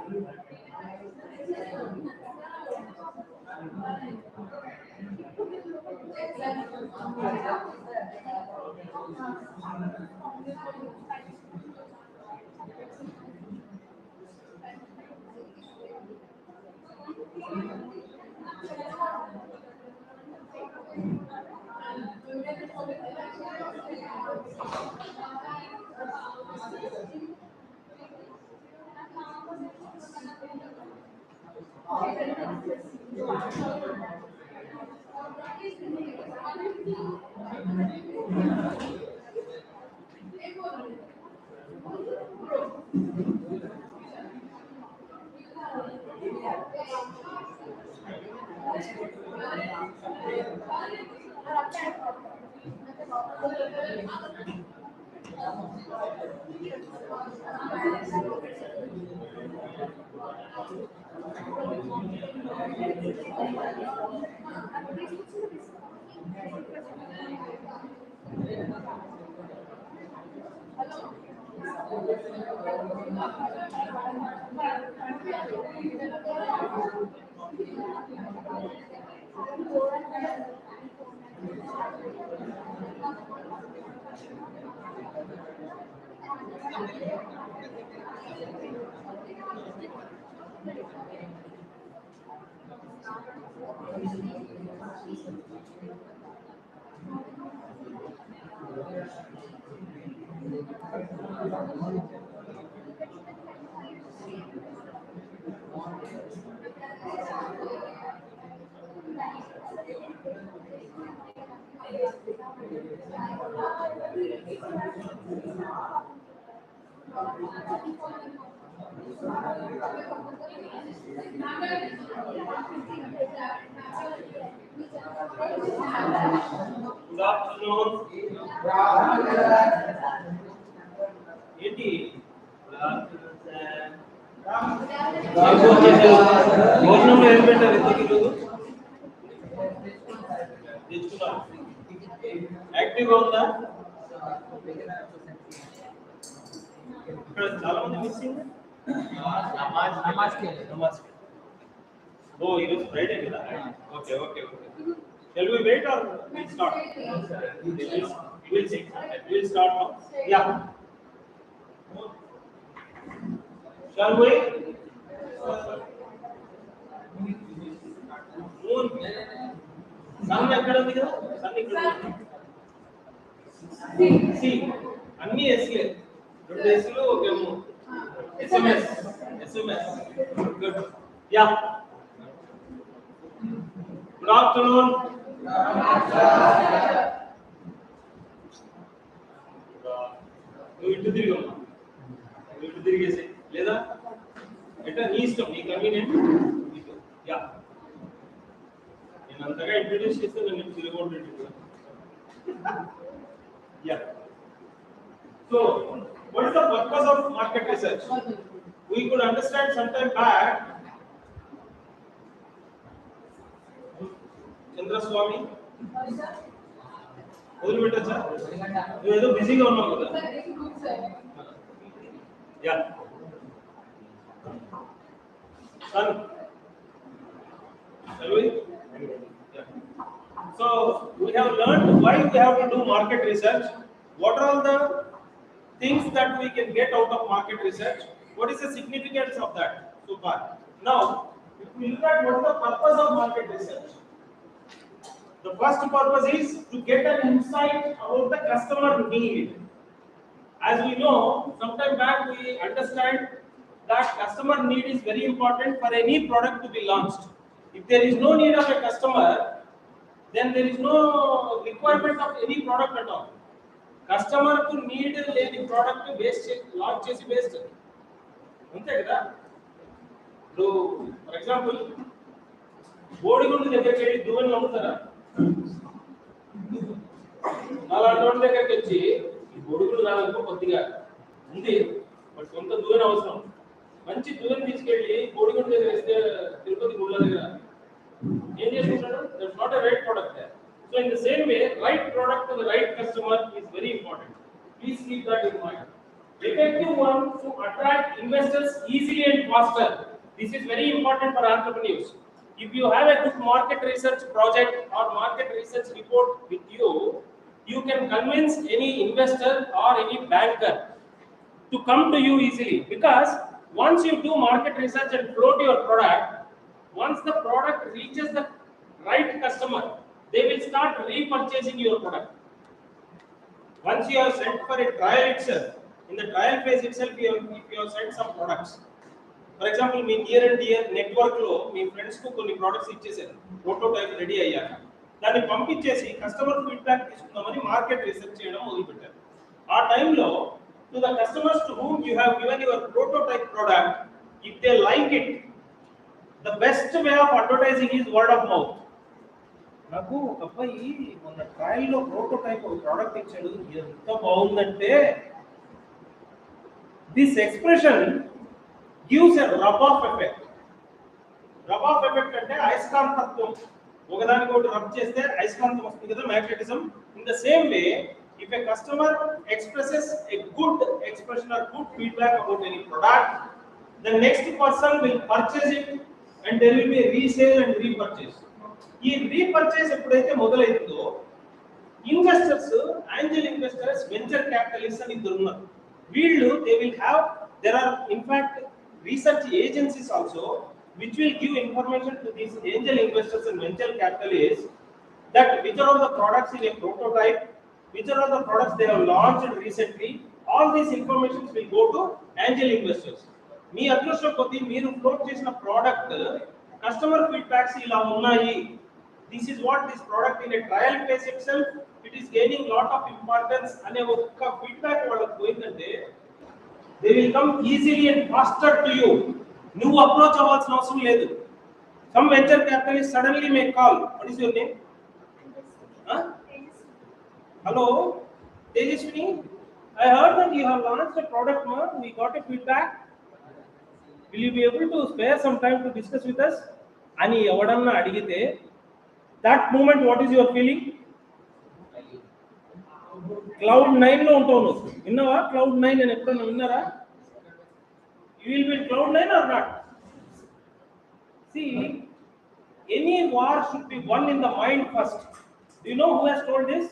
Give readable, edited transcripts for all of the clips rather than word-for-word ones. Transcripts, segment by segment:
Good afternoon. ఏంటి భోజనంలో ఏం పెట్టారు ఇంతకు ఈరోజు తెచ్చుకున్నాను యాక్టివ్గా ఉందా ఇక్కడ చాలా మంది మిస్సింగ్ నమాజ్ ఓ ఈరోజు ఫ్రైడే కదా okay okay okay shall we wait or we'll start we'll see we'll start now yeah shall we moon sun ఎక్కడ ఉంది కదా sun ఇక్కడ సి అన్ని ఎస్లే రెండు ఎస్లు ఒక moon SMS good yeah good afternoon నువ్వు ఇటు తిరిగేసి లేదా అంటే నీ ఇష్టం నీ కన్వీనియంట్ యా నేను అంతగా ఇంట్రడ్యూస్ చేస్తే నేను తిరగొట్టు ya so what is the purpose of market research we could understand sometime back Chandraswami వదిలిపెట్టచ్చా నువ్వు ఏదో బిజీగా ఉన్నావు కదా ya son shall we yeah so we have learned why we have to do market research what are all the things that we can get out of market research what is the significance of that so far now if we look at what is the purpose of market research the first purpose is to get an insight about the customer need. As we know, sometime back we understand that customer need is very important for any product to be launched. If there is no need of a customer, then there is no requirement of any product at all. Customer to need any product based launch chesi based. Ante kada. So, for example, బోడిగుండు దగ్గరికి వెళ్ళి దువ్వెనలు అమ్ముతారా అలాంటి వాళ్ళ దగ్గరికి వచ్చి ఈ బొడుగులు రావాలనుకో కొద్దిగా ఉంది బట్ కొంత దువ్వెన అవసరం మంచి దువ్వెన తీసుకెళ్ళి బోడిగుండు దగ్గర వేస్తే తిరుపతి గుళ్ళ దగ్గర ఏం చేసుకుంటాడు that's not a right product so in the same way right product to the right customer is very important please keep that in mind effective one to attract attract investors easily and faster. This is very important for entrepreneurs. If you have a good market research project or market research report with you, you can convince any investor or any banker to come to you easily, because once you do market research and float your product, once the product reaches the right customer, they will start repurchasing your product. Once you have sent for a trial itself, in the trial phase itself, if you have sent some products. For example, me near and dear network లో మీ friends కు కొన్ని products ఇచ్చేసారు, prototype ready అయ్యాక దాన్ని పంపించేసి customer feedback తీసుకుందామని market research చేయడం మొదలుపెట్టారు. ఆ టైంలో to the customers to whom you have given your prototype product, if they like it, the best way of advertising is word of mouth. నాకు ఒక అబ్బాయి మొన్న ట్రయల్ లో ప్రోటోటైప్ ఒక ప్రోడక్ట్ ఇచ్చాడు, ఎంత బాగుందంటే, this expression gives a rub of effect. Rub of effect అంటే అయస్కాంతత్వం, ఒకదానికి ఒకటి రబ్ చేస్తే అయస్కాంతం వస్తుంది కదా, magnetism. In the same way, if a customer expresses a good expression or good feedback about any product, the next person will purchase it and there will be a resale and repurchase. ఈ repurchase ఎప్పుడైతే మొదలైందో, investors, angel investors, venture capitalist అని ఇద్దరు ఉన్నారు. వీళ్ళు there are in fact research agencies also which will give information to these angel investors and venture capitalists that which are all the products in a prototype, which are all the products they have launched recently. All these informations will go to angel investors. మీ అదృష్టం కొద్దీ మీరు float చేసిన product customer feedbacks ఇలా ఉన్నాయి, this is what this product in a trial phase itself it is gaining lot of importance అనే ఒక feedback వాళ్ళకి పోయిందంటే, they will come easily and faster to you. నువ్వు అప్రోచ్ అవ్వాల్సిన అవసరం లేదు. some venture capitalist suddenly may call, what is your name? Hello, Tejaswini, I heard that you have launched a product, ma. We got a feedback. Will you be able to spare some time to discuss with us? Ani evadanna adigite, that moment what is your feeling? Cloud 9 lo untavu. Vinnava Cloud 9 ani eppudanna vinnara? You will be in Cloud 9 or not? See, any war should be won in the mind first. Do you know who has told this?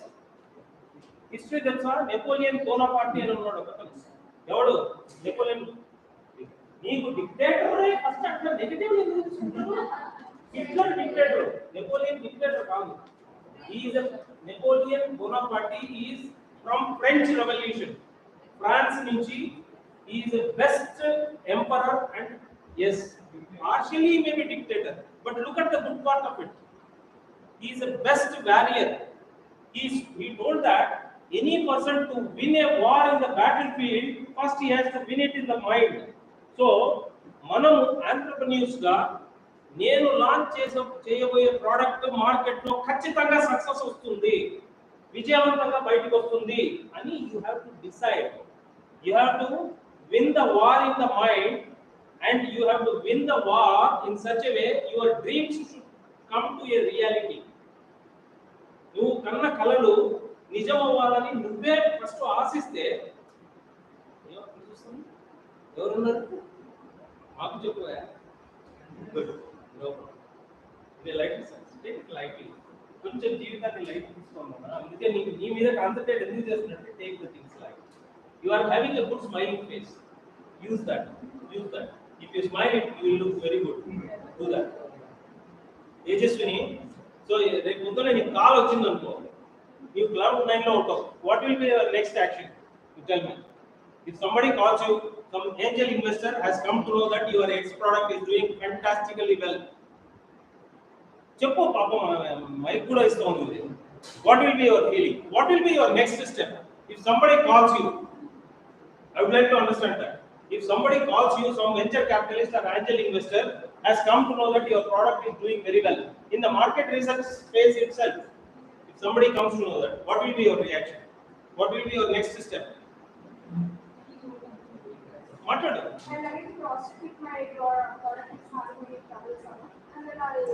History తెలుసా? Napoleon Bonaparte అని ఉన్నాడు ఒకతను. ఎవడు? Napoleon. నీకు dictator first అట్లా negative ఎందుకు తీసుకుంటారు? Hitler dictator, Napoleon dictator కాదు. He is Napoleon Bonaparte is from French revolution. France నుంచి he is the best emperor and yes, partially maybe dictator, but look at the good part of it. He is the best warrior. He told that any person to win a war in the battlefield, first he has to win it in the mind. So మనము entrepreneurs గా నేను launch చేయబోయే product market లో ఖచ్చితంగా success వస్తుంది, విజయవంతంగా బయటికి వస్తుంది అని you have to decide. You have to win the war in the mind and you have to win the war in such a way your dreams should come to a reality. నువ్వు కన్న కలలు నిజం అవ్వాలని నువ్వే first ఆశిస్తే, ఎవరున్నారు మాకు చెప్పుగా lightly కొంచెం జీవితాన్ని లైట్ తీసుకోమన్నా. అందుకే నీ మీద కాన్సన్ట్రేట్ ఎందుకు చేస్తున్నట్టే take the things light. You are having a good smiling face, use that. If you smile, you will look very good. Do that. Tejaswini, so రేపు పొద్దున నీకు కాల్ వచ్చింది అనుకో, నీవు Cloud 9 లో ఉంటావు. What will be your next action? You tell me. If somebody calls you, some angel investor has come to know that your X product is doing fantastically well. చెప్పు పాపం మైక్ కూడా ఇస్తా ఉంది. What will be your feeling? What will be your next step? If somebody calls you, I would like to understand that. If somebody calls you, some venture capitalist or angel investor has come to know that your product is doing very well in the market research phase itself, if somebody comes to know that, what will be your reaction? What will be your next step? Matladu. I'm ready to cross check my product is having any trouble, and then I'll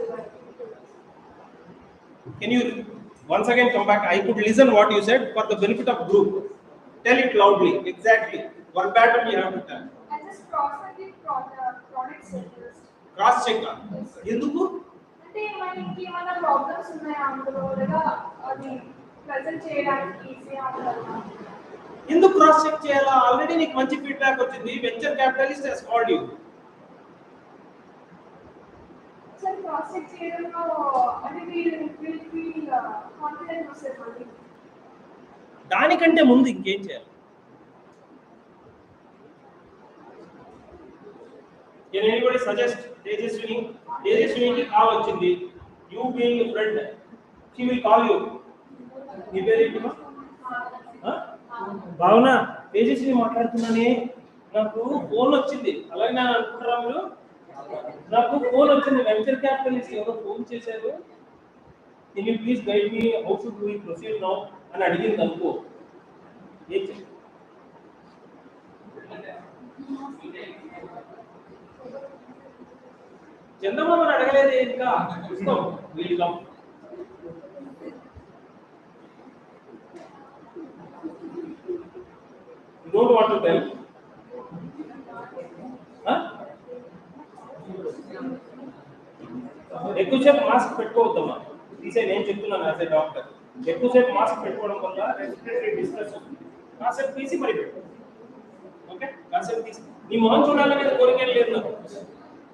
Can you once again come back? I could listen what you said for the benefit of group. Tell it loudly. Exactly. Verbatim you have to tell. I just cross cross check ఎందుకు? అంటే మనకి ఏమైనా problems ఉన్నాయా అందులో, లేదా అది present చేయడానికి ఈజీగా ఉంటుందా? ఎందుకు క్రాస్ చెక్ చేయాలా? ఆల్రెడీ నీకు మంచి ఫీడ్బ్యాక్ వచ్చింది. Venture capitalist has called you. Sir cross check చేయడంలో అంటే ఫీల్ కాన్ఫిడెన్స్ వస్తుంది మళ్ళీ. దానికంటే ముందు ఇంకేం చేయాలి? Can anybody suggest Tejaswini? Tejaswini call వచ్చింది. You being a friend, she will call you. నీ పేరు ఏంటి? భావన, తేజస్విని మాట్లాడుతున్నానే, నాకు ఫోన్ వచ్చింది. అలాగే నేను అనుకుంటారా మీరు? నాకు ఫోన్ వచ్చింది, వెంచర్ క్యాపిటలిస్ట్ ఎవరో ఫోన్ చేశారు, can you please guide me how should we proceed now అని అడిగింది అనుకో. ఏం చేయాలి? చంద్రబాబుని అడగలేదు ఇంకా. Welcome. You don't want to tell? ఎక్కువసేపు మాస్క్ పెట్టుకోవద్దమ్మా. తీసే నేను చెప్తున్నాను యాజ్ ఏ డాక్టర్. ఎక్కువసేపు మాస్క్ పెట్టుకోవడం వల్ల రెస్పిరేటరీ డిస్ట్రెస్ వస్తుంది. కాసేపు తీసి మరి పెట్టు. ఓకే, కాసేపు తీసి. నీ మొహం చూడాలనేది కోరిక లేదు నాకు,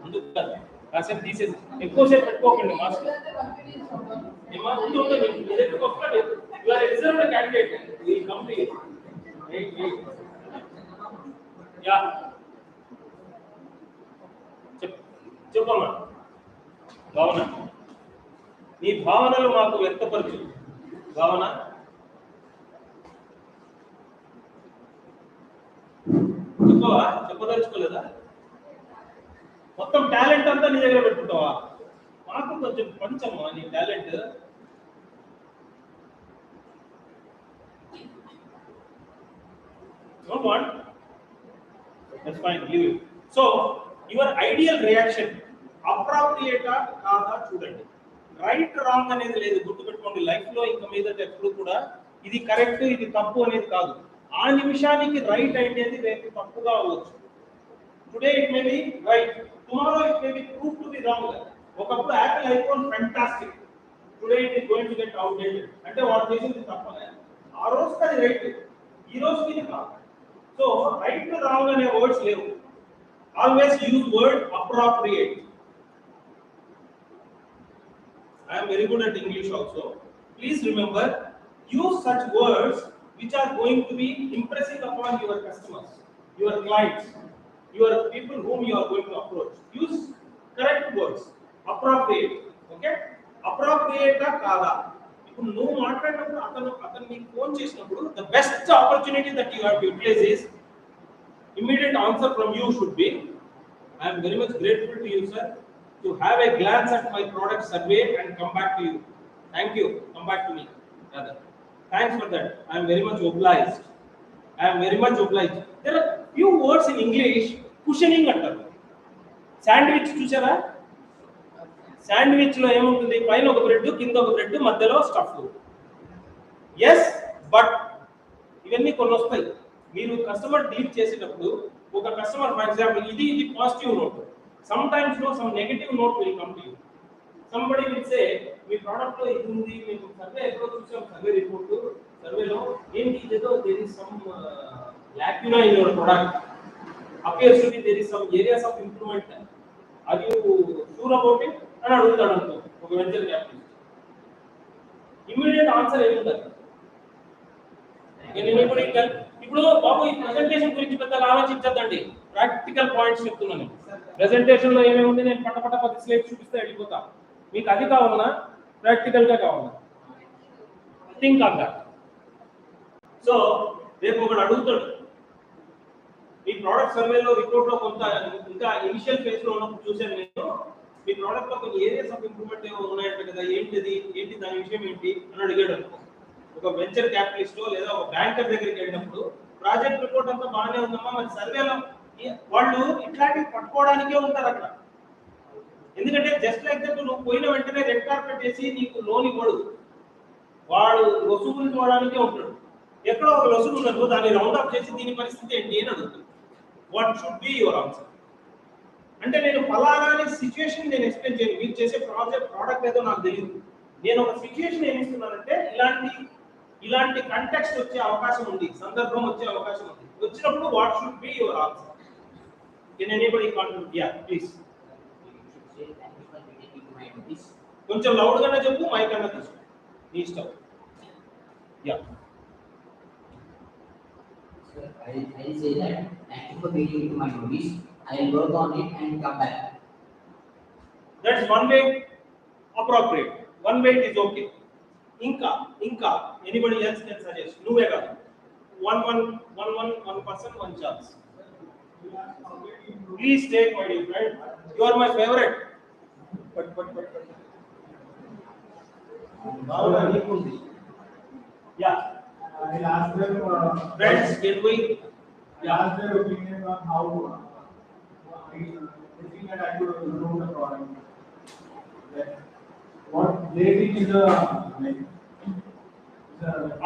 అందుకు కాదు. కాసేపు తీసేసి ఎక్కువసేపు పెట్టుకోకండి మాస్క్. ఏమా ఉంటుంది you are reserved candidate. We come to you. Yeah చెప్పమ్మా. భావన, నీ భావనలు మాకు వ్యక్తపరచు. భావన, చెప్పవా? చెప్పదలుచుకోలేదా? మొత్తం టాలెంట్ అంతా నీ దగ్గర పెట్టుకుంటావా? మాకు కొంచెం పంచమ్మా నీ talent. Don't want? That's fine, leave it. So, your ideal reaction, appropriate కాదా చూడండి. రైట్ రాంగ్ అనేది లేదు, గుర్తుపెట్టుకోండి. లైఫ్ లో ఇంకా మీద ఎప్పుడు కూడా ఇది కరెక్ట్ ఇది తప్పు అనేది కాదు. ఆ నిమిషానికి రైట్ అనేది రేపు తప్పుగా అవ్వచ్చు. Today it may be right, tomorrow it may be prove to be wrong. ఒకప్పుడు Apple iPhone fantastic, today it is going to get outdated. అంటే వాడు చేసింది తప్పనే, ఆ రోజుకి అది రైట్, ఈ రోజుకి ఇది కాదు. సో రైట్ రాంగ్ అనే వర్డ్స్ లేవు. Always use word appropriate. I am very good at English also. Please remember, use such words which are going to be impressing upon your customers, your clients, your people whom you are going to approach. Use correct words. Appropriate. Okay? Appropriate కాదా? ఇప్పుడు నువ్వు మాట్లాడినప్పుడు అతను నీకు phone చేసినప్పుడు the best opportunity that you have to utilize is immediate answer from you should be, I am very much grateful to you sir to have a glance at my product survey and come back to you. Thank you. Come back to me. Rather. Thanks for that. I am very much obliged. I am very much obliged. There are few words in English, cushioning అంటారు. Sandwich చూసారా? Sandwich లో ఏముంటుంది? పైన ఒక bread, కింద ఒక bread, మధ్యలో stuff. Yes, but ఇవన్నీ కొన్ని వస్తాయి. మీరు కస్టమర్ డీల్ చేసేటప్పుడు ఒక కస్టమర్ ఫర్ ఎగ్జాంపుల్ ఇది positive note, sometimes no some negative note will come to you. Somebody will say me product లో ఇది ఉంది, మీకు సర్వే ఎక్కడో చూసాం, సర్వే రిపోర్ట్, సర్వేలో ఏంటి ఇదేదో there is some lacuna in your product, appears to be there is some areas of improvement, are you sure about it అని అడుగుతాడు అనుకో ఒక వెంచర్ క్యాపిటలిస్ట్. ఇమ్మీడియట్ ఆన్సర్ ఏముంటుంది? ఇప్పుడు బాబు ఈ ప్రెజెంటేషన్ గురించి పెద్దగా ఆలోచించద్దండి, ప్రాక్టికల్ పాయింట్స్ చెప్తున్నాను. ప్రెజెంటేషన్ లో ఏమేమి ఉంది, నేను పట్ట 10 స్లైడ్స్ చూపిస్తే వెళ్ళిపోతా. మీకు అది కావాలన్నా ప్రాక్టికల్ గా కావాలన్నా థింక్ ఆన్ దట్. సో రేపు ఒకడు అడుగుతాడు, మీ ప్రోడక్ట్ సర్వేలో రిపోర్ట్ లో కొంత ఇంకా ఇనిషియల్ ఫేజ్ లో ఉన్నప్పుడు చూశాను నేను, మీ ప్రోడక్ట్ లో కొన్ని ఏరియాస్ ఆఫ్ ఇంప్రూవ్మెంట్ ఏమో ఉన్నాయంట కదా, ఏంటి దాని విషయం ఏంటి అని అడిగాడు అనుకో. ఒక వెంచర్ క్యాపిటలిస్ట్ లేదా ఒక బ్యాంకర్ దగ్గరికి వెళ్ళినప్పుడు ప్రాజెక్ట్ రిపోర్ట్ అంతా బాగానే ఉందమ్మా, మరి సర్వేలో వాళ్ళు ఇట్లాంటివి పట్టుకోవడానికే ఉంటారు అక్కడ. ఎందుకంటే జస్ట్ లైక్ దట్ నువ్వు పోయిన వెంటనే రెడ్ కార్పెట్ చేసి నీకు లోన్ ఇవ్వడు, వాడు వసూలు ఇవ్వడానికే ఉంటాడు. ఎక్కడో ఒక వసూలు ఉన్నట్టు దాన్ని రౌండ్ అప్ చేసి దీని పరిస్థితి ఏంటి అని అడుగుతుంది. What should be your answer? అంటే నేను ఫలానా అనే సిచ్యువేషన్ నేను ఎక్స్ప్లెయిన్ చేయను. మీరు చేసే ప్రోడక్ట్ ఏదో నాకు తెలియదు. నేను ఒక సిచ్యువేషన్ ఏమి ఇస్తున్నానంటే ఇలాంటి కంటెక్స్ట్ వచ్చే అవకాశం ఉంది, సందర్భం వచ్చే అవకాశం ఉంది. వచ్చినప్పుడు what should be your answer? Can anybody contribute? Yeah please. కొంచెం లౌడ్ గానే చెప్పు, మైక్ అన్న తీసుకో, నీ ఇష్టం. Yeah. I'll say that thank you for getting into my notice. I'll work on it and come back. That's one way appropriate. One way is okay. Inka anybody else can suggest? నువ్వే కాదు. One person, one chance. Please take my dear friend. You are my favorite. But. Bhavana Nikundi. Yeah. I'll ask them. Friends, can we? Ask their opinion on how they think that I could improve the product. What they think is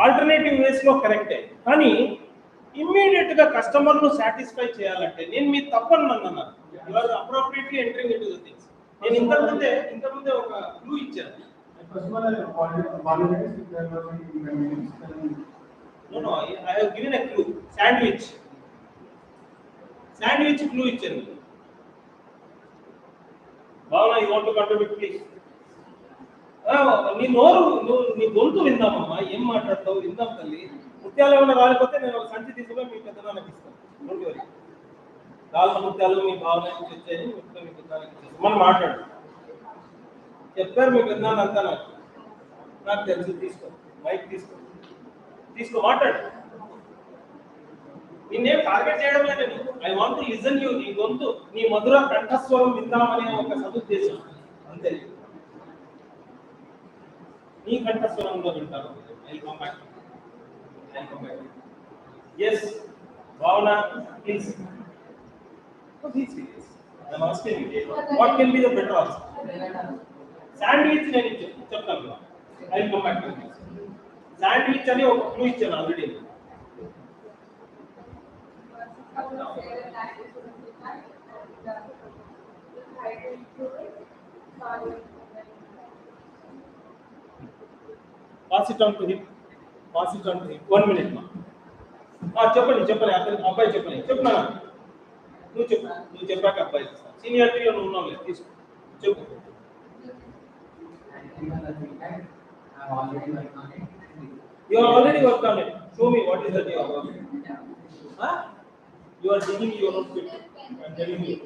alternative వేస్ లో కరెక్టే, కానీ immediate గా customer ను satisfy చేయాలంటే నేను మీ తప్పని అన్నాను. You are appropriately entering into the things. నేను ఇంతకుముందే ఒక క్లూ ఇచ్చాను. first one, I apologize if there was any inconvenience. No, I have given a clue. Sandwich clue ఇచ్చాను. Bhavana, you want to contribute please? నీ గొంతు విందామమ్మా, ఏం మాట్లాడతావు విందాం తల్లి. ముత్యాలు ఏమైనా రాలిపోతే నేను ఒక సంచి తీసుకుని మీ పెద్దనాన్నకి ఇస్తాను. Don't worry. రాళ్ళ ముత్యాలు మీ భావన నుంచి వచ్చాయని మీ పెద్దనాన్నకి ఇస్తాను. మనం మాట్లాడు. చెప్పారు మీ పెద్దనాన్న అంతా నాకు తెలుసు. మైక్ తీసుకో మాట్లాడు. నిన్నేం టార్గెట్ చేయడం లేదు నేను. I want to listen you. నీ గొంతు, నీ మధుర కంఠస్వరం విందామనే ఒక సదుద్దేశం అంతే. నీ కంఠస్వరంలో వింటాను. I come back. Yes, Bhavana, please. Be serious. I'm asking you. What can be the better answer? Sandwich నేను చెప్తాను. I'll come back to this. Sandwich అని ఒక క్లూ ఇచ్చాను already. Pass it on to him. 1 minute ma. చెప్పండి అబ్బాయి చెప్పునా నువ్వు చెప్పాక అబ్బాయి సీనియారిటీలో నువ్వు ఉన్నావు లేదు తీసుకో చెప్పు. You are already worked on it. Show me what is that you are working. You are digging your own pit. I'm telling you.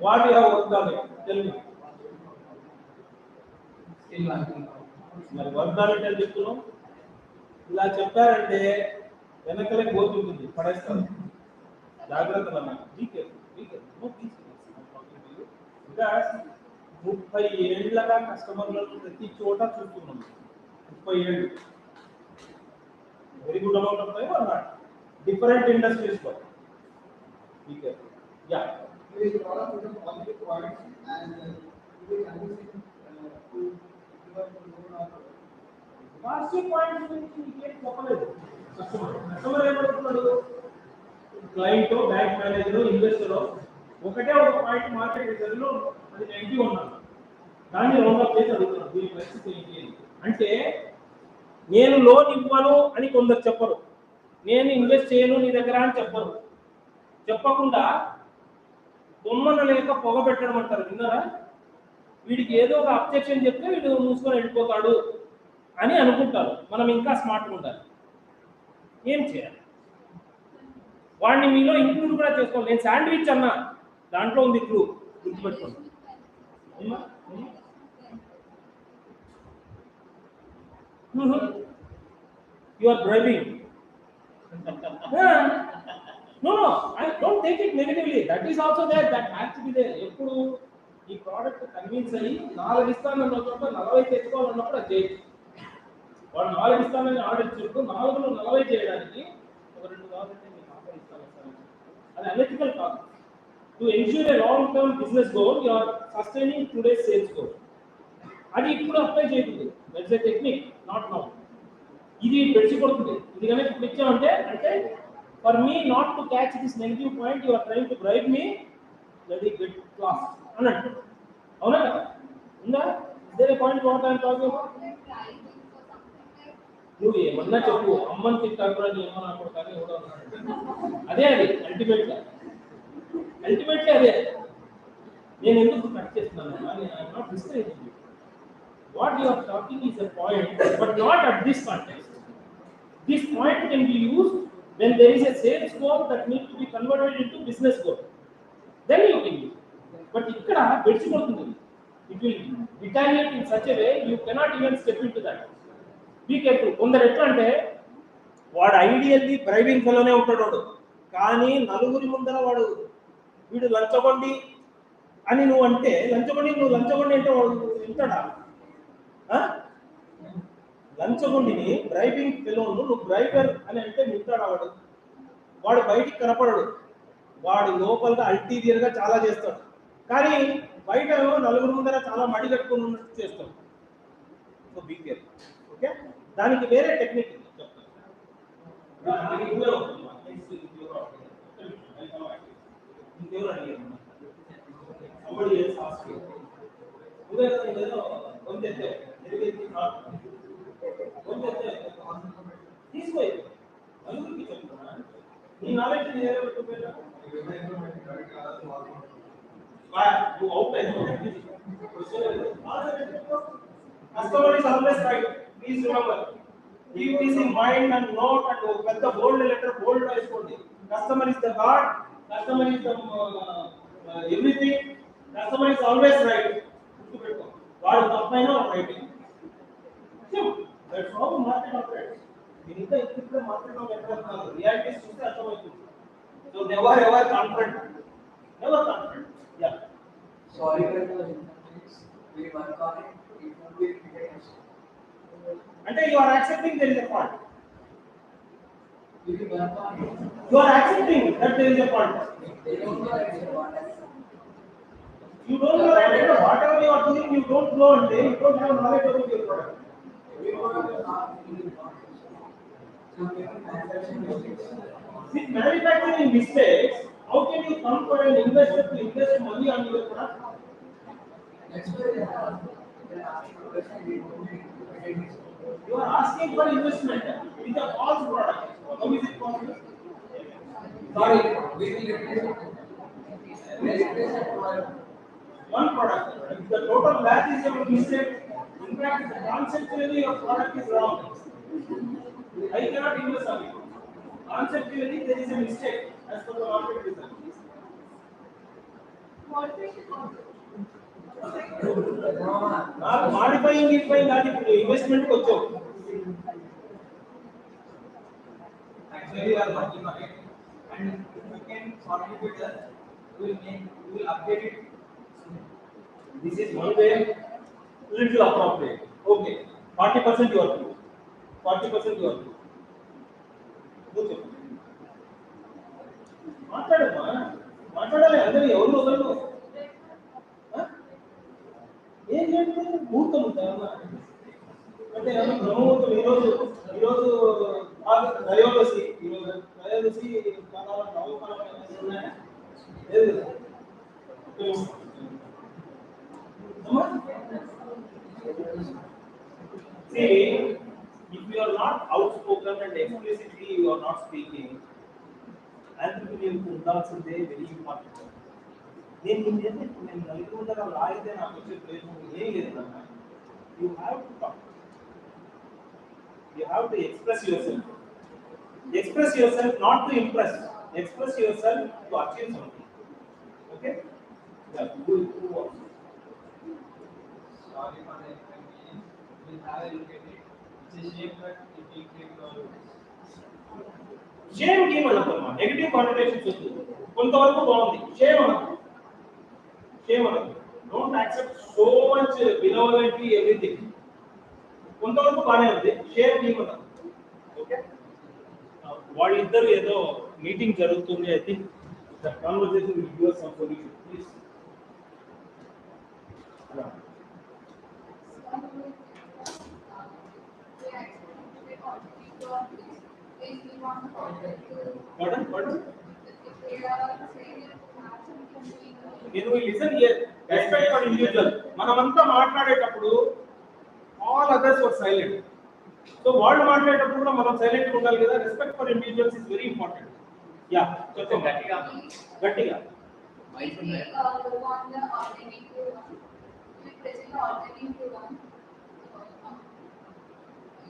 What you have worked on it? Tell me. మరి work on it అని చెప్తున్నావు. ఇలా చెప్పారంటే వెనకలే పోతుంటుంది, పడేస్తారు. జాగ్రత్తలు అన్నమాట. Because 30 ఏళ్ళగా కస్టమర్లను ప్రతి చోట చూస్తున్నాం. 30 ఏళ్ళు. Very good amount of time అన్నమాట. డిఫరెంట్ ఇండస్ట్రీస్ లో. యా. పాజిటివ్ పాయింట్స్ గురించి మీకేం చెప్పలేదు. కస్టమర్ ఏమడుగుతున్నాడు? క్లయింట్, బ్యాంక్ మేనేజర్, ఇన్వెస్టర్ ఒకటే ఒక పాయింట్ మార్కెట్ రీసెర్చ్లో అది నెగిటివ్ ఉన్నాడు. దాన్ని రౌండప్ చేసి అడుగుతున్నాడు దీని పరిస్థితి ఏంటి అంటే, నేను లోన్ ఇవ్వను అని కొందరు చెప్పరు, నేను ఇన్వెస్ట్ చేయను నీ దగ్గర అని చెప్పరు. చెప్పకుండా బొమ్మన లేక పొగ పెట్టడం అంటారు, విన్నారా? వీడికి ఏదో ఒక అబ్జెక్షన్ చెప్తే వీడు మూసుకొని వెళ్ళిపోతాడు అని అనుకుంటారు. మనం ఇంకా స్మార్ట్గా ఉండాలి. ఏం చేయాలి? వాడిని మీలో ఇంక్లూడ్ కూడా చేసుకోవాలి. నేను శాండ్విచ్ అన్నా, దాంట్లో ఉంది క్లూ, గుర్తుపెట్టుకోండి. You are bribing. No, I don't take it negatively. That is also there. That has to be there. ఎప్పుడు ఈ ప్రోడక్ట్ కన్విన్స్ అయ్యి 4 ఇస్తానన్న చోట 40 తెచ్చుకోవాలన్నప్పుడు అది చేయొచ్చు. వాడు 4 ఇస్తానని ఆర్డర్ ఇచ్చినప్పుడు 4లో 40 చేయడానికి ఒక 2 కావాలంటే మీకు ఆఫర్ ఇస్తాను. అది అనెథికల్ కాదు. To ensure a long term business goal, you are sustaining today's sales goal. అది ఇప్పుడు అప్లై చేయకూడదు. That's a technique, not now. ఇది పెట్టి కొడుతుంది. ఇది కనుక ఇప్పుడు ఇచ్చామంటే అంటే for me not to catch this negative point, you are trying to bribe me. Let it get lost అని అంటాడు. అవునా కదా? ఉందా? ఇదే point what I'm talking about. నువ్వు ఏమన్నా చెప్పు, అమ్మని తిట్టాడు అని ఏమన్నా అప్పుడు కానీ ఎవడో అన్నాడు. అదే అది అల్టిమేట్గా అదే. నేను ఎందుకు కట్ చేస్తున్నాను? I'm not discouraging you. What you are talking is a point, but not at this context. This point can be used when there is a sales goal that needs to be converted into business goal. Then you can use it. But ikkada bedchipotundi. It will retaliate in such a way you cannot even step into that. Be careful. కొందరు ఎట్లా అంటే వాడు ideally బ్రైవింగ్ ఫెలోనే ఉంటాడు వాడు, కానీ నలుగురి ముందర వాడు వీడు లంచగొండి అని నువ్వు అంటే లంచగొండి అంటే వాడు వింటాడా? లంచగొండిని బ్రైబింగ్ ఫెలోను నువ్వు బ్రైబర్ అని అంటే వింటాడా? వాడు బయటికి కనపడడు, వాడు లోపలగా అల్టీరియర్ గా చాలా చేస్తాడు, కానీ బయట నలుగురు ముందర చాలా మడి కట్టుకుని ఉన్నట్టు చేస్తాడు. So be careful. ఓకే, దానికి వేరే టెక్నిక్ చెప్తాను. తీసుకో నలుగురికి చెప్తున్నా, నీ నాలెడ్జ్ నువ్వు out. Customer is always right. Please remember. Keep this in mind and note and with the bold letter, bold iskondi. Customer is the God. Customer is the everything. Customer is always right. God is tappaina or right. That's how market operates. Inta ikkada market operates. Reality chuste arthamaitundi. So never ever confront. Never confront. Yeah. Sorry for the inconvenience. We work on it. It won't be repeated. And you are accepting there is a fault. We will work on it. You are accepting that there is a fault. They don't know that it's a bond. You don't know that whatever you are doing, you don't know and you don't have knowledge about your product. We don't know the art in the bond. So we will manufacturing mistakes. With manufacturing mistakes, how can you come for an investor to invest money on your product? That's why they are asking for question. We don't need to. You are asking for investment with a false product. How is it possible? Sorry, we will replace it. We will replace it for One product. If the total batch is a mistake, in fact, conceptually your product is wrong. I cannot invest on it. Conceptually there is a mistake as per the market research. నాకు modifying కాదు, ఇప్పుడు investment కి వచ్చావు. Actually, we are working on it, and if you can coordinate with us, we will update it. This is one way, little appropriate. Okay, 40% you are true. 40% you are true. Good. మాట్లాడాలి అందరూ ఎవరు వదలరు. ఏం చేయండి ముహూర్తం ఉంటాయమ్మా అంటే బ్రహ్మముహూర్తం ఈరోజు త్రయోదశి, ఈరోజు త్రయోదశి See, if you are not outspoken and explicitly you are not speaking, entrepreneurship ఉండాల్సిందే వెరీ ఇంపార్టెంట్. నేను నలుగురు ముందర లాగితే నాకు వచ్చే ప్రయోజనం ఏం లేదు. You have to talk, you have to express your self. Express yourself not to impress, express yourself to achieve something. Okay? Yeah, do what? Sorry for the inconvenience. We'll have a look at it. It's a shame that it will take our shame game అనకమ్మా, negative connotations వస్తుంది. కొంతవరకు బాగుంది, shame అనకు. Don't accept so much benevolently everything. కొంతవరకు బాగానే ఉంది, shame game అనకు. Okay, వాళ్ళిద్దరు ఏదో మీటింగ్ జరుగుతుంది. I think the conversation will give us some solution. Please. Pardon? When we listen here, respect for individual. మనమంతా మాట్లాడేటప్పుడు all others were silent. So వాళ్ళు మాట్లాడేటప్పుడు కూడా మనం సైలెంట్ ఉండాలి కదా. Respect for individuals is very important. Yeah చెప్పండి గట్టిగా గట్టిగా. If we look on the alternative one, we present the alternative one.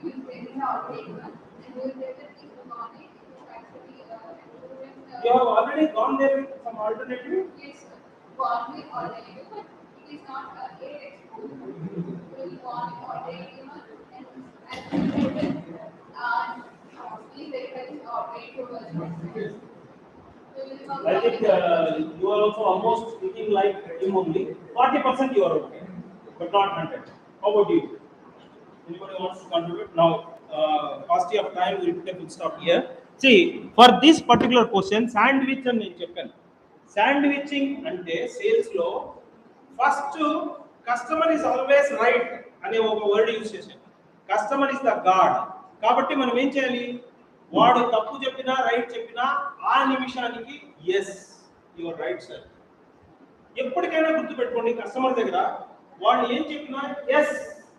We present the alternative one, and we present if the on it, it is actually improving the. You have already gone there with some alternative. Yes, sir. Gone with alternative, but it is not a textbook. We will gone with alternative one, and we present please verify this alternative version. I think you are also almost speaking like him only. 40% you are okay, but not 100. How about you? Anybody wants to contribute? Now, paucity of time, we will put a full stop here. See, for this particular question, sandwich and sandwiching ante sales lo first customer is always right ane oka word use chesam. Customer is the god. Kabatti manam em cheyali? వాడు తప్పు చెప్పినా right చెప్పినా ఆ నిమిషానికి yes your right sir. ఎప్పటికైనా గుర్తుపెట్టుకోండి, customer దగ్గర వాడు ఏం చెప్పినా ఎస్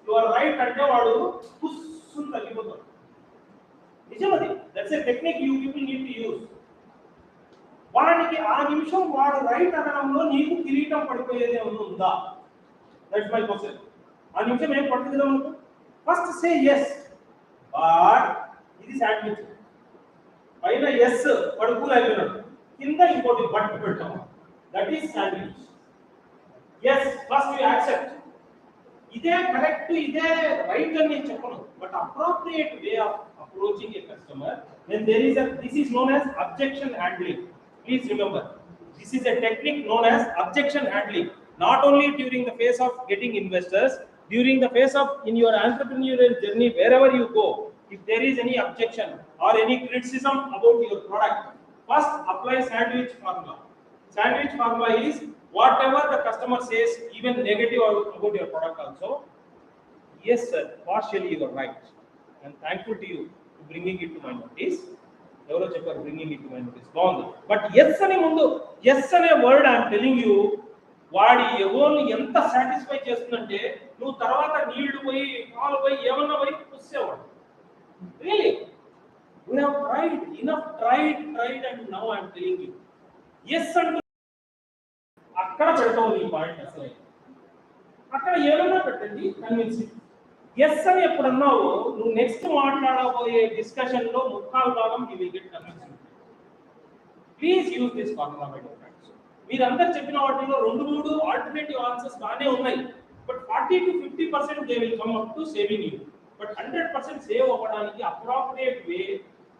యువర్ రైట్ అంటే వాడు పుస్సుని తగ్గిపోతాడు. నిజమది. That's a technique you people need to use. వాడికి ఆ నిమిషం వాడు రైట్ అనడంలో నీకు కిరీటం పడిపోయేది ఏమన్నా ఉందా? That's my question. ఆ నిమిషం ఏం పడుతుంది మనకు? ఫస్ట్ సే ఎస్, బట్ ఇది శాండ్విచ్. పైన ఎస్ వాడు కూల్ అయిపోయినాడు, కింద ఇంకోటి బట్ పెట్టాం. That is sandwich. Yes first you accept. ఇదే కరెక్ట్, ఇదే రైట్ అని నేను చెప్పను, but appropriate way of approaching a customer when there is a, this is known as objection handling. Please remember, this is a technique known as objection handling. Not only during the phase of getting investors, during the phase of in your entrepreneurial journey, wherever you go, if there is any objection or any criticism about your product, first apply sandwich formula. Sandwich formula is whatever the customer says, even negative about your product also, yes sir, partially you are right. I am thankful to you to bringing it to my notice. ఎవరో చెప్పారు bringing it to my notice, బాగుంది. But yes అనే ముందు, yes అనే word I'm telling you, వాడి ఎవోని ఎంత satisfy చేస్తుందంటే నువ్వు తర్వాత నీళ్లు పోయి పాలు పోయి ఏమన్నా పోయి పుస్తేవాడు. Really we have tried enough, tried and now I am telling you, yes అంటూ అక్కడ పెడతావు నీ పాయింట్. అసలు అక్కడ ఏమన్నా పెట్టండి కన్విన్సింగ్. ఎస్ అని ఎప్పుడు అన్నావు, నువ్వు నెక్స్ట్ మాట్లాడబోయే డిస్కషన్ లో ముక్కాలు భాగం you will get convincing. Please use this formula my dear friends. మీరందరూ చెప్పిన వాటిలో 2-3 ఆల్టర్నేటివ్ ఆన్సర్స్ బాగానే ఉన్నాయి, but 40 to 50% they will come up to saving you. But 100% save అవ్వడానికి అప్రోప్రియేట్ వే.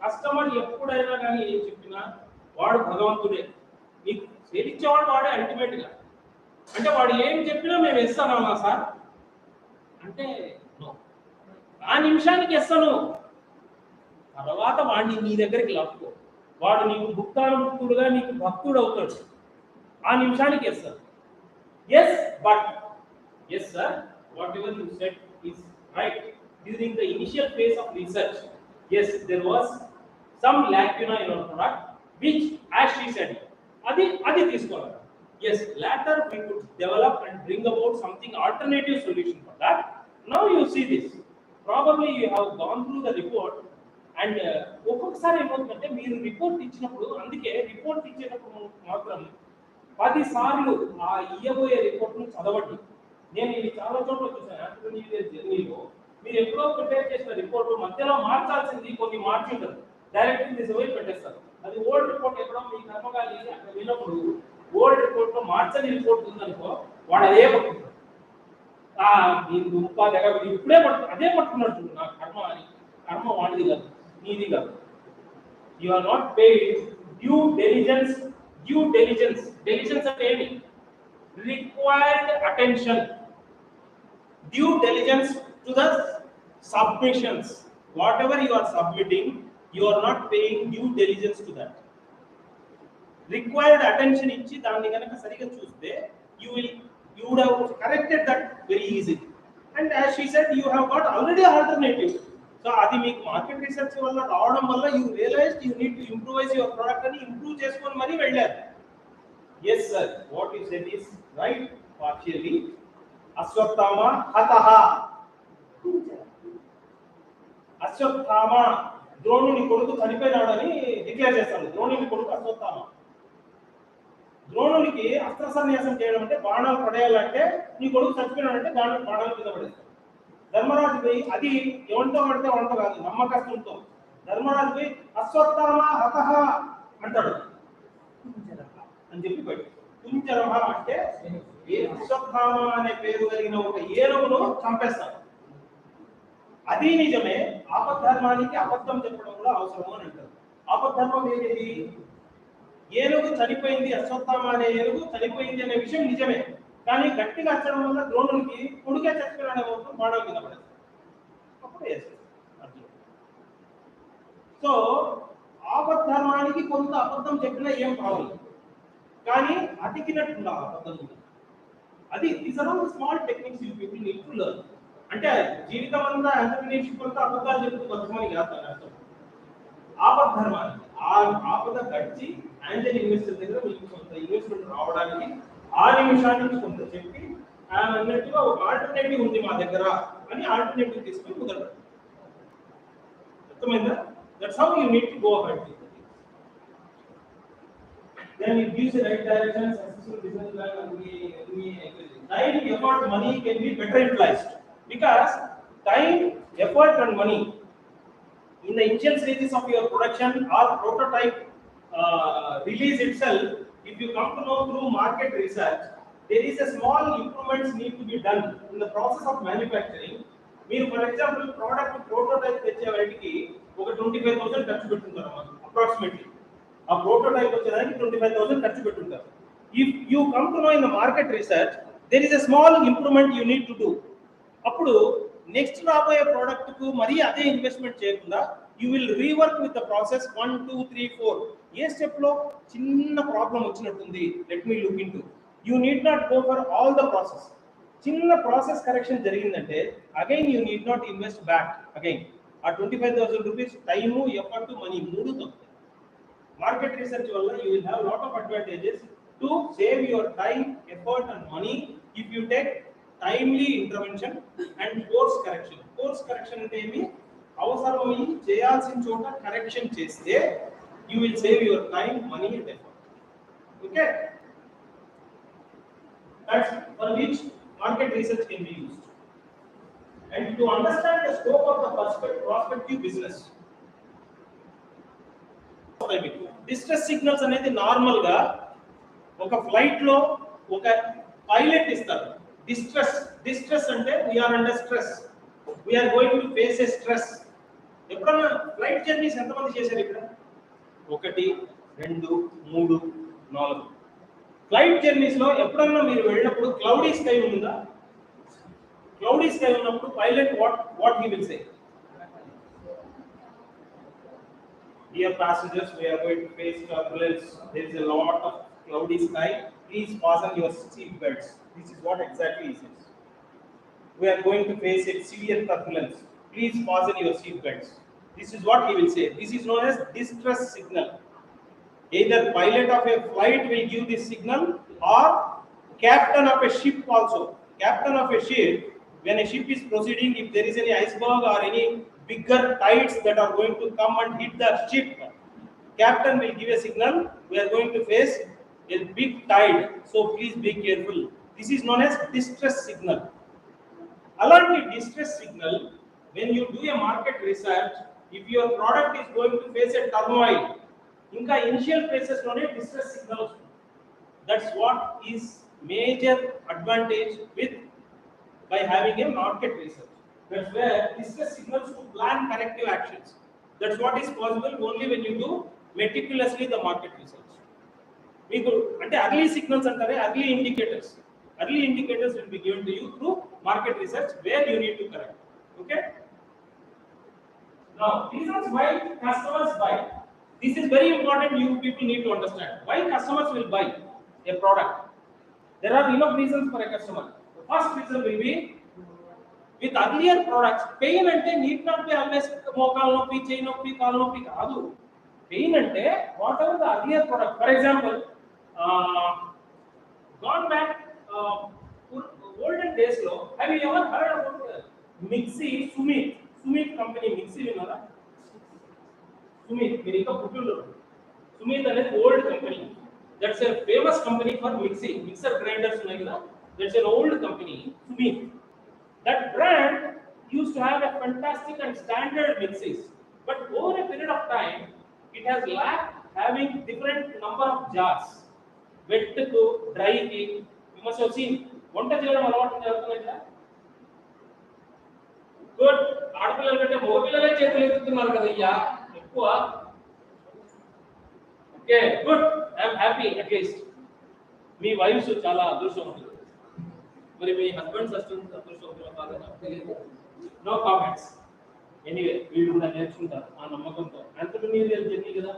కస్టమర్ ఎప్పుడైనా కానీ ఏం చెప్పినా వాడు భగవంతుడే. మీకు సేల్ ఇచ్చేవాడు వాడే అల్టిమేట్ గా. అంటే వాడు ఏం చెప్పినా మేము ఇస్తామా సార్ అంటే నో. ఆ నిమిషానికి ఇస్తాను, తర్వాత వాడిని నీ దగ్గరికి లాక్కో. వాడు నీకు భక్తుడుగా నీకు భక్తుడు అవుతాడు. ఆ నిమిషానికి ఇస్తాను. Yes but yes sir, whatever you said is right. During the initial phase of research, yes, there was some lacuna in our product, which, as she said, adi తీసుకోవాలి. Yes, later we could develop and bring about something alternative solution for that. Now you see this. Probably you have gone through the report, and ఒక్కొక్కసారి ఏమవుతుందంటే మీరు report ఇచ్చినప్పుడు, అందుకే report ఇచ్చేటప్పుడు మాత్రం 10 సార్లు ఆ ఇయ్యబోయే రిపోర్ట్ను చదవండి. నేను ఇది చాలా చోట్ల చూసాను ఎంటర్‌ప్రెన్యూరియల్ జర్నీలో. మీరు ఎప్పుడో ప్రిపేర్ చేసిన రిపోర్ట్ మధ్యలో మార్చాల్సింది కొన్ని మార్చుంటారు, డైరెక్ట్ తీసిపోయి పెట్టేస్తారు. అది ఓల్డ్ రిపోర్ట్ ఎక్కడో మీ కర్మగాలి అక్కడ వెళ్ళినప్పుడు ఓల్డ్ రిపోర్ట్ లో మార్చని రిపోర్ట్ ఉందనుకో, వాడు అదే పట్టుకుంటాడు. దీనికి ఇప్పుడే అదే పట్టుకున్నాడు చూడు, నా కర్మ అని. కర్మ వాడిది కాదు, నీది కాదు. You are not paid due diligence. Diligence అంటే ఏంటి? Required attention. Due diligence to the submissions. Whatever you are submitting, you are not paying due diligence to that. Required attention ichi danni ganaka sariga chuste, you would have corrected that very easily. And as she said, you have got already alternative. So adi meeku market research valla raavadam valla you realized you need to improvise your product ani improve cheskoni mari vellaru. Yes, sir. What you said is right partially. Aswathama hataha. Ashwatthama ద్రోణుని కొడుకు చనిపోయినాడని declare చేస్తాడు. ద్రోణుని కొడుకు అశ్వత్థామ. ద్రోణునికి అస్త్ర సన్యాసం చేయడం అంటే బాణాలు పడేయాలంటే నీ కొడుకు చచ్చిపోయినాడంటే బాణాలు కింద పడేస్తాడు. ధర్మరాజుపై అది ఎవరితో పడితే వంట కాదు, నమ్మకస్తులతో. ధర్మరాజుపై అశ్వత్థామ హతహ అంటాడు అని చెప్పి బయట. కుంజరహ అంటే అశ్వత్థామ అనే పేరు కలిగిన ఒక ఏనుగును చంపేస్తాడు. అది నిజమే. ఆపద్ధర్మానికి అబద్ధం చెప్పడం కూడా అవసరము అని అంటారు. ఆపద్ధర్మం ఏంటిది? ఏనుగు చనిపోయింది, అశ్వత్థామ అనే ఏనుగు చనిపోయింది అనే విషయం నిజమే. కానీ గట్టిగా అచ్చడం వల్ల ద్రోణునికి కొడుకే చచ్చిపోయిన బాణాలు కింద పడేస్తారు. అప్పుడు వేసేస్తారు. సో ఆపద్ధర్మానికి కొంత అబద్ధం చెప్పినా ఏం ప్రాబ్లం, కానీ అతికినట్టు అబద్ధం. అది these are all small techniques you people need to learn. అంటే జీవితం అంతా ఎంటర్‌ప్రెన్యూర్‌షిప్ అంతా అబద్ధాలు చెప్తూ బతకమని కాదు అర్థం. ఆపద్ధర్మాన్ని ఆపద గడిచి యాంజల్ ఇన్వెస్టర్ దగ్గర మీకు కొంత ఇన్వెస్ట్మెంట్ రావడానికి ఆ నిమిషానికి కొంత చెప్పి ఆయన అన్నట్టుగా ఒక ఆల్టర్నేటివ్ ఉంది మా దగ్గర అని ఆల్టర్నేటివ్ తీసుకొని కుదరదు. అర్థమైందా? That's how you need to go ahead. Then it gives the right direction, successful business plan, and we time, effort, money can be better utilized. Because time, effort and money in the initial stages of your production or prototype release itself, if you come to know through market research, there is a small improvements need to be done in the process of manufacturing. మీరు for example product prototype తెచ్చే వాటికి ఒక 25,000 ఖర్చు పెట్టుకుంటారు approximately. ఆ prototype వచ్చేదానికి 25,000 ఖర్చు పెట్టుకుంటారు. If you come to know in the market research, there is a small improvement you need to do. అప్పుడు నెక్స్ట్ రాబోయే ప్రోడక్ట్ కు మరీ అదే ఇన్వెస్ట్మెంట్ చేయకుండా you will rework with the process 1 2 3 4. ఏ స్టెప్ లో చిన్న ప్రాబ్లం వచ్చినట్టుంది, let me look into. You need not go for all the process. చిన్న ప్రాసెస్ కరెక్షన్ జరిగిందంటే again you need not invest back again. ఆ 25,000 రూపీస్ టైము, ఎఫర్ట్, మనీ మూడు తగ్గుతాయి. Market research వల్ల you will have lot of advantages to save your time, effort and money if you take timely intervention and course correction. Course correction అంటే ఏమి? అవసరమై చేయాల్సిన చోట correction చేస్తే you will save your time, money and effort. Okay, that's for which market research can be used. And to understand the scope of the prospective business, distress signals అనేది normal గా ఒక flight లో ఒక pilot ఇస్తారు. Distress అంటే we are under stress, we are going to face a stress. ఎప్పుడన్నా flight journeys ఎంతమంది చేశారు ఇక్కడ? 1 2 3 4 ఫ్లైట్ జర్నీస్ లో ఎప్పుడన్నా మీరు వెళ్ళినప్పుడు క్లౌడీ స్కై ఉందా? క్లౌడీ స్కై ఉన్నప్పుడు pilot what he will say? Dear passengers, we are going to face turbulence. There is a lot of cloudy sky. Please fasten your seat belts. This is what exactly he says. We are going to face a severe turbulence. Please fasten your seat belts. This is what he will say. This is known as distress signal. Either pilot of a flight will give this signal or captain of a ship also. Captain of a ship, when a ship is proceeding, if there is any iceberg or any bigger tides that are going to come and hit the ship, captain will give a signal, we are going to face a big tide, so please be careful. This is known as distress signal. Along with distress signal, when you do a market research, if your product is going to face a turmoil, ఇంకా initial phases లోనే distress signal వస్తుంది. That's what is major advantage with by having a market research. That's where distress signals to plan corrective actions. That's what is possible only when you do meticulously the market research. మీకు అంటే early signals అంటారే, early indicators will be given to you through market research where you need to correct. Okay, now reasons why customers buy. This is very important. You people need to understand why customers will buy a product. There are enough reasons for a customer. The first reason will be with earlier products, pain ante need not be always mokal noppi, chain noppi, kaal noppi kaadu. Pain ante whatever the earlier product. For example, Gone back, olden days lo, have you ever heard about Mixi, Sumit company, Mixi విన్నారా? Sumit, మీరు ఇంకా పుట్టిండ్రు. Sumit అనేది old company. That's a famous company for mixer grinders ఉన్నాయి కదా. That's an old company, Sumit. That brand used to have a fantastic and standard mixes, but over a period of time, it has lacked having different number of jars. Wet to dry ki, you must have seen. వంట చేయడం అలవాటు జరుగుతుందా? Good. ఆడపిల్లల కంటే మగపిల్లలే చేతులు ఎత్తుతున్నారు కదయ్యా ఎక్కువ. Okay, good. I'm happy at least. మీ వైఫ్స్ చాలా అదృష్టవంతులు. మరి మీ హస్బెండ్స్ అదృష్టవంతులు కాదు నాకు తెలియదు. No comments. ఎనీవే వీళ్ళు కూడా నేర్చుకుంటారు ఆ నమ్మకంతో. ఎంటర్‌ప్రెన్యూరియల్ జర్నీ కదా,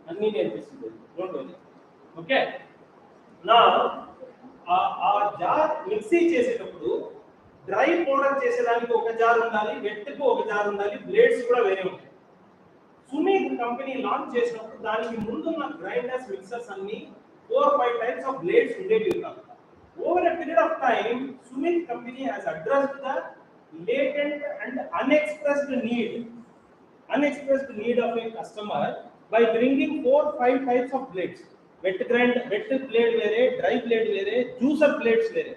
అన్నీ నేర్పిస్తుంది. Don't worry. ఓకే, నా ఆ జార్ మిక్సీ చేసేటప్పుడు డ్రై పౌడర్ చేసేదానికి ఒక జార్ ఉండాలి, వెట్కు ఒక జార్ ఉండాలి, బ్లేడ్స్ కూడా వేరే ఉంటాయి. సుమిత్ కంపెనీ లాంచ్ చేసినప్పుడు దానికి ముందున్న గ్రైండర్స్ మిక్సర్స్ అన్ని 4-5 types of blades ఉండేవి కాదు. Over a period of time, Sumit company has addressed the latent and unexpressed need of a customer by bringing 4-5 types of blades. Wet blade vere, dry blade vere, juicer blades vere.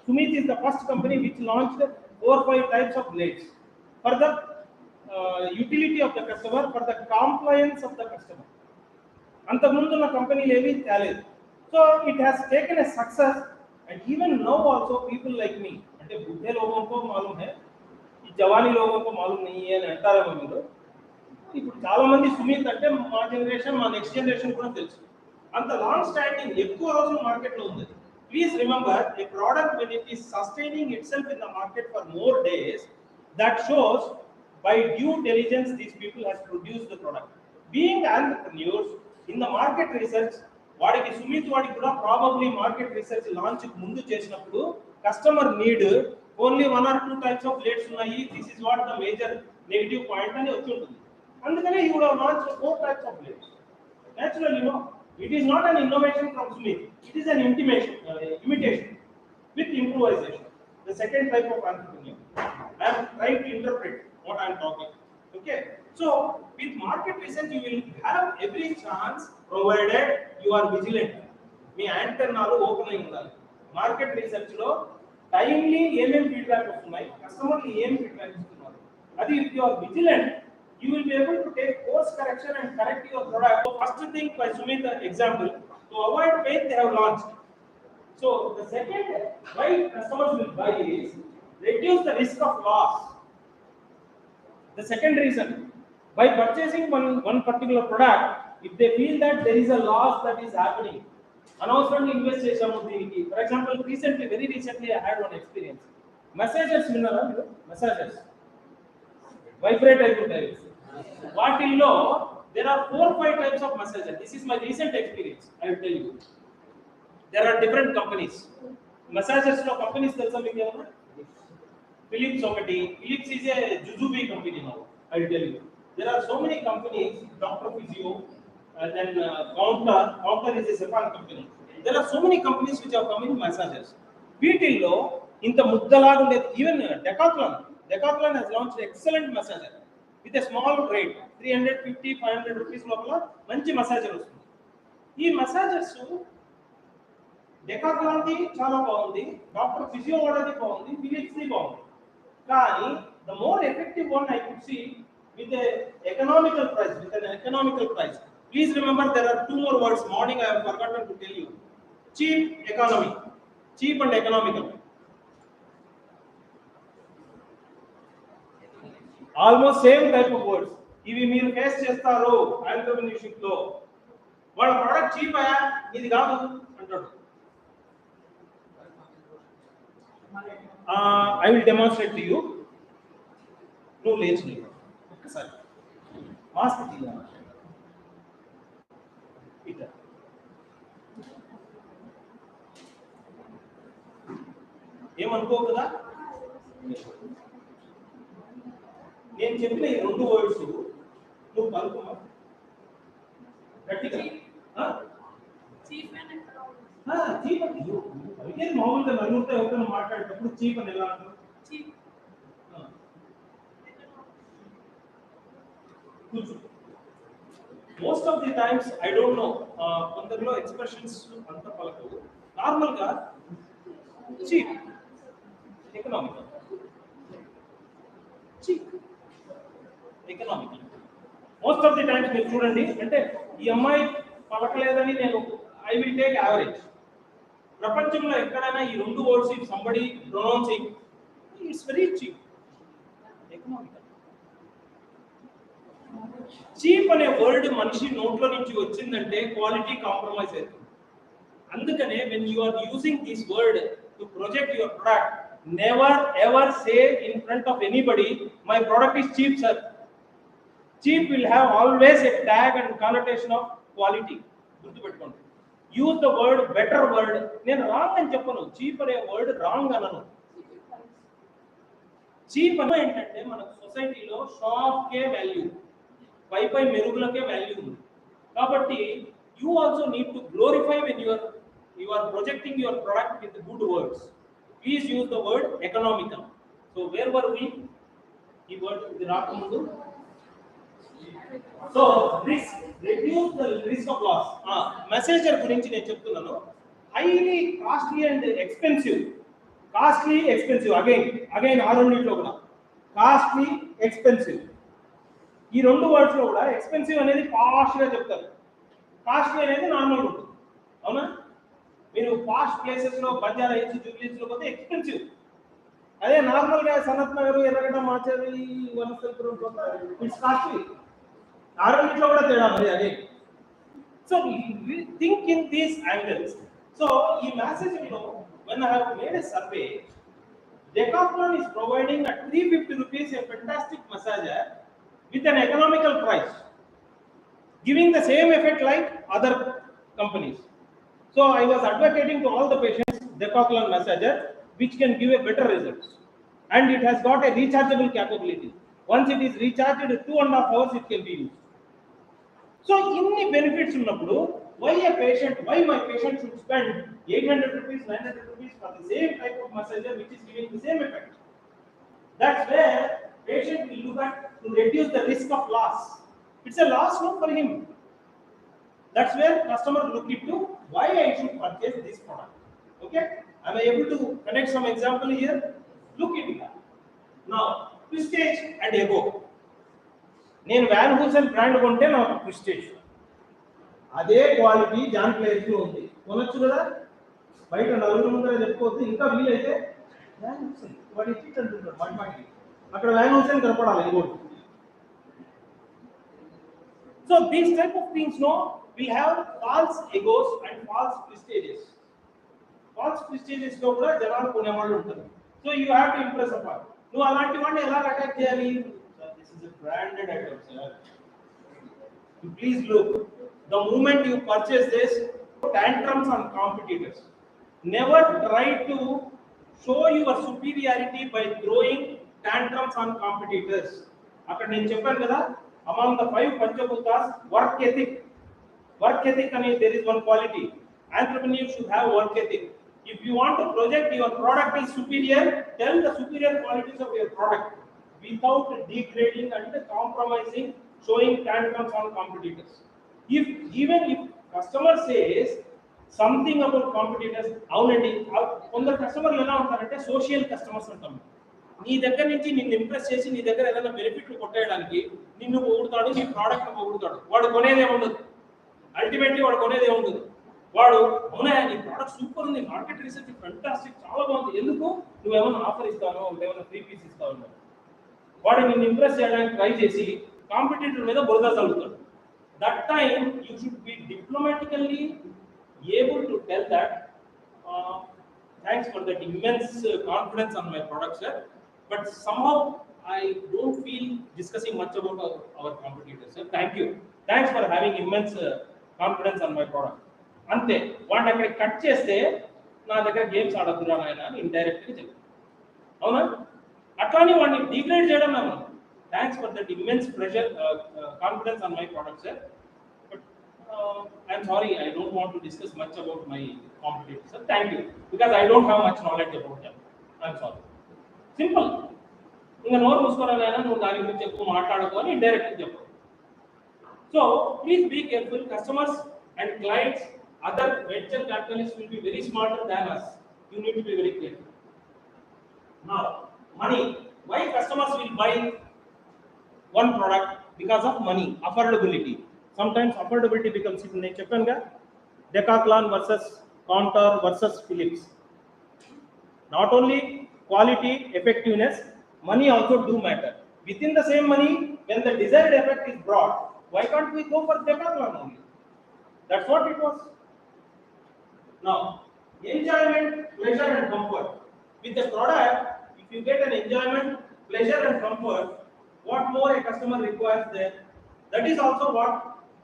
Sumit is the first company which launched 4-5 types of blades for the utility of the customer, for the compliance of the customer. అంతకుముందు ఉన్న కంపెనీలు ఏమీ తేలేదు. So it has taken a success and even now also people like me, అంటే బుద్ధే లోగోంకో మాలూమ్ high, ఈ జవానీ లోగోంకో మాలూమ్ నహీ అని అంటారేమో మీరు. ఇప్పుడు చాలా మంది సుమిత్ అంటే మా జనరేషన్, మా నెక్స్ట్ జనరేషన్ కూడా తెలుసు. అంత లాంగ్ స్టాండింగ్ ఎక్కువ రోజులు మార్కెట్లో ఉంది. Please remember, A product when it is sustaining itself in the market for more days, that shows by due diligence these people has produced the product. Being entrepreneurs in the market research, వాడికి సుమిత్ వాడికి కూడా probably market research launch ముందు చేసినప్పుడు customer need only 1 or 2 types of blades ఉన్నాయి, this is what the major negative point అని వచ్చి ఉంటుంది. అందుకనే ఈ would have launched 4 types of blades. Naturally, no, it is not an innovation from Smith, it is an imitation with improvisation. The second type of entrepreneur, I am trying to interpret what I am talking. Okay, so with market research you will have every chance provided you are vigilant. మీ యాంటెన్నాలు open అయి ఉండాలి. Market research లో timely ఏమేం feedback వస్తున్నాయి, కస్టమర్లు ఏం feedback ఇస్తున్నారు, అది if you are vigilant you will be able to take course correction and correct your product. So first thing by Sumit example, to avoid pain they have launched. So the second why customers will buy is reduce the risk of loss. The second reason, by purchasing one particular product, if they feel that there is a loss that is happening, అనవసరంగా invest చేసాము దీనికి. For example very recently I had one experience. Massagers విన్నారా మీరు? Massagers vibrate అవుతుంటాయి వాటిల్లో there are 4-5 types of massagers. This is my recent experience, I will tell you. There are different companies. Massagers లో companies తెలుసా మీకు ఏమన్నా? Philips ఒకటి. Philips is a Jujubi company now, I will tell you. There are so many companies, Dr. Physio, and then Counter is a Japan company. There are so many companies which are coming massagers. వీటిల్లో ఇంత ముద్దలాగా ఉండేది. Even Decathlon has launched excellent massager with a small rate, 350-500 rupees లోపల మంచి massager వస్తుంది. ఈ massagers Decathlon the చాలా బాగుంది, డాక్టర్ ఫిజియో వాడది బాగుంది, ఫిలిప్స్ ది బాగుంది. కానీ the more effective one I could see with an economical price. Please remember there are 2 more words. Morning I have forgotten to tell you. Cheap and economical. Almost same type of words. ఇవి మీరు face చేస్తారు entrepreneurship లో. వాళ్ళ product cheap అయ్యా, ఇది కాదు అంటాడు. I will demonstrate to you. నువ్వు లేచి ఒక్కసారి మాస్క్ తీయాలి. ఇట్లా ఏమనుకో కదా, నేను చెప్పిన ఈ 2 వర్డ్స్ నువ్వు కలుపుమా గట్టిగా. చీప్ ఏది మామూలుగా నలుగురితో ఎవరితో మాట్లాడేటప్పుడు చీప్ అని ఎలా అంటారు? Cheap. Most of the times I don't know, కొందరిలో ఎక్స్ప్రెషన్స్ అంత పలకవు. నార్మల్గా cheap, economical, cheap, economical. Most of the times మీరు చూడండి, అంటే ఈ అమ్మాయి పలకలేదని నేను ఐ విల్ టేక్ యావరేజ్. ప్రపంచంలో ఎక్కడైనా ఈ రెండు words if somebody pronouncing, it's very cheap, economical. Cheap అనే వర్డ్ మనిషి నోట్లో నుంచి వచ్చిందంటే క్వాలిటీ కాంప్రమైజ్ అవుతుంది. అందుకనే when you are using this word to project your product, never ever say in front of anybody my product is cheap sir. Cheap will have always a tag and connotation of quality. గుర్తుపెట్టుకోండి. Use the word better word. నేను wrong అని చెప్పను, cheap అనే word wrong అనను. Cheap అంటే ఏంటంటే మన సొసైటీలో షో ఆఫ్ కే వాల్యూ, పై మెరుగులకే వాల్యూ ఉంది. కాబట్టి you also need to glorify when you are projecting your product with good words. Please use the word economical. So where were we? ఈ word ఇది రాకముందు. So risk, reduce the risk of loss. మెసేజర్ గురించి నేను చెప్తున్నాను. Highly costly and expensive. Costly expensive again ఆ రెండింటిలో కూడా costly expensive. ఈ రెండు వర్డ్స్ లో కూడా ఎక్స్పెన్సివ్ అనేది పాష్ గా చెప్తారు, కాస్ట్లీ అనేది నార్మల్ ఉంటుంది. అవునా? మీరు పాష్ ప్లేసెస్ లో బంజారా హిల్స్, జూబ్లీస్ లో పోతే ఎక్స్పెన్సివ్. అదే నార్మల్ గా సనత్ నగర్, ఎర్రగడ్డ, మాచర్రి, వనస్థలిపురం పోతే ఇట్స్ కాస్ట్లీ. ఆ రెండింటిలో కూడా తేడా మరి అదే. So think in these angles. So ఈ మెసేజ్ లో when I have made a survey, Decathlon is providing at 350 rupees a fantastic massager with an economical price, giving the same effect like other companies. So I was advocating to all the patients Decathlon massager, which can give a better results, and it has got a rechargeable capability. Once it is recharged 2.5 hours it can be used. So inni benefits unnappudu, why my patient should spend 800 rupees, 900 rupees for the same type of massager which is giving the same effect? That's where patient will look at to reduce the risk of loss. It's a loss no for him. That's where customer look into why I should purchase this product. Okay? Am I able to connect some example here? Look into that. Now, Prestige and Ego. నేను van హూసెన్ brand కొంటే నాకు prestige, అదే quality John place లో ఉంది, కొనొచ్చు కదా. బయట నలుగురు ముందర చెప్పుకోవద్దు, ఇంకా వీలైతే వ్యాన్ హూసెన్ వాడి ఇచ్చి అంటున్నాడు మాటి అక్కడ వ్యాన్ హూసెన్ కనపడాలి ఇంకోటి. So these type of things will have false egos and false prestiges. False prestiges లో కూడా జనాలు కొనేవాళ్ళు ఉంటారు. So you have to impress upon. నువ్వు అలాంటి వాడిని ఎలా అటాక్ చేయాలి? This is a branded item, sir. You please look. The moment you purchase this, tantrums on competitors. Never try to show your superiority by throwing tantrums on competitors. అక్కడ నేను చెప్పాను కదా, among the 5 Panchabhutas, work ethic and there is one quality. Entrepreneurs should have work ethic. If you want to project your product is superior, tell the superior qualities of your product without degrading and compromising, showing tantrums on competitors. Even if customer says something about competitors, అవునండి కొందరు కస్టమర్లు ఎలా ఉంటారంటే social customers అంటాం. నీ దగ్గర నుంచి నిన్ను ఇంప్రెస్ చేసి నీ దగ్గర ఏదైనా బెనిఫిట్లు కొట్టేయడానికి నిన్ను పొగుడుతాడు, నీ ప్రోడక్ట్ పొగుడుతాడు. వాడు కొనేదే ఉండదు, అల్టిమేట్లీ వాడు కొనేదే ఉండదు. వాడు అవునా నీ ప్రోడక్ట్ సూపర్ ఉంది, మార్కెట్ రీసెర్చ్ ఫెంటాస్టిక్, చాలా బాగుంది, ఎందుకు నువ్వేమైనా ఆఫర్ ఇస్తానో ఏమైనా ఫ్రీ పీస్ ఇస్తావు. వాడు నిన్ను ఇంప్రెస్ చేయడానికి ట్రై చేసి కాంపిటీటర్ మీద బురద చల్లుతాడు. That time you should be diplomatically able to tell that thanks for that immense confidence on my product sir, but somehow I don't feel discussing much about our competitors sir. Thanks for having immense confidence on my product. అంతే. వాడిని అక్కడ cut చేస్తే నా దగ్గర games ఆడద్దురా నాయన అని ఇండైరెక్ట్గా చెప్పాను. అవునా? అట్లానే వాడిని డిగ్రేడ్ చేయడం నాకు thanks for that immense pressure confidence on my product sir, but I'm sorry I don't want to discuss much about my competitive. So thank you. Because I don't have much knowledge about them. I'm sorry. Simple. ఇంకా నోరు మూసుకోవాలైనా నువ్వు దాని గురించి ఎక్కువ మాట్లాడుకొని indirect చెప్పు. So please be careful. Customers and clients, other venture capitalists will be very smarter than us. You need to be very careful. Now, money. Why customers will buy one product? Because of money, affordability. Sometimes affordability becomes it. నేను చెప్పానుగా Decathlon versus Contour versus Philips. Not only quality, effectiveness, money also do matter. Within the same money, when the desired effect is brought, why can't we go for Decathlon only? That's what it was. Now, enjoyment, pleasure and comfort. With the product, if you get an enjoyment, pleasure and comfort, what more a customer requires there? That is also what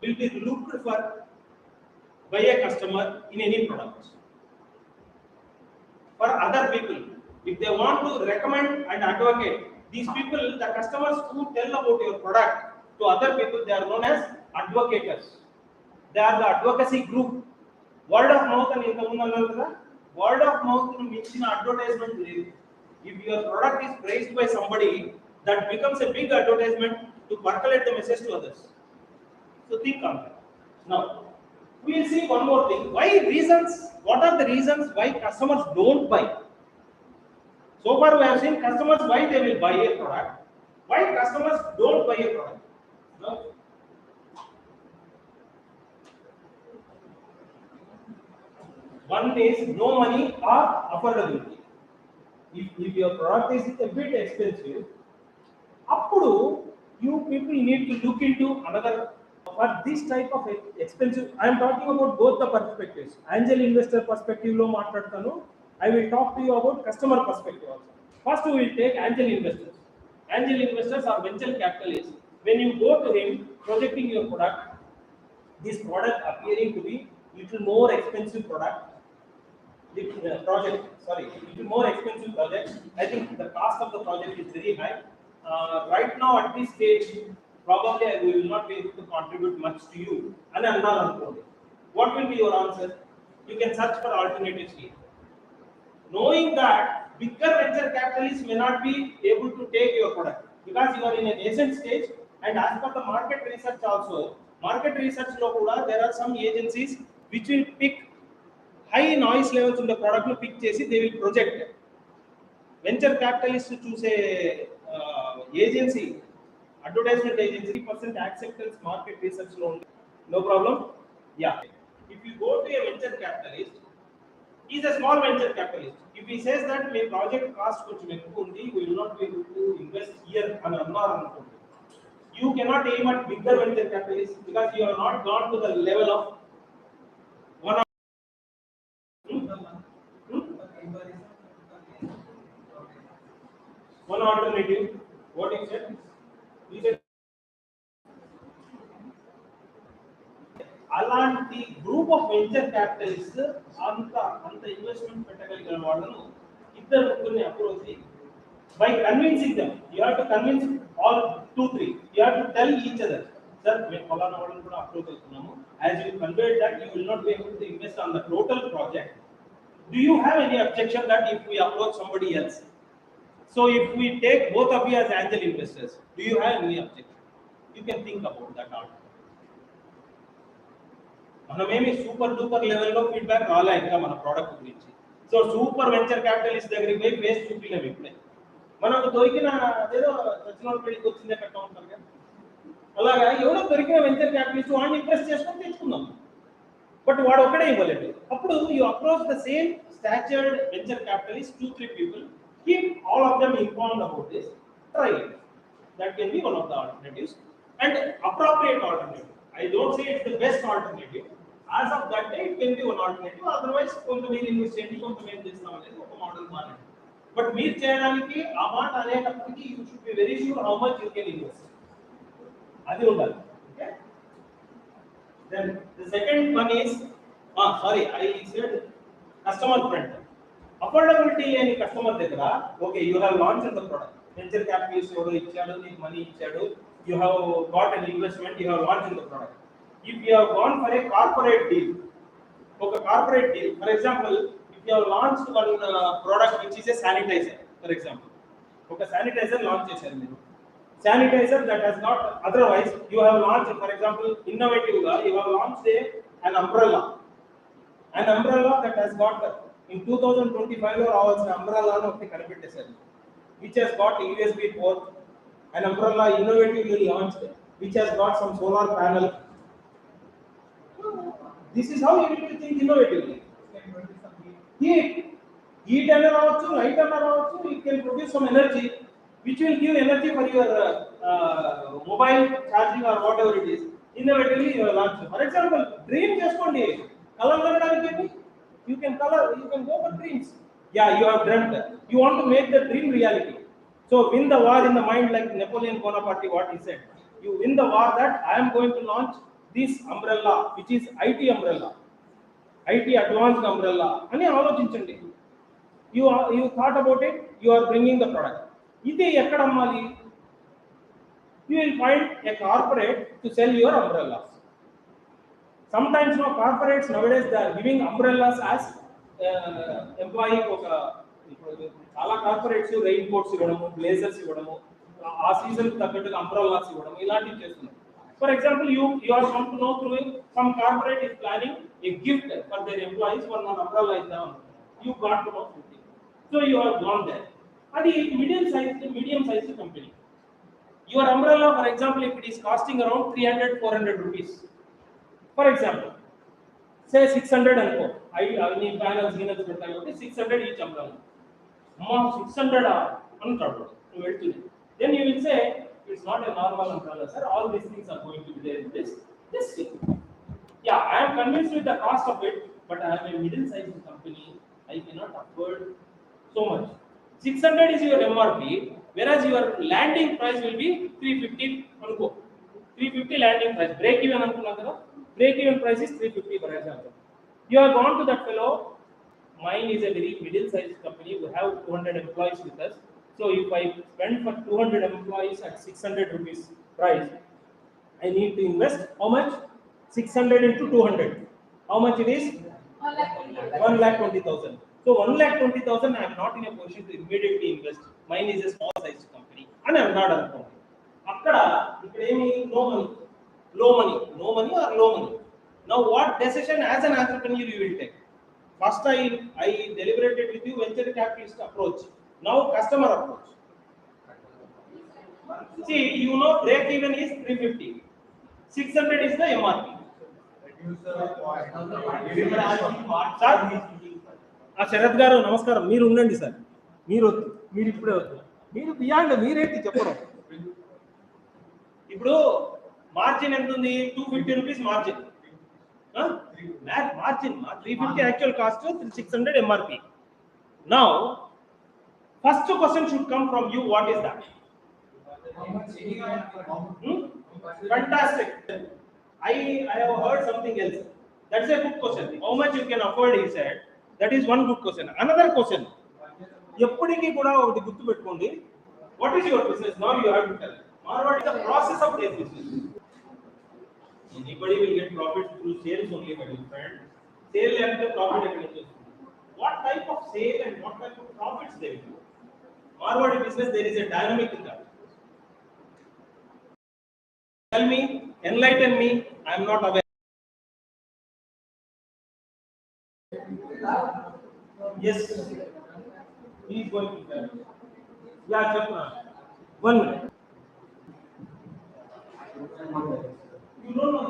will be looked for by a customer in any product. For other people, if they want to recommend and advocate, these people, the customers who tell about your product to other people, they are known as advocates. They are the advocacy group. Word of mouth and word of mouth means advertisement. If your product is praised by somebody, that becomes a big advertisement to percolate the message to others. So think on that. Now, we will see one more thing. Why reasons? What are the reasons why customers don't buy? So far we have seen customers why they will buy a product. Why customers don't buy a product? No? One is no money or affordability. If your product is a bit expensive, appudu you people need to look into another. For this type of expensive, I am talking about both the perspectives. Angel investor perspective lo maatladtanu. I will talk to you about customer perspective also. First we will take angel investors. Angel investors are venture capitalists. When you go to him projecting your product, this product appearing to be little more expensive product, little more expensive project. I think the cost of the project is very high. Right now at this stage, probably I will not be able to contribute much to you. And what will be your answer? You can search for alternatives here. Knowing that bigger venture capitalists may not be able to take your product because you are in a nascent stage, and as per the market research also, market research lo kuda there are some agencies which will pick high noise levels in the product lo pick chesi they will project. Venture capitalists choose a agency, advertisement agency, 3% acceptance market research loan. No problem? Yeah. If you go to a venture capitalist, he is a small venture capitalist. If he says that my project cost koncham ekku undi, we will not be able to invest here ani annaru anukondi. You cannot aim at bigger venture capitalists because you have not gone to the level of one. One alternative. What you said? You said అలాంటి group of venture capitalist అంత investment పెట్టగలిగిన వాళ్ళను ఇద్దరు ముగ్గురిని approach by convincing them. You have to convince all 2-3. You have to tell each other, sir మేము ఫలానా వాళ్ళని కూడా approach అవుతున్నాము. As you conveyed that you will not be able to invest on the total project. Do you have any objection that if we approach somebody else? So if we take both of you as angel investors, do you have any objection? You can think about that also. మనమేమి super duper లెవెల్లో feedback రాలే ఇంకా మన product గురించి. So super venture capitalist దగ్గరికి పోయి face చూపిలేము ఇప్పుడే. మనకు దొరికిన అదేదో చచ్చిన పెళ్లికి వచ్చిందే కట్ట ఉంటారు కదా, అలాగా ఎవడో దొరికిన వెంచర్ క్యాపిటలిస్ట్ వాడిని ఇంప్రెస్ చేసుకొని తెచ్చుకుందాం. బట్ వాడు ఒక్కడే ఇవ్వలేదు. అప్పుడు you approach the same statured venture capitalist 2-3 people. Keep all of them informed about this. Try it. That can be one of the alternatives and appropriate alternative. I don't say it's the best alternative. As of that day, it can be one alternative. Otherwise, కొంతమంది invest చేయండి, కొంతమంది చేస్తాం అనేది ఒక model మారండి. But మీరు చేయడానికి ఆ మాట అనేటప్పటికి you should be very sure how much you can invest. అది ఉండాలి. Okay. Then the second one is, I said customer friend. Affordability లేని కస్టమర్ దగ్గర, okay you have launched the product, venture capitalist ఎవరో ఇచ్చాడు, నీకు మనీ ఇచ్చాడు, you have got an investment, you have launched the product. If you have gone for a corporate deal, Okay, corporate deal. For example, if you have launched one product which is a sanitizer, for example. Okay, sanitizer launch చేశారు మీరు. Sanitizer that has not, otherwise you have launched, for example, innovative you have launched an umbrella. An umbrella that has got in 2025 లో రావాల్సిన umbrella ను ఒకటి కనిపెట్టేశారు. Which has got USB port, an umbrella innovatively launched, which has got some solar panel. This is how you need to think innovatively. Heat and also light and also it can produce some energy, which will give energy for your mobile charging or whatever it is. Innovatively you launch. For example, dream చేసుకోండి. Color కొనడానికి you can color, you can go for dreams. Yeah, you have dreamt. You want to make the dream reality. So win the war in the mind, like Napoleon Bonaparte what he said. You win the war that I am going to launch this umbrella, which is IT umbrella. IT advanced umbrella. అని ఆలోచించండి. You thought about it, you are bringing the product. ఇది ఎక్కడ అమ్మాలి? You will find a corporate to sell your umbrellas. Sometimes no corporates nowadays they are giving umbrellas as employee ఒక చాలా corporates rain coats ఇవ్వడము, blazers ఇవ్వడము, ఆ season తగ్గట్టుగా umbrellas ఇవ్వడం ఇలాంటివి చేస్తున్నారు. For example, you are come to know through some corporate is planning a gift for their employees for one umbrella is down. You got to know something. So you have gone there. And medium sized company. Your umbrella, for example, if it is costing around 300-400 rupees. For example, say 600 and go. I need panels, 600 each umbrella. 600 then you will say it's not a normal umbrella, sir. All these things are going to be there in this thing. Yeah, I am convinced with the cost of it, but I am a middle-sized company. I cannot afford so much. 600 is your MRP, whereas your landing price will be 350. 350 landing price. Break even ankunna. Break even price is 350, for example. You have gone to that fellow. Mine is a very middle-sized company. We have 200 employees with us. So if I spend for 200 employees at 600 rupees price, I need to invest how much? 600 into 200. How much it is? 1,20,000. So 1,20,000, I am not in a position to immediately invest. Mine is a small-sized company, and I am not a company. Akkada, no money, low money, no money or low money. Now, what decision as an entrepreneur you will take? First, I deliberated with you venture capitalist approach. Now, customer approach. See, you know, break even is 350. 600 is the MRP. Sarath గారు నమస్కారం. మీరు ఉండండి sir. మీరు ఇప్పుడే వద్దు. మీరు beyond మీరేంటి చెప్పడం. ఇప్పుడు మార్జిన్ ఎంత ఉంది? 250 rupees margin. Margin 350 actual cost, 600 MRP. Now, first question should come from you. What is that? Fantastic. I have heard something else. That's a good question. How much you can afford? He said. That is one good question. Another question. ఎప్పటికీ కూడా ఒకటి గుర్తు పెట్టుకోండి. What is your business? Now you have to tell. Or what is the process of their business? Anybody will get profit through sales only, my dear friend. Sale and the profit accumulation. What type of sale and what type of profits they will do? Marwadi business, there is a dynamic in that. Tell me, enlighten me. I am not aware. Yes. He is going to tell. Yeah, Chapna. 1 minute. You don't know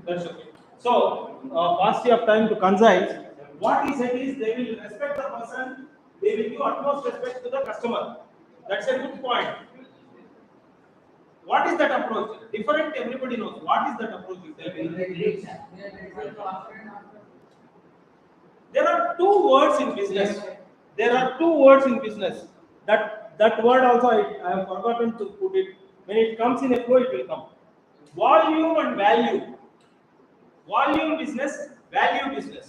That's okay. So, paucity of time to concise. What he said is they will respect the person, they will give utmost respect to the customer. That's a good point. What is that approach? Different, everybody knows. What is that approach? You tell me. There are two words in business. There are two words in business. That word also I have forgotten to put it. When it comes in a flow, it will come. Volume and value. Volume business, value business.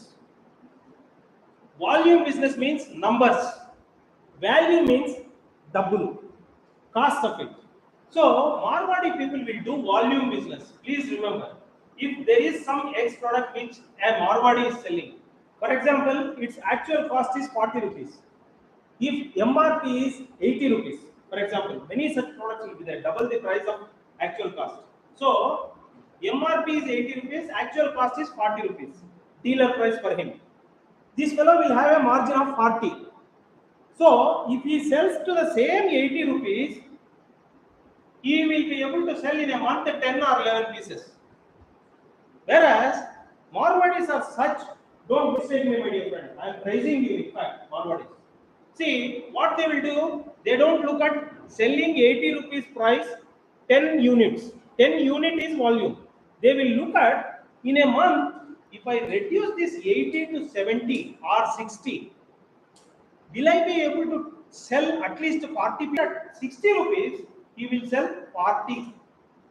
Volume business means numbers. Value means double cost of it. So Marwadi people will do volume business. Please remember, if there is some X product which a Marwadi is selling, for example, its actual cost is 40 rupees. If MRP is 80 rupees, for example, many such products will be there, double the price of actual cost. So MRP is 80 rupees, actual cost is 40 rupees, dealer price for him. This fellow will have a margin of 40. So if he sells to the same 80 rupees, he will be able to sell in a month 10 or 11 pieces. Whereas Marwadis are such, don't mistake me, my dear friend. I am praising you, in fact, Marwadis. See, what they will do, they don't look at selling 80 rupees price 10 units. 10 unit is volume. They will look at in a month, if I reduce this 80 to 70 or 60, will I be able to sell at least 40 at 60 rupees? He will sell 40.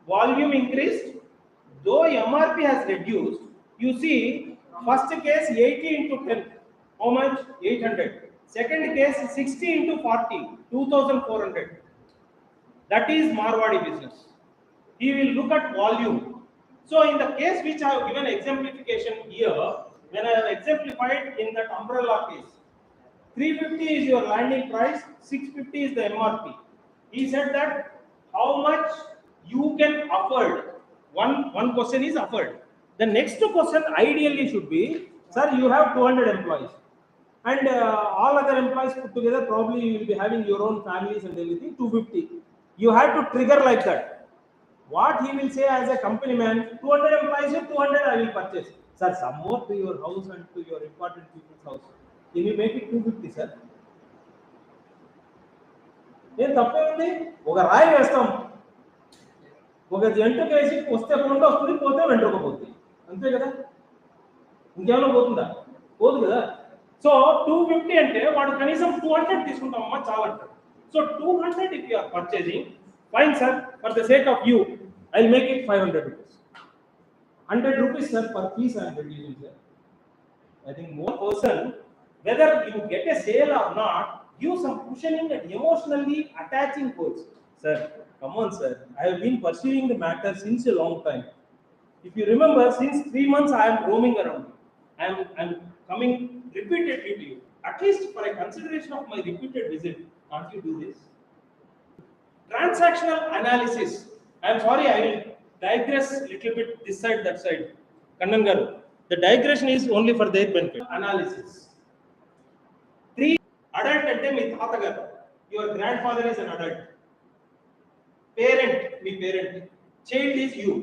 Volume increased, though MRP has reduced. You see, first case 80 into 10, how much? 800. Second case 60 into 40, 2400. That is Marwadi business. He will look at volume. So in the case which I have given exemplification here, when I have exemplified in that umbrella case, 350 is your landing price, 650 is the MRP. He said that how much you can afford. One question is afford. The next question ideally should be, sir, you have 200 employees. And all other employees put together, probably you will be having your own families and everything, 250. You have to trigger like that. What he will say as a company man, 200 employees, 200 I will purchase. Sir, some more to your house and to your important people's house. Can you make it 250, sir? ఏం తప్పేముంది? ఒక రాయి వేస్తాం, ఒక జంటకు వేసి వస్తే కొండ వస్తుంది, పోతే వెంట్రుకపోతుంది, అంతే కదా? ఇంకేమైనా పోతుందా? పోదు కదా. సో 250 అంటే వాడు కనీసం 200 తీసుకుంటామమ్మా చాలా అంటారు. So 200 if you are purchasing, fine sir, for the sake of you, I'll make it 500 rupees. 100 rupees sir per piece I am reducing, sir. I think more person, whether you get a sale or not, give some cushioning and emotionally attaching quotes. Sir, come on sir, I have been pursuing the matter since a long time. If you remember, since 3 months I am roaming around. I'm coming repeatedly to you. At least for a consideration of my repeated visit, can't you do this? Transactional analysis. I am sorry, I will digress little bit this side, that side. Kannan garu, the digression is only for their benefit. Analysis. 3, adult ante మీ తాతగారు. Your grandfather is an adult. Parent, me parent. Child is you.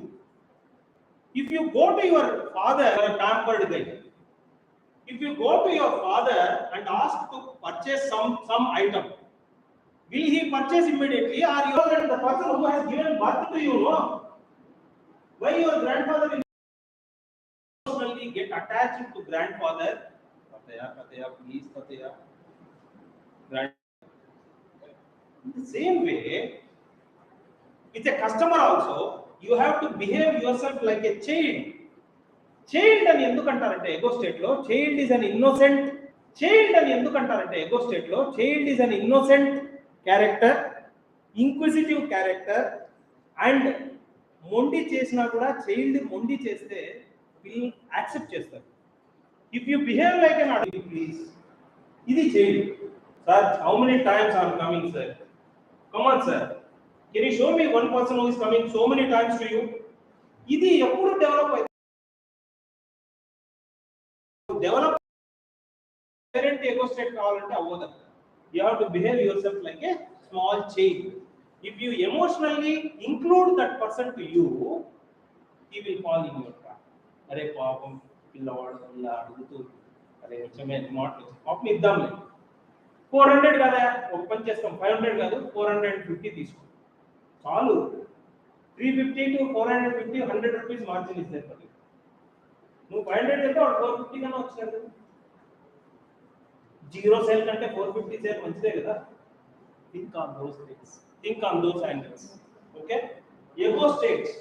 If you go to your father, you are a pampered guy. If you go to your father and ask to purchase some item, will he purchase immediately, or you are the person who has given birth to you? No. Why your grandfather will emotionally get attached to grandfather? Tataya, please, Tataya. In the same way, with a customer also, you have to behave yourself like a child. Child అని ఎందుకు అంటారంటే ego state లో child is an innocent. Child అని ఎందుకు అంటారంటే ego state లో child is an innocent character, inquisitive character. And మొండి చేసినా కూడా చైల్డ్ మొండి చేస్తే వీళ్ళు యాక్సెప్ట్ చేస్తారు. If you behave like an adult, please, ఇది child. Sir, how many times I'm coming sir? Come on sir, can you show me one person who is coming so many times to you? ఇది ఎప్పుడు develop అవుతుంది? Develop parent ఎగో state కావాలంటే అవ్వదు. You have to behave your self like a small child. If you emotionally include that person to you, he will fall in your trap. అరే పాపం పిల్లవాడు ఇలా అడుగుతూ, అరే వచ్చే మాటలు పాపం ఇద్దాంలే, 400 కదా, ఒక పని చేస్తాం, 500 కాదు 450 తీసుకో చాలు. 350 to 450, 100 rupees margin is there for you. నువ్వు 500 అయితే వాడు 450 కన్నా వచ్చారు. జీరో సేల్ కంటే 450 సేల్ మంచిదే కదా. Think on those things, think on those angles. Okay, ago states,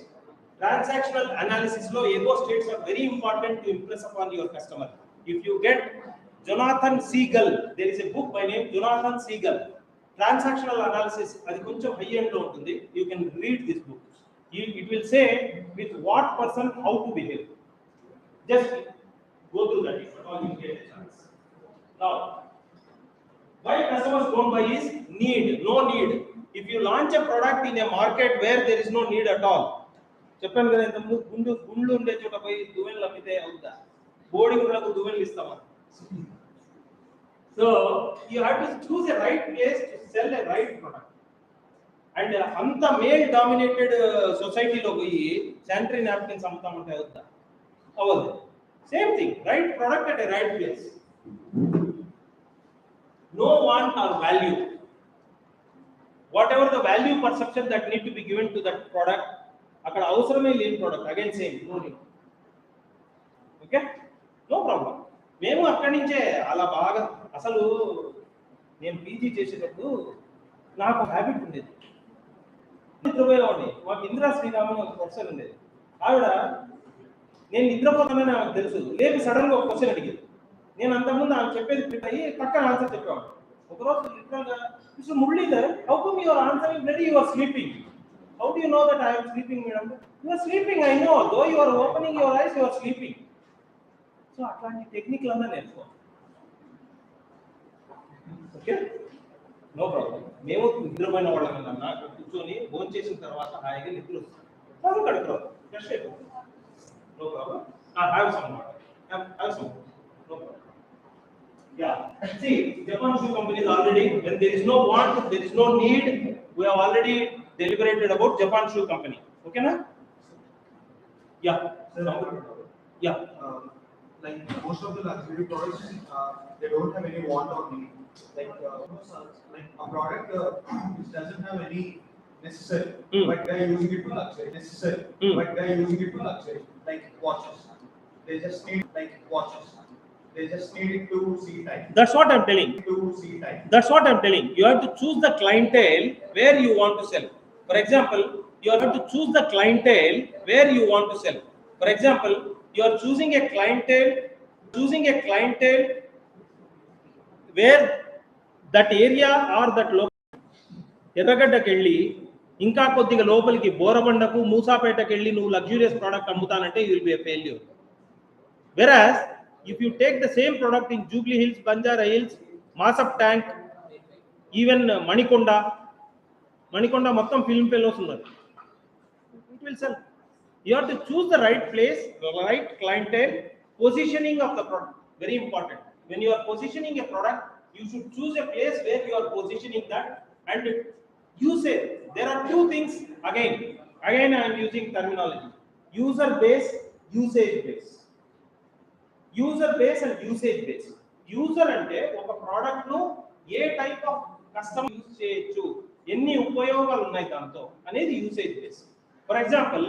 transactional analysis లో ego states are very important to impress upon your customer. If you get Jonathan Siegel, there is a book by name Jonathan Siegel, transactional analysis, అది కొంచెం high end లో ఉంటుంది. You can read this book. It will say with what person how to behave. Just go through that if at all you get a chance. Now, why customers don't buy is need, no need. If you launch a product in a market where there is no need at all, చెప్పాను కదా ఇంతకుముందు గుండ్లు ఉండే చోట పోయి దువ్వెనలు అమ్మితే అవుతా, బోడిగుండ్లకు దువ్వెనలు ఇస్తామా? So you have to choose a right place to sell a right product. And అంత మేల్ డామినేటెడ్ సొసైటీలో పోయి శానిటరీ నాప్కిన్స్ అమ్ముతామంటే అవుతా? అవ్వదు. Same thing, right product at a right place. No want or value, whatever the value perception that need to be given to that product, అక్కడ అవసరమే లేని product, again same, no need. Okay, no problem. మేము అక్కడి నుంచే అలా బాగా, అసలు నేను పీజీ చేసేటప్పుడు నాకు హ్యాబిట్ ఉండేది, నిద్రపోయేవాడిని. మాకు ఇందిరా శ్రీరామన్ ఒక ప్రొఫెసర్ ఉండేది. ఆవిడ నేను నిద్రపోతానని ఆమెకు తెలుసు, లేపి సడన్గా ఒక క్వశ్చన్ అడిగేది. నేను అంతకుముందు ఆమె చెప్పేది ప్రిపేర్ అయ్యి పక్కన ఆన్సర్ చెప్పేవాడు. ఒకరోజు లిటరల్గా, mister Muralidhar, how come you are answering bloody you are sleeping? How do you know that I am sleeping, madam? You are sleeping, I know. Though you are opening your eyes, you are sleeping. So, అట్లాంటి technique లన్నా నేర్చుకో. Okay, no problem. మేము నిద్రపోయిన వాళ్ళం నాకు కూర్చొని భోజనం చేసిన తర్వాత హాయిగా నిద్ర వస్తుంది. చదువు కడుక్కోవాలి, ఫ్రెష్ అయిపోతుంది. No problem. Have some water, have some, no problem. Yeah, see, Japan shoe company is already, when there is no want, there is no need, we have already deliberated about Japan shoe company. Okay na? Yeah. Yeah. Like most of the luxury products, they don't have any want or need. Like a product which doesn't have any necessary, but they're using it for luxury. Necessary, but they're using it for luxury. Like watches, they just need like watches. They just need it to see time. That's what I'm telling. To see time. That's what I'm telling. You have to choose the clientele where you want to sell. For example, you have to choose the clientele where you want to sell. For example, you are choosing a clientele where that area or that local. ఎర్రగడ్డకి వెళ్ళి ఇంకా కొద్దిగా లోపలికి బోరబండకు మూసాపేటకి వెళ్ళి నువ్వు luxurious product అమ్ముతానంటే you will be a failure. Whereas if you take the same product in Jubilee Hills, Banjara Hills, Masap Tank, even Manikonda మొత్తం ఫిల్మ్ ఫెలోస్ ఉన్నారు, it will sell. You have to choose the right place, the right clientele, positioning of the product, very important. When you are positioning a product, you should choose a place where you are positioning that. And you say there are two things, again I am using terminology, user base, usage base. User base and usage base. User అంటే ఒక product ను ఏ type of customer use చేయొచ్చు, ఎన్ని ఉపయోగాలు ఉన్నాయి దాంతో అనేది usage base. For example,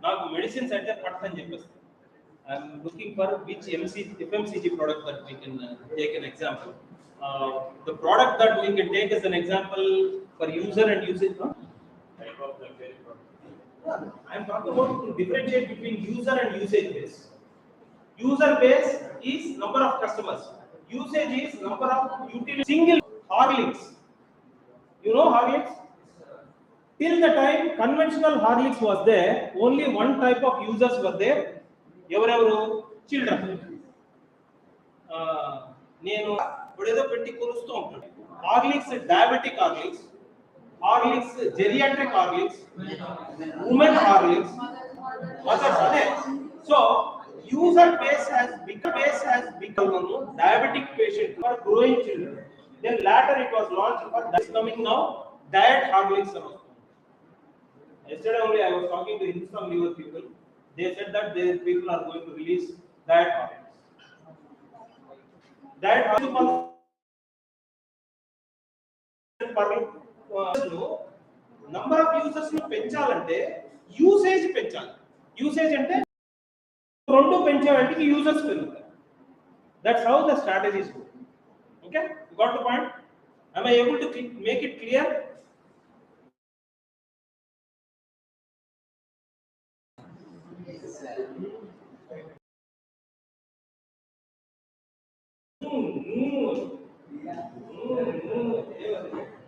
నాకు మెడిసిన్స్ అయితే పట్ అని చెప్పేస్తాను. I'm looking for which FMCG product that we can take an example. The product that we can take as an example for user and usage, no? Type of luxury product. I am talking about to differentiate between user and usage base. User base is number of customers. Usage is number of utility. Single Horlicks. You know Horlicks? Till the time conventional Horlicks was there, only one type of users were there. ఎవరెవరు? Children. నేను ఇప్పుడేదో పెట్టి కొలుస్తూ ఉంటాను. Horlicks diabetic Horlicks, Horlicks geriatric Horlicks, women Horlicks, mothers అదే. So user base has become diabetic patient for growing children. Then later it was launched for that's coming now diet Horlicks. Yesterday only I was talking to Hindustan Liver people. They said that their people are going to release diet Horlicks. Diet Horlicks number of users ను పెంచాలంటే usage పెంచాలి. Usage అంటే రెండు పెంచాలంటే users పెరుగుతారు. That's how the strategies go. Okay, got the point? am I able to make it clear?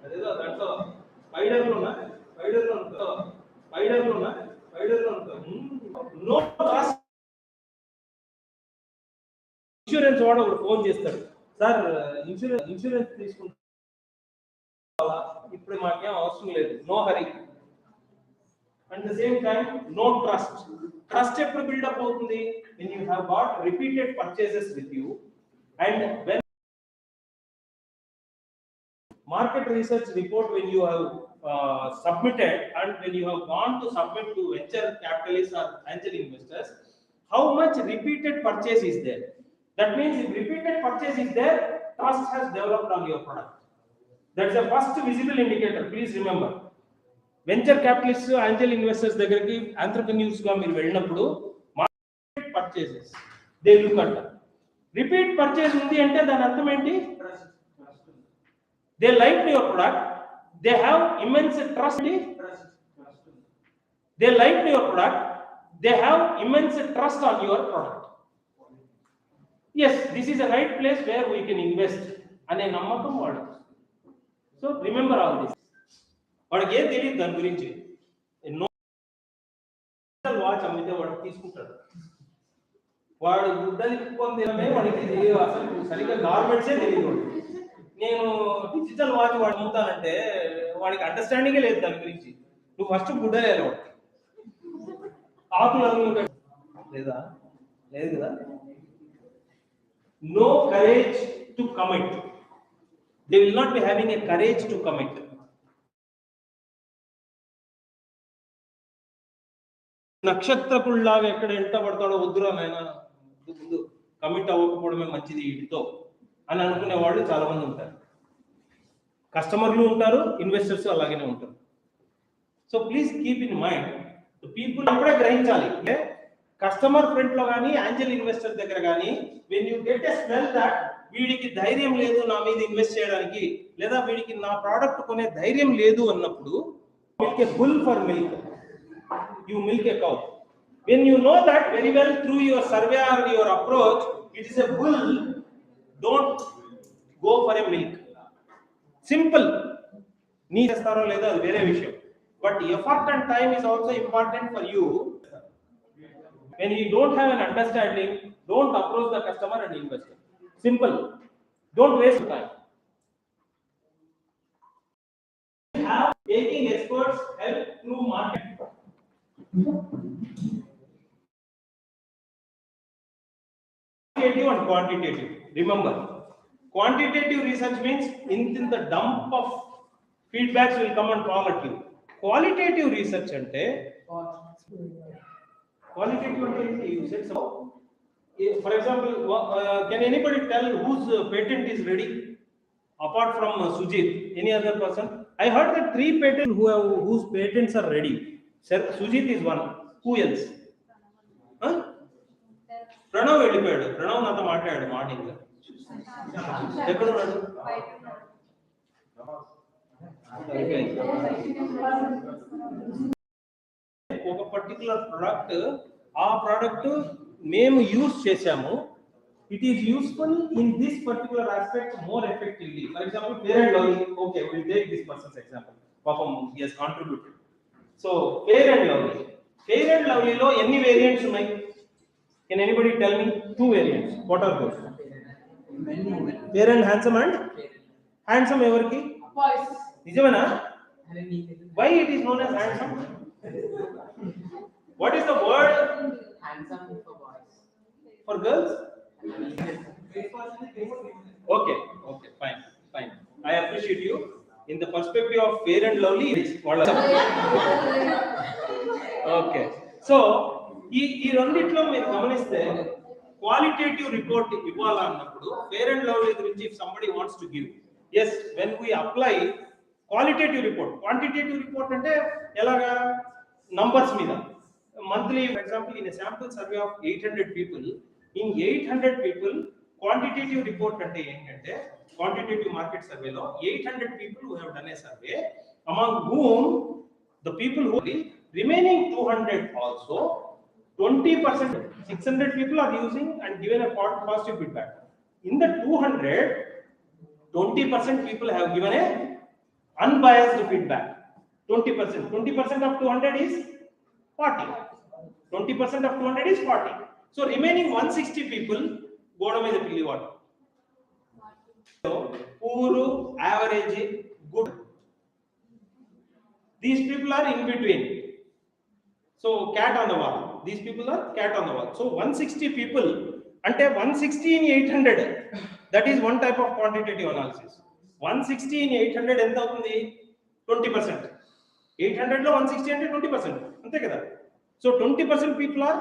అదేదో దాంట్లో స్పైడర్లు no trust. Insurance వాడు ఒకడు ఫోన్ చేస్తాడు, సార్ ఇన్సూరెన్స్ తీసుకుంటా, ఇప్పుడు మాకేం అవసరం లేదు, no hurry. At the same time, no trust. Trust ఎప్పుడు బిల్డప్ అవుతుంది? when you have got repeated purchases with you, and when market research report, when you have submitted and when you have gone to submit to venture capitalists or angel investors, how much repeated purchase is there? That means if repeated purchase is there, trust has developed on your product. That's the first visible indicator. Please remember, venture capitalist Angel investors దగ్గరికి entrepreneurs గా మీరు వెళ్ళినప్పుడు market purchases they look at. Repeat purchase ఉంది అంటే దాని అర్థం ఏంటి? They like your product, they have immense trust. They like your product, they have immense trust on your product. yes, this is a right place where we can invest అనే నమ్మకం వాడు. So remember all this. వాడికి ఏం తెలియదు దాని గురించి. Watch అమ్మితే వాడు తీసుకుంటాడు, వాడు గుడ్డలు పొందినమే వాడికి అసలు సరిగ్గా గార్మెంట్సే తెలియదు. నేను డిజిటల్ వాచ్ వాడు అమ్ముతానంటే వాడికి అండర్స్టాండింగే లేదు దాని గురించి. నువ్వు ఫస్ట్ గుడ్డలే ఆకులు లేదా లేదు కదా. No courage to commit. They will not be having a courage to commit. నక్షత్రపుల్లాగా ఎక్కడ ఎంట పడతాడో వద్దురా నాయన, ముందు కమిట్ అవ్వకపోవడమే మంచిది వీటితో అని అనుకునే వాళ్ళు చాలా మంది ఉంటారు. కస్టమర్లు ఉంటారు, ఇన్వెస్టర్స్ అలాగనే ఉంటారు. So please keep in mind, people అప్పుడే గ్రహించాలి. కస్టమర్ ఫ్రంట్ లో కానీ ఏంజల్ ఇన్వెస్టర్ దగ్గర కానీ when you get a smell that వీడికి ధైర్యం లేదు నా మీద ఇన్వెస్ట్ చేయడానికి, లేదా వీడికి నా ప్రోడక్ట్ కొనే ధైర్యం లేదు అన్నప్పుడు, milk a bull for milk, you milk a cow. When you know that very well through your survey or your approach, it is a bull, don't go for a milk. Simple. Nee chestaro ledha adi vere vishayam, but effort and time is also important for you. When you don't have an understanding, don't approach the customer and investor. Simple. Don't waste time. Have taking experts help through market. Quantitative and quantitative. Remember, quantitative research means in the dump of feedbacks will come and fall at you. Qualitative research ante qualitative ante you said so. For example, can anybody tell whose patent is ready apart from Sujit? Any other person? I heard that 3 patents whose patents are ready. Sir, Sujit is one. Who else? Huh? Pranav వెళ్ళిపోయాడు. ప్రణవ్ నాతో మాట్లాడాడు morning. ఎక్కడ ఉన్నాడు? ఒక particular product, ఆ product మేము use చేసాము, it is useful in this particular aspect more effectively. For example Fair and Lovely. Okay, will take this person's example. పాపం he has contributed. So Fair and Lovely, Fair and లవ్లీలో ఎన్ని variants ఉన్నాయి? Can anybody tell me 2 variants? What are those? Fair and handsome and handsome evarki? Boys. Nijamena? Why it is known as handsome? What is the word? Handsome for boys. For girls? Okay, fine. I appreciate you. In the perspective of fair and lovely, okay. So ఈ రెండిట్లో మీరు గమనిస్తే qualitative report ఇవ్వాలన్నప్పుడు Fair and Lovely గురించి if somebody wants to give, yes, when we apply qualitative report. Quantitative report అంటే ఎలాగా, numbers మీద. Monthly for example in sample survey of 800 people, in 800 people quantitative report అంటే ఏంటంటే, quantitative market సర్వేలో 800 people who have done a survey, among whom the people who remaining 200 also 20%, 600 people are using and given a positive feedback. In the 200, 20% people have given a unbiased feedback. 20% of 200 is 40. 20% of 200 is 40. So remaining 160 people go to the pilli water. So poor, average, good. These people are in between. So cat on the wall. These people are cat on the wall. So 160 people, ante 160 in 800. That is one type of quantitative analysis. 160 in 800 ఎంత అవుతుంది? 20%. 800 లో 160 అంటే 20%. అంతే కదా? So 20% people are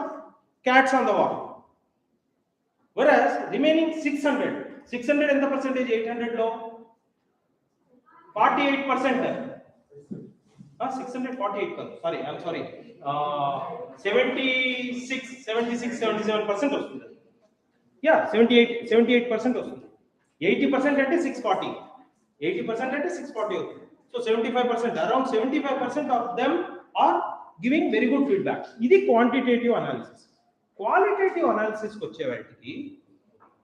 cats on the wall. Whereas remaining 600 ఎంత percentage 800 లో? 48%. 648 కాదు, sorry, I'm sorry, 77% వస్తుంది. యా 78% వస్తుంది. 80% అంటే 640, 80% అంటే 640 అవుతుంది. So 75%, around 75% of them are giving very good feedback. ఇది క్వాంటిటేటివ్ అనాలిసిస్. క్వాలిటేటివ్ అనాలిసిస్కి వచ్చేవాటికి,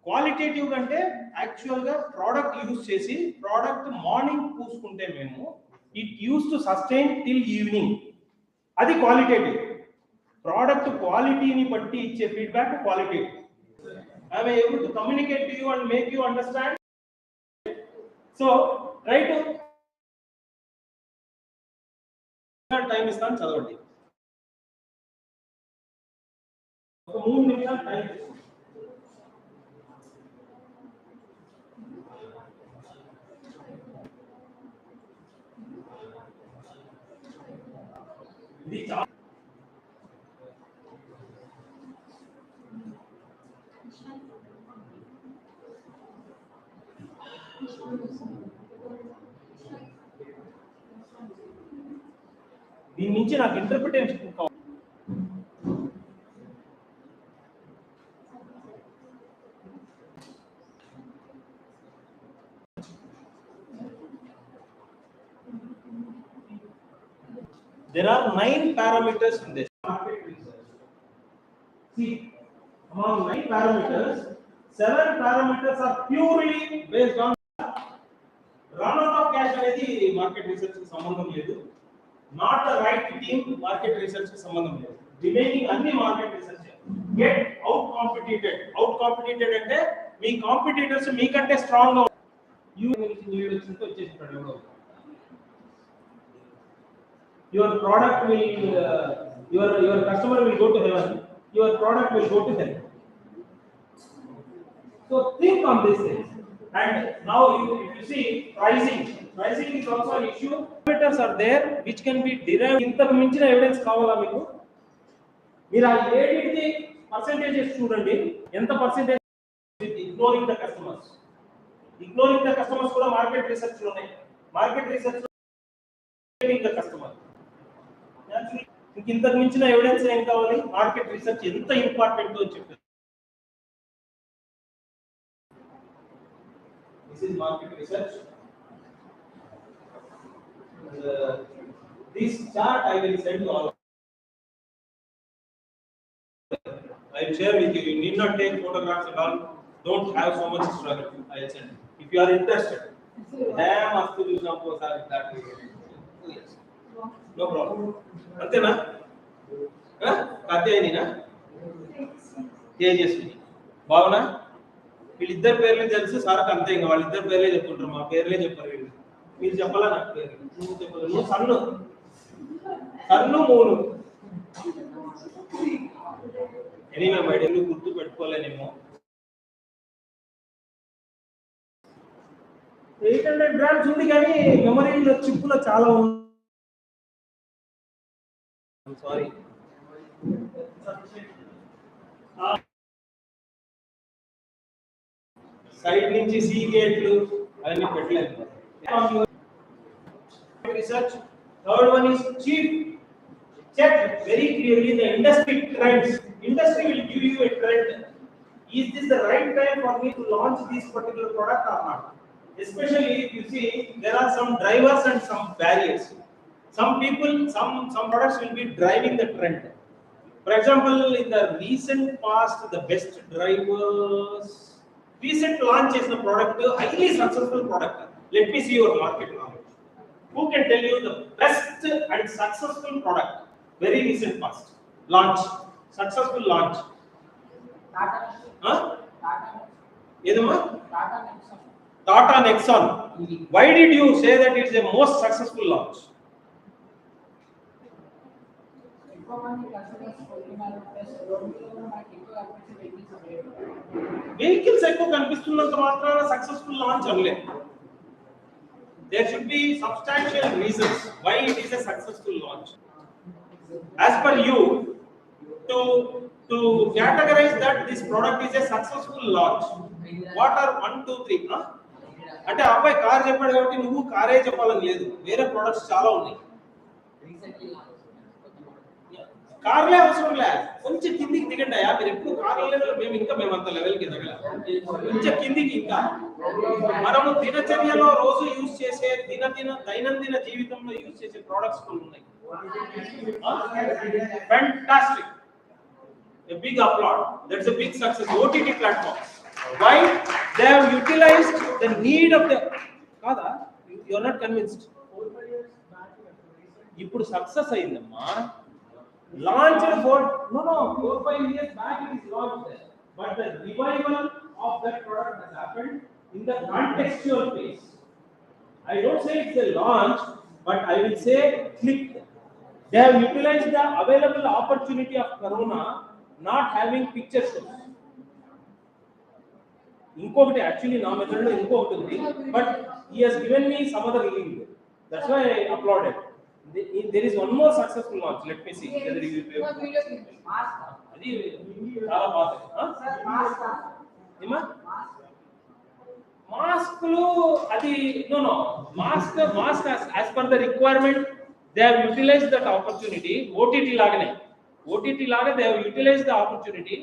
క్వాలిటేటివ్ అంటే యాక్చువల్గా ప్రోడక్ట్ యూజ్ చేసి, ప్రోడక్ట్ మార్నింగ్ పూసుకుంటే మేము it use to sustain till evening, అది క్వాలిటేటివ్. ప్రోడక్ట్ క్వాలిటీని బట్టి ఇచ్చే feedback qualitative. I'm able to communicate to you and make you understand. So try to time ఇస్తాను, చదవండి. ఒక 3 నిమిషాలు టైం. ఇది దీని నుంచి నాకు ఇంటర్ప్రిటేషన్ కావాలి. There are 9 parameters in this market research. See, among 9 parameters, 7 parameters are purely based on run out of cash అనేది మార్కెట్ రీసెర్చ్ కి సంబంధం లేదు. Not the right team market research కి సంబంధం లేదు. రిమైనింగ్ అన్ని market research. Get out competed. Out competed అంటే మీ కాంపిటీటర్స్ మీకంటే స్ట్రాంగ్ గా వచ్చేస్తాడు ఎవడో. Your product will, your customer will go to heaven, your product will go to hell. So think on these things. And now if you see pricing is also an issue. Parameters are there which can be derived. ఇంతకు మించిన evidence కావాలా మీకు? మీరు ఆ ADT percentages చూడండి, ఎంత percentage ignoring the customers. Ignoring the customers కూడా market research లోనే. Market research ignoring the customer. ఇంతకు మించిన ఎవిడెన్స్ ఏం కావాలి? మార్కెట్ రీసెర్చ్ ఎంత ఇంపార్టెంట్ అని చెప్పారు. This is market research. This chart I will send you all. I will share with you. You need not take photographs and all. Don't have so much struggle. I will send. If you are interested, damn, ask to do some post that. Yes. No problem. అంతేనా? కాత్యాయనినా? తేజస్విని. బాగునా? వీళ్ళిద్దరు పేర్లు తెలుసు సార్కి, అంతే. ఇంకా వాళ్ళిద్దరు పేర్లే చెప్పుకుంటారు, మా పేర్లే చెప్పారు వీళ్ళు. మీరు చెప్పాలా నాకు పేరు? నువ్వు చెప్పాలి. నువ్వు సన్ను మూను. ఎనీవే మై డియర్, గుర్తు పెట్టుకోలేనేమో. 800 grams ఉంది కానీ మెమరీలో చిప్పులో చాలా ఉంది. సారీ, సైడ్ నుంచి సీ గేట్లు అవన్నీ పెట్టలేదు. research. Third one is chief. Check very clearly the industry trends. Industry will give you a trend. Is this the right time for me to launch this particular product or not? Especially if you see there are some drivers and some barriers. Some people, some products will be driving the trend. For example, in the recent past, the best drivers, recent launch is the product, highly successful product. Let me see your market knowledge. Who can tell you the best and successful product? Very recent past. Launch. Successful launch. Tata, Huh? Tata, Edama? Tata Nexon. Tata Nexon. Why did you say that it's the most successful launch? ఎక్కువ మంది customers పొందినారు plus రోడ్లలో మనకి ఎక్కువ అనిపించే vehicles available. Vehicles ఎక్కువ కనిపిస్తున్నంత మాత్రాన successful launch అనలేదు. There should be substantial reasons why it is a successful launch. As per you, to categorize that this product is a successful launch, what are 1, 2, 3? అంటే అబ్బాయి car చెప్పాడు కాబట్టి నువ్వు కారే చెప్పాలని లేదు, వేరే ప్రొడక్ట్స్ చాలా ఉన్నాయి. రీసెంట్లీ లాంచ్ కార్లే అవసరం లే, కొంచెం కిందికి దిగండి అయ్యా. మీరు ఎప్పుడు కార్ల లెవెల్, మేము అంత లెవెల్కి దిగల, కొంచెం కిందికి. ఇంకా మనము దినచర్యలో రోజు యూజ్ చేసే దైనందిన జీవితంలో యూజ్ చేసే ప్రొడక్ట్స్ కొన్ని ఉన్నాయి. Fantastic. A big applaud. That's a big success. OTT platform. Why? They have utilized the need of the. Kada, you are not convinced. ఇప్పుడు సక్సెస్ అయిందమ్మా. Launched for 4-5 years back it is launched there. But the revival of that product has happened in the contextual phase. I don't say it's a launch, but I will say click. They have utilized the available opportunity of Corona not having picture shows. Incognito actually నా method లో ఇంకొకటి ఉంది, but he has given me some other link. That's why I applauded. There is one more successful launch. Let me see whether you will be able to. అది చాలా బాగుంది. Sir mask ఏమా మాస్క్లు అది no mask as per the requirement they have utilized that opportunity. OTT లాగానే they have utilized the opportunity.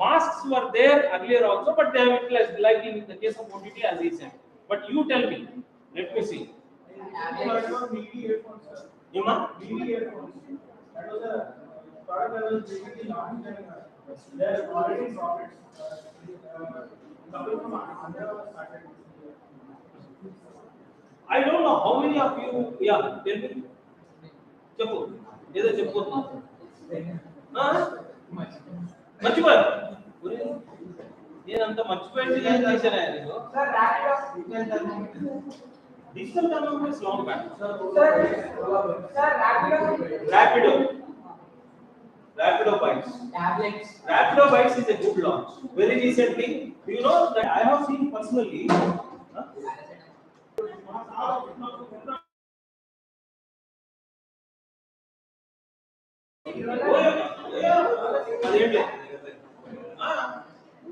Masks were there earlier also, but they have utilized, like in the case of OTT as he said. But you tell me, let me see. Ima? That was a product that was basically launched and there are already profits. Couple from Andhra started. I don't know how many of you, yeah, tell me. చెప్పు ఏదో చెప్పు. మర్చిపోయా, నేనంత మర్చిపోయింది ఏం చేశాను నేను. Sir Rapido digital thermometer long back. Sir Rapido bikes. Tablets Rapido bikes is a good launch. Very recently, you know that I have seen personally.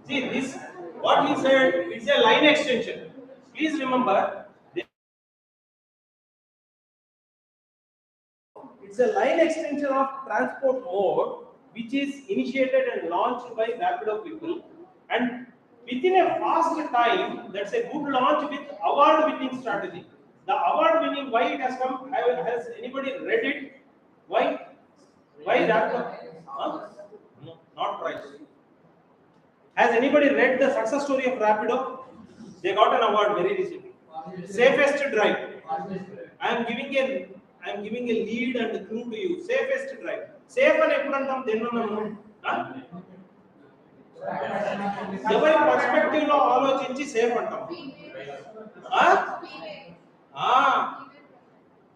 See this, what he said, it's a line extension. Please remember, it's a line extension of transport mode which is initiated and launched by Rapido people, and within a fast time, that's a good launch with award-winning strategy. The award-winning, why it has come? Has anybody read it? Why? Why Rapido? Huh? No, not price. Has anybody read the success story of Rapido? They got an award very recently. Safest drive. I am giving a lead and clue to you. Safest drive. Safe and ఎప్పుడు అంటాం దేన్నన్నాము? ఎవరి perspective లో ఆలోచించి safe అంటాం.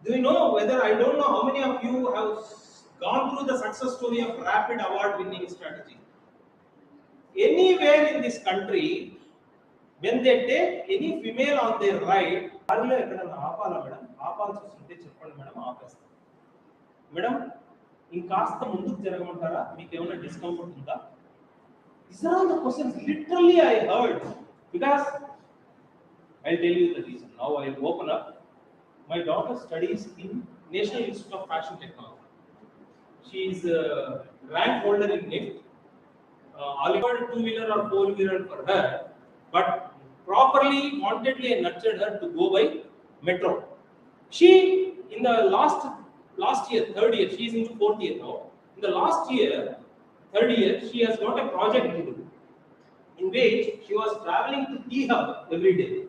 Do you know whether, I don't know how many of you have gone through the success story of Rapid award winning strategy. Anywhere in this country, when they take any female on their ride, కారులో ఎక్కడైనా ఆపాలా madam? ఆపాల్సి వస్తుంటే చెప్పండి madam, ఆపేస్తాం. Madam ఇంకాస్త ముందుకు జరగమంటారా, మీకు ఏమైనా discomfort ఉందా? These are all the questions literally I heard, because I'll tell you the reason. Now I'll open up. My daughter studies in National Institute of Fashion Technology. She is a rank holder in NIFT. Oliver two-wheeler or four-wheeler for her, but properly, wantedly, and nurtured her to go by metro. She, in the last year, third year, she is into fourth year now. In the last year, third year, she has got a project to do, in which she was traveling to T Hub every day.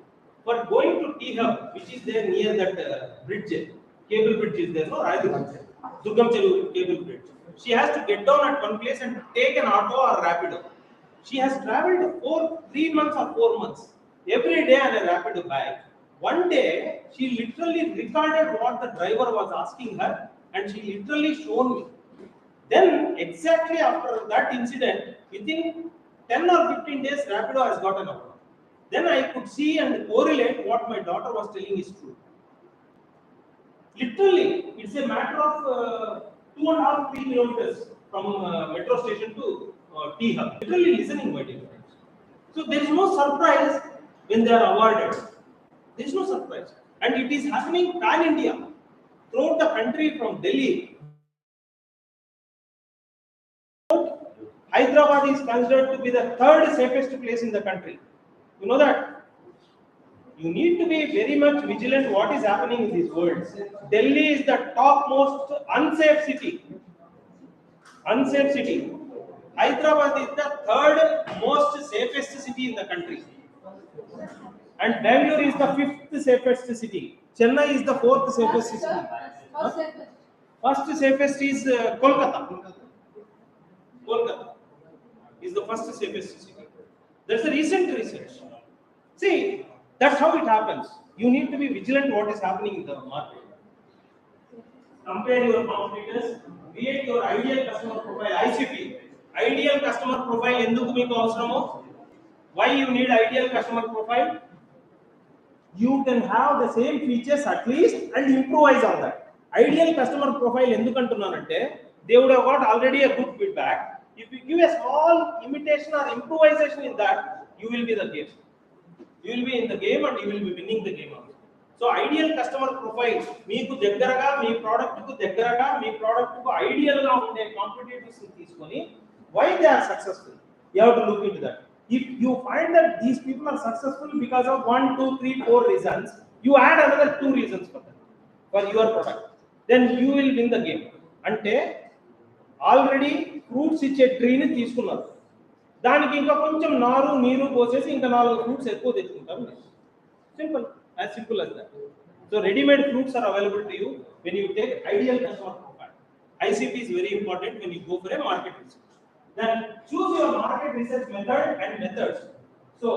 For going to T Hub, which is there near that bridge, cable bridge is there, no? Durgam Cheru cable bridge. She has to get down at one place and take an auto or rapido. She has traveled for 3 months or 4 months every day on a rapido bike. One day, she literally recorded what the driver was asking her, and she literally shown me. Then, exactly after that incident, within 10 or 15 days, rapido has got an order. Then I could see and correlate what my daughter was telling is true. Literally, it's a matter of 2.5-3 kilometers from metro station to T Hub. Literally listening, my dear friends. So there is no surprise when they are awarded. There is no surprise, and it is happening pan India, throughout the country from Delhi. Hyderabad is considered to be the third safest place in the country. You know that? You need to be very much vigilant what is happening in this world. Delhi is the topmost unsafe city. Unsafe city. Hyderabad is the third most safest city in the country. And Bangalore is the fifth safest city. Chennai is the fourth safest city. First safest is Kolkata. Kolkata is the first safest city. That's the recent research. See, that's how it happens. You need to be vigilant what is happening in the market. Compare your competitors, create your ideal customer profile, ICP. Ideal customer profile enduku meeku avasaramo? Why you need ideal customer profile? You can have the same features at least and improvise on that. Ideal customer profile enduku antunnanante, they would have got already a good feedback. If you give a small imitation or improvisation in that, you will be the game. You will be in the game and you will be winning the game also. So ideal customer profile, meeku deggaraga, mee product ku deggaraga, mee product ku ideal ga unde competitors ni teeskoni, why they are successful? You have to look into that. If you find that these people are successful because of 1, 2, 3, 4 reasons, you add another 2 reasons for them, for your product. Then you will win the game. Ante already fruits ఇచ్చే ట్రీని తీసుకున్నారు, దానికి ఇంకా కొంచెం నారు నీరు పోసేసి ఇంకా 4 ఫ్రూట్స్ ఎక్కువ తెచ్చుకుంటారు. Simple, as simple as that. So ready-made fruits are available to you when you take ideal customer profile. ICP is very important when you go for a market research. Then choose your market research method and methods. So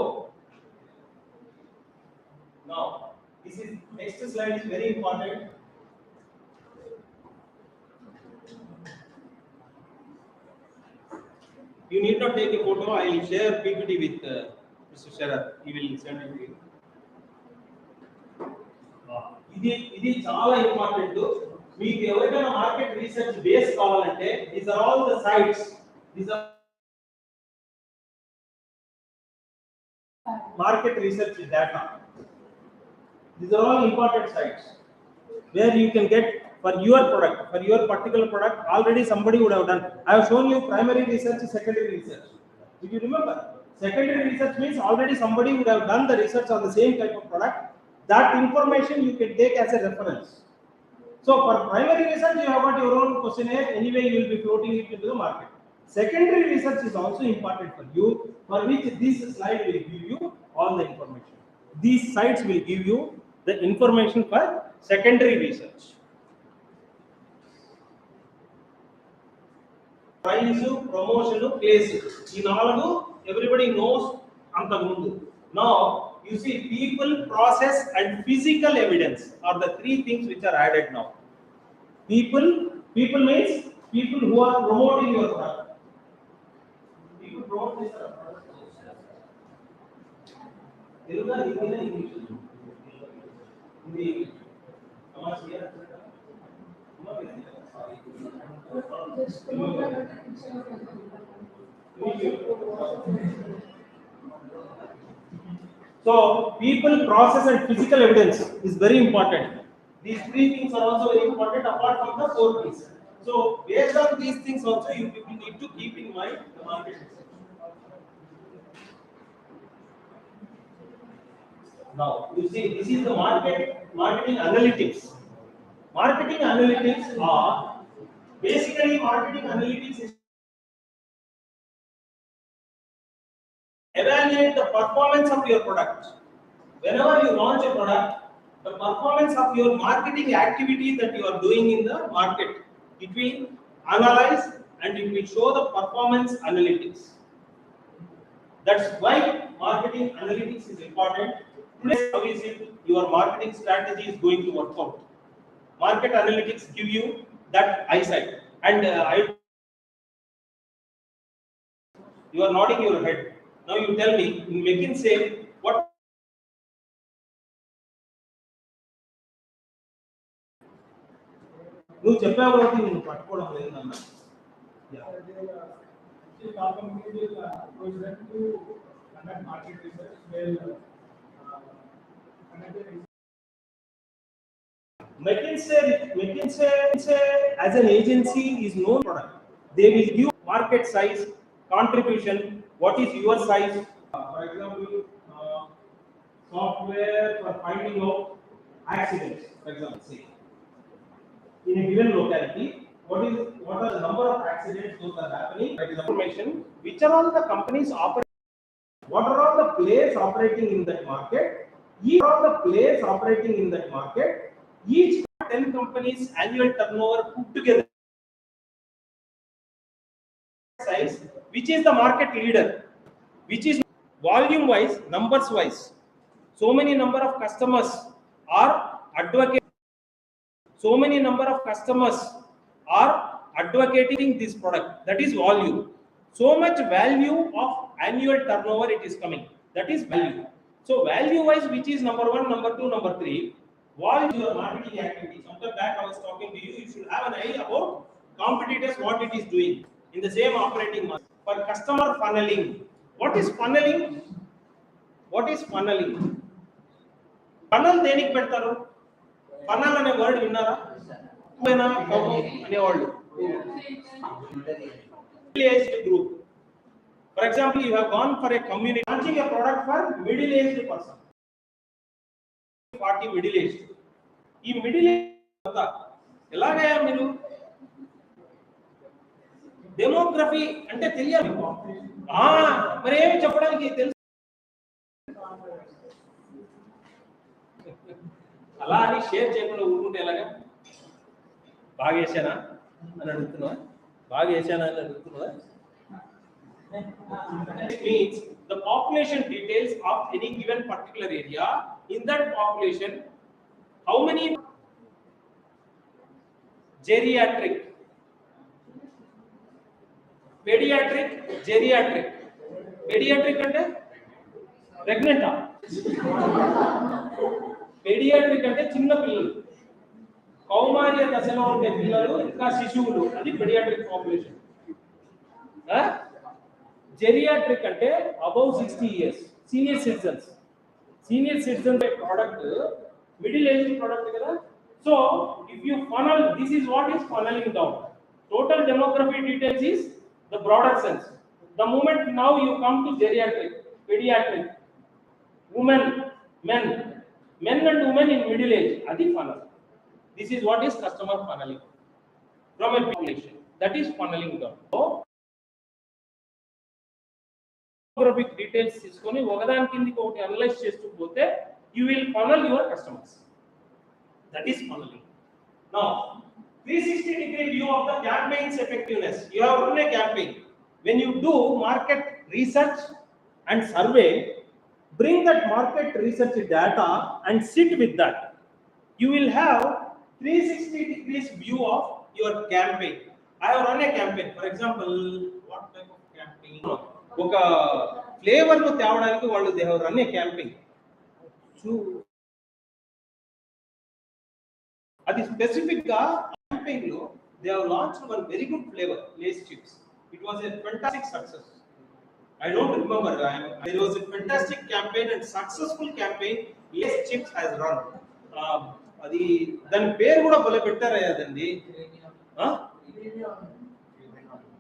now this is next slide is very important. You need not take a photo. I will share PPT with Mr. Sharat. He will send it to you. ఇది చాలా important. మీకు ఎవరికైనా market research base కావాలంటే these are all the sites. These are market research data. These are all important sites where you can get for your product, for your particular product. Already somebody would have done. I have shown you primary research, secondary research. If you remember, secondary research means already somebody would have done the research on the same type of product. That information you can take as a reference. So for primary research, you have got your own questionnaire. Anyway, you will be floating it into the market. Secondary research is also important for you, for which this slide will give you all the information. These sites will give you the information for secondary research. Price, promotion, place. In all, everybody knows antamundu. Now you see, people, process, and physical evidence are the 3 things which are added now. People means people who are promoting your product. People promote this product. Telugu, Hindi, English. Hindi. So people, process, and physical evidence is very important. These three things are also very important apart from the four P's. So based on these things also you people need to keep in mind the market research. Now you see this is the marketing analytics. Marketing analytics are basically marketing analytics is evaluate the performance of your product. Whenever you launch a product, the performance of your marketing activity that you are doing in the market, it will analyze and it will show the performance analytics. That's why marketing analytics is important. Today, how is it your marketing strategy is going to work out? Market analytics give you that eyesight. And you are nodding your head. Now you tell me, in McKinsey, what నువ్వు చెప్పావు కాబట్టి నేను పట్టుకోవడం లేదు నాన్న. Our company will approach them to conduct market research. They'll conduct the research. McKinsey as an agency is no product. They will give market size, contribution, what is your size. For example, software for finding out accidents, for example, say. In a given locality, what are the number of accidents those are happening? That is information. Which are all the companies operating? What are all the players operating in that market? Each of the players operating in that market, each 10 companies annual turnover put together size, which is the market leader, which is volume wise, numbers wise. So many number of customers are advocating. So many number of customers are advocating this product. That is volume. So much value of annual turnover it is coming. That is value. So value wise, which is number one, number two, number three. Volume your marketing activity. Sometime back I was talking to you. You should have an eye about competitors, what it is doing in the same operating market. For customer funneling, what is funneling? What is funneling? Funnel దేనికి పెడతారు? Funnel అనే word విన్నారా? అనేవాళ్ళు middle-aged group. For example, you have gone for a community launching a product for middle-aged person. 40 middle-aged. ఈ middle-aged ఎలాగయ్యా మీరు demography అంటే తెలియాలి. మరి ఏమి చెప్పడానికి తెలుసు అలా అని షేర్ చేయకుండా ఊరుకుంటే ఎలాగా? బాగా వేసానా అని అడుగుతున్నావా? బాగా వేసానా అని అడుగుతున్నావా? It means the population details of any given particular area. In that population, how many geriatric, pediatric, geriatric. Pediatric అంటే ప్రెగ్నెంటా? పెడియాట్రిక్ అంటే చిన్న పిల్లలు, కౌమార్య దశలో ఉండే పిల్లలు, ఇంకా శిశువులు, అది పెడియాట్రిక్ పాపులేషన్. జెరియాట్రిక్ అంటే above 60 years, senior citizens. Senior citizen product middle age product కదా. So if you funnel, this is what is funnelling down. Total demography details is the broader sense. The moment now you come to geriatric, paediatric, women, men and women in middle age, adi funnel. This is what is customer funneling from a population. That is funneling down. So demographic details తీసుకొని ఒకదాని కిందకి ఒకటి analyse చేస్తూ పోతే you will funnel your customers. That is funneling. Now 360-degree view of the campaign's effectiveness. You have run a campaign. When you do market research and survey, bring that market research data and sit with that. You will have 360 degrees view of your campaign. I have run a campaign. For example, what type of campaign? Oka flavor nu tevadanikku vallu they have run a campaign. So adi specific ga campaign lo they have launched one very good flavor, Lays chips. It was a fantastic success. I don't remember. There was a fantastic campaign and successful campaign Lays chips has run. అది దాని పేరు కూడా భలే పెట్టారా అదండి. ఆ?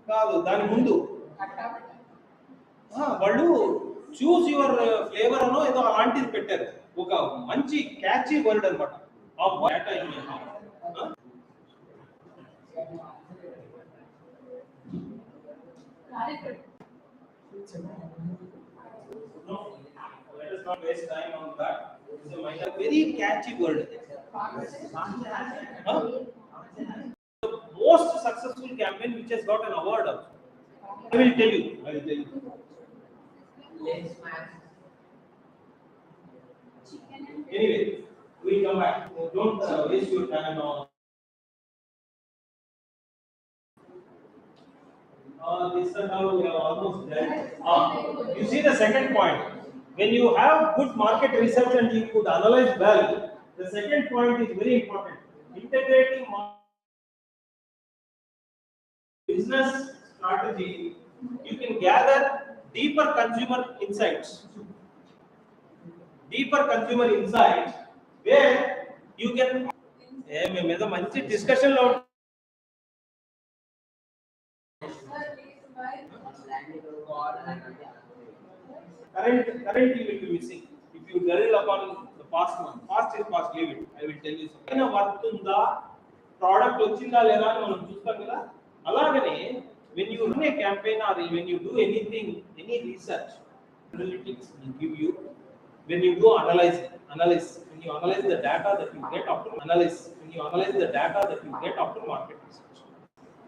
కాదు, దాని ముందు వాళ్ళు చూస్ యువర్ ఫ్లేవర్ అనో ఏదో అలాంటిది పెట్టారు. ఒక మంచి క్యాచీ వర్డ్ అనమాట. ఆ data no, let us not waste time on that. It's a very catchy word. Huh? The most successful campaign which has got an award also. I will tell you. Anyway, we come back. Don't waste your time on. This is how we have almost done. You see the second point. When you have good market research and you could analyze well, the second point is very important. Integrating business strategy, you can gather deeper consumer insights. Deeper consumer insights where you can. మేము ఏదో మంచి discussion లో current you will be missing if you dwell upon the past one. Past is past, leave it. I will tell you something. Worth ఉందా, product వచ్చిందా లేదా అని మనం చూస్తాం కదా. అలాగనే when you run a campaign or when you do anything, any research, analytics will give you. When you go analyze, when you analyze the data that you get after market research.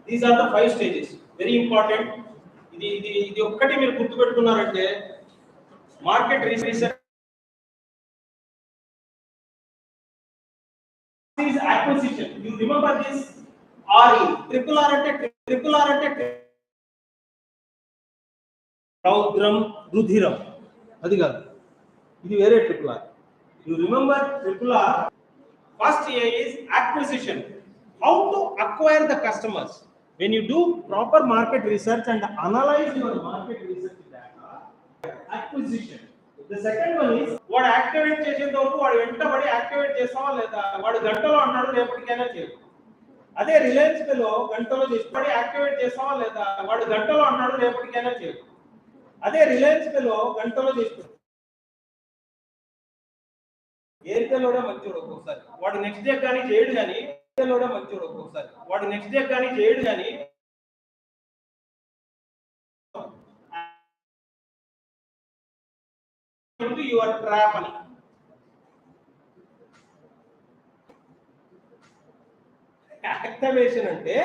These are the 5 stages. Very important. ఇది ఒక్కటి మీరు గుర్తుపెట్టుకున్నారంటే market research is acquisition. You remember this RE. Triple R అంటే రౌద్రం రుధిరం, అది కాదు, ఇది వేరే triple R. You remember triple R. First A is acquisition. How to acquire the customers. When you do proper market research and analyze your market research data, acquisition. The second one is వాడు activate చేసేంత వరకు వాడు వెంటబడి activate చేస్తావా లేదా, వాడు గంటలో అన్నాడు రేపటికైనా చేయదు. అదే రిలయన్స్ లో గంటలో చేసి యాక్టివేట్ చేస్తావా లేదా, వాడు గంటలో అన్నాడు రేపటికైనా చేయదు. అదే రిలయన్స్ లో గంటలో చేసి ఎయిర్టెల్ కూడా మంచివాడు ఒక్కొక్కసారి, వాడు నెక్స్ట్ డే కానీ చేయడు, కానీ ఎయిర్టెల్ కూడా మంచివాడు ఒక్కొక్కసారి, వాడు నెక్స్ట్ డే కానీ చేయడు, కానీ యువర్ ట్రాప్ అని. యాక్టివేషన్ అంటే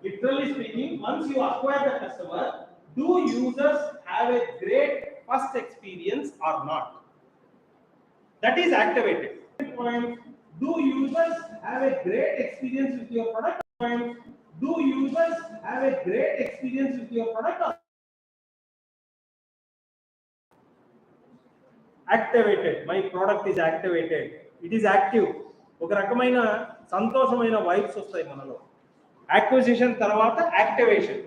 literally speaking, once you acquire the customer, do users have a great first experience or not? That is activated. Point, do users have a great experience with your product? Point, do users have a great experience with your product? Activated. My product is activated. It is active. ఒక రకమైన సంతోషమైన vibes వస్తాయి మనలో. Acquisition తర్వాత activation.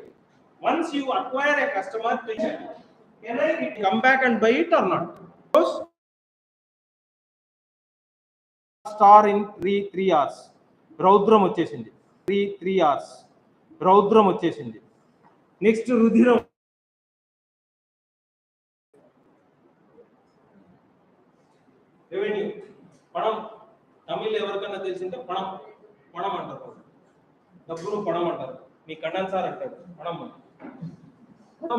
Once you acquire a customer, can I come back and buy it or not? Star in 3 hours. రౌద్రం వచ్చేసింది. 3 hours. రౌద్రం వచ్చేసింది. Next రుధిరం. Revenue. పణం. Tamil ఎవరికన్నా తెలిసింటే పణం అంటారు. డబ్బును పణం అంటారు. మీ కన్నన్ సార్ అంటాడు పణం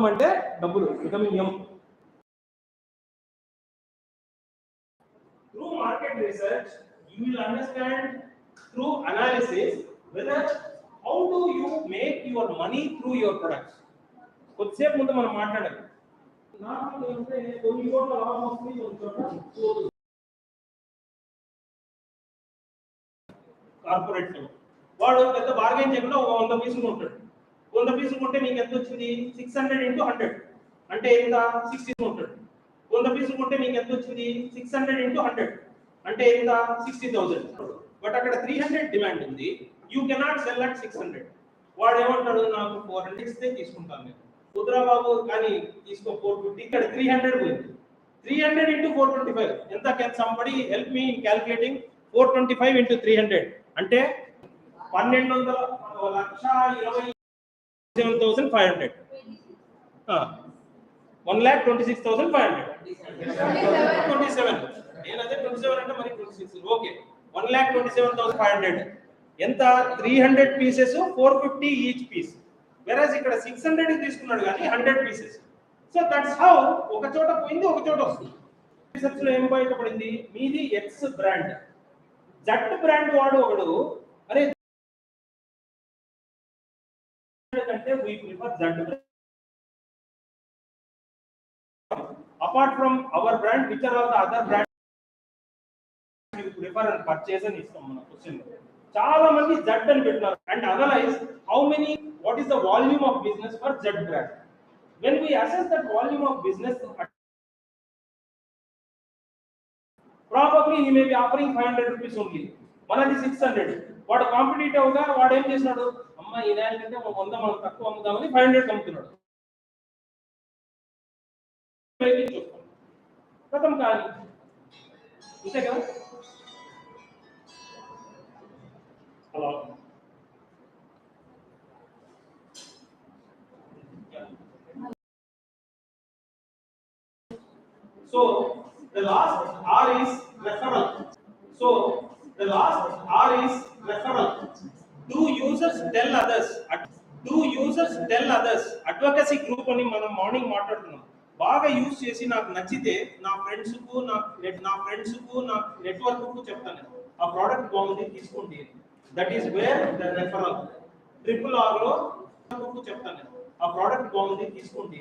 అంటే డబ్బులు. Vitamin M. Through market research, you will understand through analysis whether how do you make your money through your products. కొద్దిసేపు ముందు మనం మాట్లాడాలి. నార్మల్ అంటే కొన్ని చోట్ల లాభం వస్తుంది, కొన్ని చోట్ల కార్పొరేట్ వాడు పెద్ద బార్గెన్ చేయకుండా 100 పీసులు ఉంటాడు. 100 పీసులు ఉంటే నీకు ఎంత వచ్చింది? 600 into 100 అంటే ఎంత? 60 ఉంటాడు. 100 పీసులు ఉంటే నీకు ఎంత వచ్చింది? 600 into 100 అంటే ఎంత? 60,000. బట్ అక్కడ 300 డిమాండ్ ఉంది. You cannot cell at 600. వాడు ఏమంటాడు? నాకు 400 ఇస్తే తీసుకుంటాను నేను. కుదరా బాబు కానీ తీసుకో 450. ఇక్కడ 300 పోయింది. 300 into 425 ఎంత? Can somebody help me in calculating? 425 into 300 అంటే 1,27,500. 1,26,500. 27. నేను అదే 27 అంటే మరి 26. ఓకే, 1,27,500. ఎంత? 300 పీసెస్, 450 ఈచ్ పీస్. వెరాజ్ ఇక్కడ 600 తీసుకున్నాడు కానీ 100 పీసెస్. సో దట్స్ హౌ ఒక చోట పోయింది, ఒక చోట వస్తుంది. రీసెర్చ్ లో ఏం బయటపడింది? మీది ఎక్స్ బ్రాండ్, జట్ బ్రాండ్ వాడు ఒకడు, అరే అంటే we prefer Z brand apart from our brand, which are all the other brands you prefer and purchase అని ఇస్తాం మన క్వశ్చన్. చాలా మంది Z అని పెట్టినారు. And analyse how many, what is the volume of business for Z brand. When we assess that volume of business, probably he may be offering 500 rupees only. మనది 600. వాడు competitive గా వాడు ఏం చేసినాడు? అమ్మ ఈ దానికంటే 100 మనం తక్కువ అమ్ముదామని 500 అమ్ముతున్నాడు. ఖతం కానీ అంతే కదా. Hello, so the last R is referral. So the last R is referral. Do users tell others? Do users tell others? Advocacy group అని మనం మార్నింగ్ మాట్లాడుతున్నాం. బాగా యూజ్ చేసి నాకు నచ్చితే నా ఫ్రెండ్స్ కు నా నెట్వర్క్ కు చెప్తాను, ఆ ప్రోడక్ట్ బాగుంది తీసుకోండి. That is where the referral. Triple R లో చెప్తాను, ఆ ప్రోడక్ట్ బాగుంది తీసుకోండి.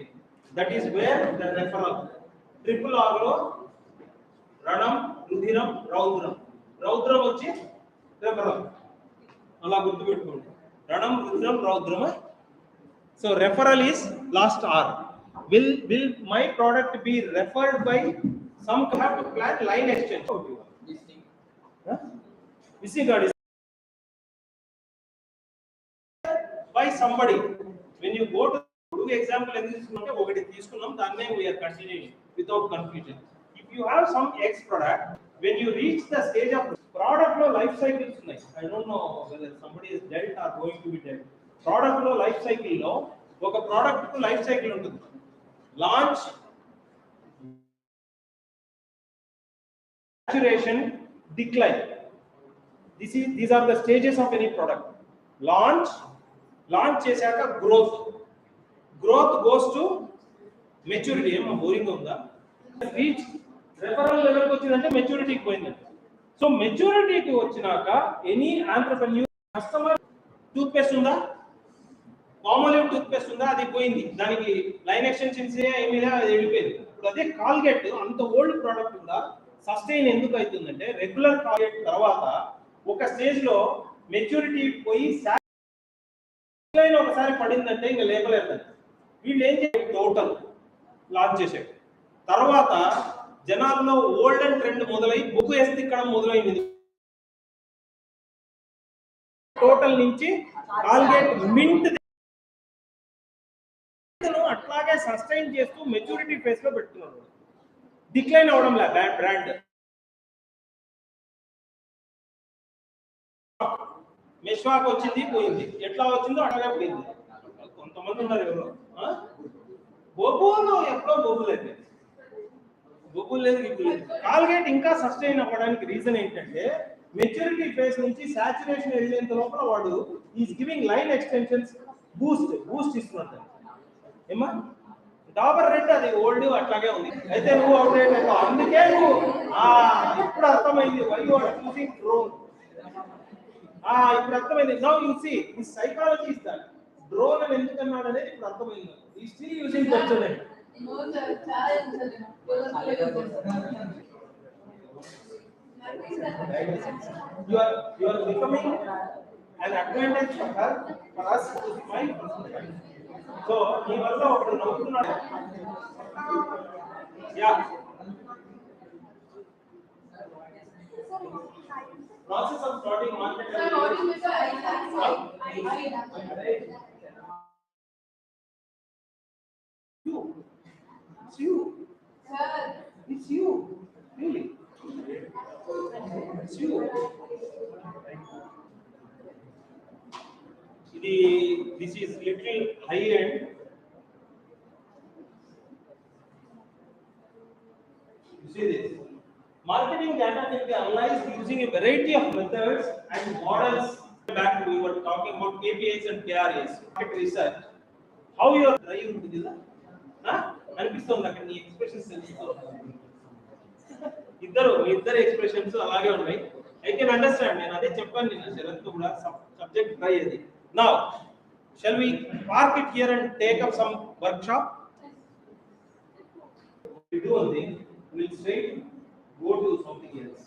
That is where the referral. Triple R లో రణం, రుధిరం, రౌద్రం. రౌద్రం వచ్చి రెఫరల్. అలా గుర్తుపెట్టుకోండి, రణం, రుద్రం, రౌద్రమ. So referral is last R. Will my product be referred by some? Have to plan line extension. Visiting card is by somebody. When you go to example ఎందుకు తీసుకుంటే ఒకటి తీసుకున్నాం, దాన్నే we are continuing without confusion. If you have some X product, when you reach the stage of product లో life cycles ఉన్నాయి. I don't know whether somebody is dealt or going to be dealt. Product లో life cycle లో ఒక product కు life cycle ఉంటుంది. Launch, saturation, decline. These are the stages of any product. Launch చేశాక growth goes to maturity. ఏమో boring ఉందా? Reach referral లెవెల్కి వచ్చిందంటే మెచ్యూరిటీకి పోయిందండి. సో మెచ్యూరిటీకి వచ్చినాక any entrepreneur, customer toothpaste ఉందా, పామోలివ్ టూత్ పేస్ట్ ఉందా, అది పోయింది, దానికి లైన్ ఎక్స్టెన్షన్స్ ఏమీ వెళ్ళిపోయింది. ఇప్పుడు అదే కాల్గేట్, అంత ఓల్డ్ ప్రోడక్ట్ కూడా సస్టైన్ ఎందుకు అవుతుందంటే రెగ్యులర్ కాల్గేట్ తర్వాత ఒక స్టేజ్ లో మెచ్యూరిటీ పోయి లైన్ ఒకసారి పడిందంటే ఇంకా లేపలేదండి. వీళ్ళు ఏం చేయాలి? టోటల్ లాంచ్ చేశారు. తర్వాత జనాల్లో ఓల్డ్ అండ్ ట్రెండ్ మొదలై బొగ్గు ఎస్తిక్కడం మొదలైంది. టోటల్ నుంచి కాల్గేట్ మింట్ అట్లాగే సస్టైన్ చేస్తూ మెచ్యూరిటీ ఫేస్ లో పెడుతున్నారు. డిక్లైన్ అవడం లే బ్రాండ్. మెష్వాక్ వచ్చింది పోయింది, ఎట్లా వచ్చిందో అట్లాగే పోయింది. కొంతమంది ఉన్నారు ఎవరో బొబ్బులు, ఎప్పుడో బొబ్బులు అయితే బొబ్బులు లేదు, ఇప్పుడు లేదు. కాల్గేట్ ఇంకా సస్టైన్ అవ్వడానికి రీజన్ ఏంటంటే మెచ్యూరిటీ ఫేస్ నుంచి సాచురేషన్ వెళ్ళేంత లోపల వాడు is giving line extensions, Boost ఇస్తున్నాడు. ఏమా డాబర్ రెడ్ అది ఓల్డ్ అట్లాగే ఉంది, అయితే నువ్వు అవుట్డేట్ అయిపోయి. అందుకే నువ్వు ఇప్పుడు అర్థమైంది why you are choosing drone. ఇప్పుడు అర్థమైంది. Now you see this psychology is that drone అని ఎందుకు అన్నాడు అనేది ఇప్పుడు అర్థమైంది. ఈ స్టిల్ యూజింగ్ పెర్సోనెట్. You are becoming an advantage for her, for us, to my personal. So ఈ వల్ల ఒకడు నవ్వుతున్నాడు. Yeah process of starting market. Sir, what is Mr. You. Sir. It's you. Really. It's It's you. This is little high end. You see this? Marketing data can be analyzed using a variety of methods and models. Back we were talking about KPIs and KRAs. Market research. How you are drive ఉంటుంది కదా? అనిపిస్తుంది అక్కడ నీ expressions ఇద్దరు expressions అలాగే ఉన్నాయి. I can understand. నేను అదే చెప్పాను నిన్న శరత్ కూడా సబ్జెక్ట్ ట్రై అది. Now, shall we park it here and take up some workshop? We do one thing. We'll straight go to something else.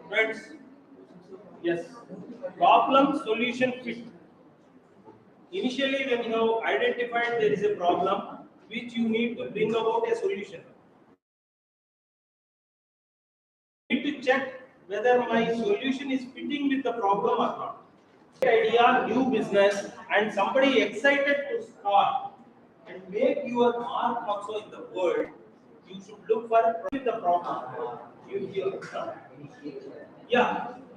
Friends, yes, problem solution fit. Initially, when you have identified there is a problem which you need to bring about a solution, you need to check whether my solution is fitting with the problem or not. Idea, new business, and somebody excited to start and make your mark also in the world, you should look for the problem.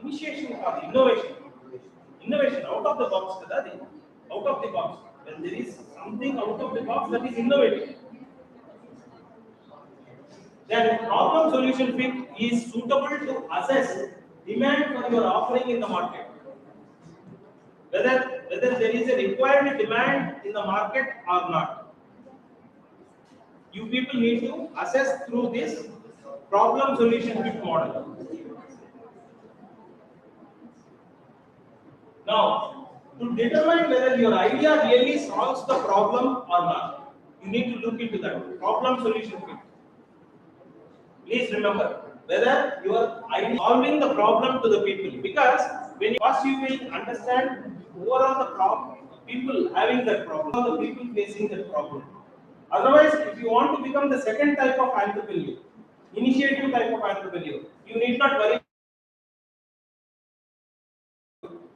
Initiation of innovation. Innovation out of the box, out of the box. When there is something out of the box, that is innovative. Then problem solution fit is suitable to assess demand for your offering in the market. Whether there is a required demand in the market or not. You people need to assess through this problem solution fit model. Now, to determine whether your idea really solves the problem or not, you need to look into that problem solution fit. Please remember whether your idea is solving the problem to the people, because when first you will understand overall the problem, people having that problem, the people facing that problem. Otherwise, if you want to become the second type of entrepreneur, initiative type of entrepreneur, you need not worry.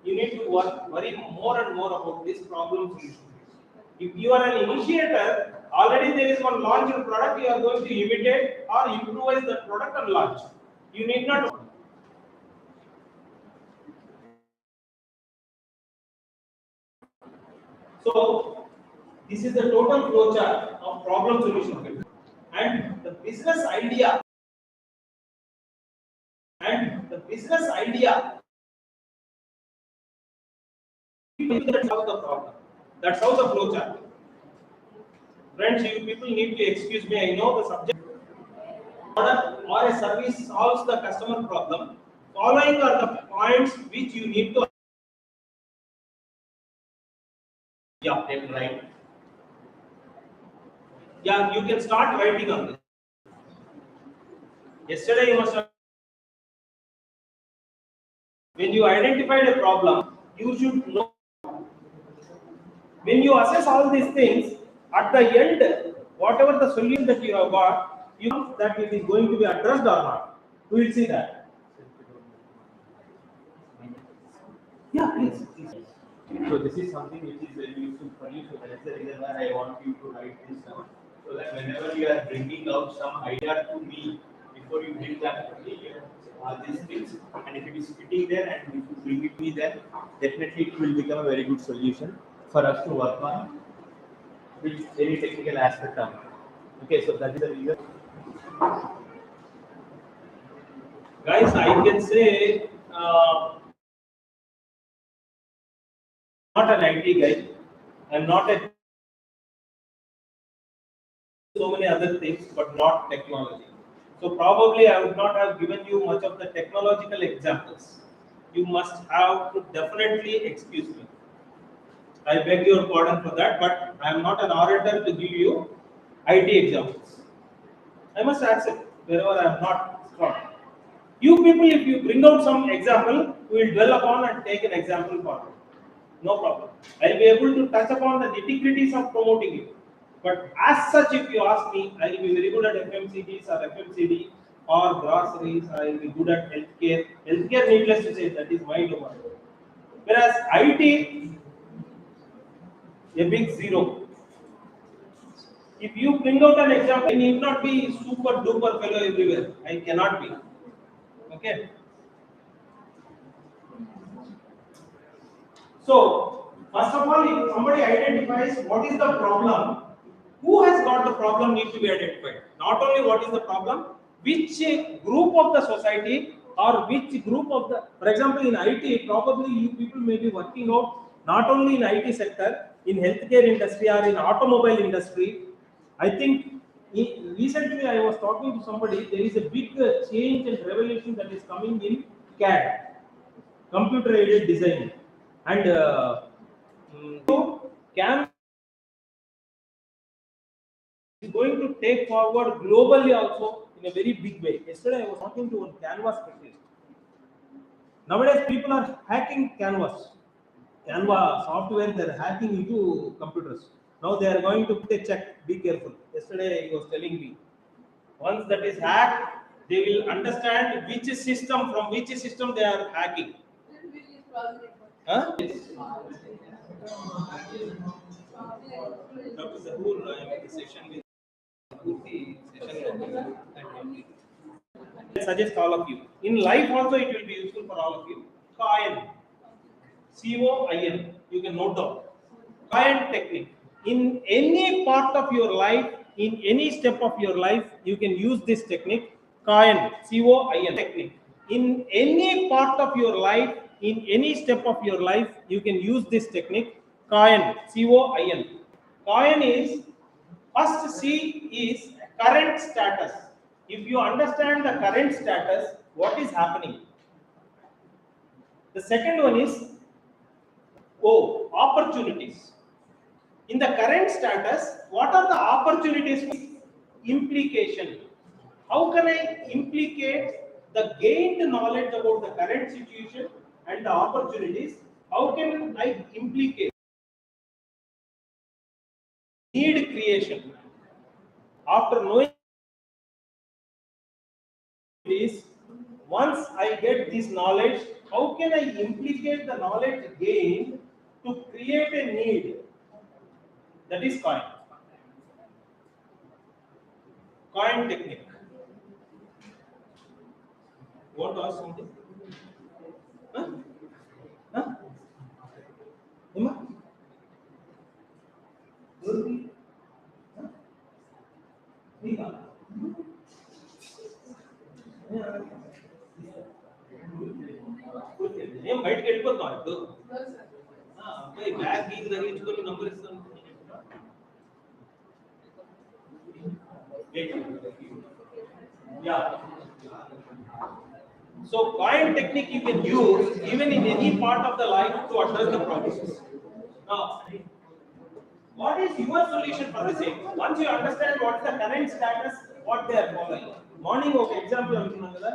You need to worry more and more about this problem solution. If you are an initiator, already there is one launched product, you are going to imitate or improvise that product and launch. You need not. So, this is the total flowchart of problem solution fit. And the business idea. That's how the problem. That's how the flowchart. Friends, you people need to excuse me. I know the subject. Product or a service solves the customer problem. Following are the points which you need to. Yeah, right. Yeah, you can start writing on this. Yesterday you must have. When you identified a problem, you should know. When you assess all these things, at the end, whatever the solution that you have got, you know that it is going to be addressed or not. We will see that. Yeah, please. So this is something which is very useful for you. So that's the reason why I want you to write this down. So that whenever you are bringing out some idea to me, before you bring that to me, these things, and if it is fitting there and if you bring it to me, then definitely it will become a very good solution for us to work on with any technical aspect of it. Okay, so that is the reason. Guys, I can say not an IT guy. I'm not a so many other things, but not technology. So probably I would not have given you much of the technological examples. You must have to definitely excuse me. I beg your pardon for that, but I am not an orator to give you IT examples. I must accept wherever I am not strong. You people, if you bring out some example, we will dwell upon and take an example for it. No problem. I'll be able to touch upon the nitty-gritties of promoting it. But as such, if you ask me, I'll be very good at FMCGs or FMCD or groceries, or I'll be good at healthcare. Healthcare, needless to say, that is my domain. Whereas IT, a big zero. If you bring out an example, I need not be super duper fellow everywhere. I cannot be. Okay. So, first of all, if somebody identifies what is the problem, who has got the problem needs to be identified. Not only what is the problem, which group of the society or which group of the, for example, in IT, probably you people may be working out not only in IT sector, in healthcare industry or in automobile industry. I think recently I was talking to somebody, there is a big change and revolution that is coming in CAD, computer aided design, and so CAM is going to take forward globally also in a very big way. Yesterday I was talking to one Canvas specialist. Nowadays people are hacking Canva software, they are hacking into computers. Now they are going to put a check, be careful. Yesterday he was telling me, once that is hacked, they will understand which system, from which system they are hacking. Huh? Dr. Zahoor, I am in the session with the session. I suggest all of you. In life also it will be useful for all of you. COIN. COIN. You can note down. COIN technique. In any part of your life, in any step of your life, you can use this technique. COIN. COIN technique. In any part of your life, in any step of your life, you can use this technique. COIN. COIN. COIN is, first C is current status. If you understand the current status, what is happening? The second one is O, opportunities. In the current status, what are the opportunities? Implication. How can I implicate the gained knowledge about the current situation and the opportunities? How can I implicate need creation? After knowing is, once I get this knowledge, how can I implicate the knowledge gained to create a need? That is coin. Coin technique. Want to ask something? Huh? Huh? Emma? Huh? Rika? ఏం బయటకు వెళ్ళిపోతాం ఇప్పుడు bag గీకి తగిలించుకొని number ఇస్తాను. Yeah. So coin technique you can use even in any part of the life to address the problems. Now, what is your solution for the same? Once you understand what is the current status, what they are following. Morning ఒక example అనుకున్నాం కదా,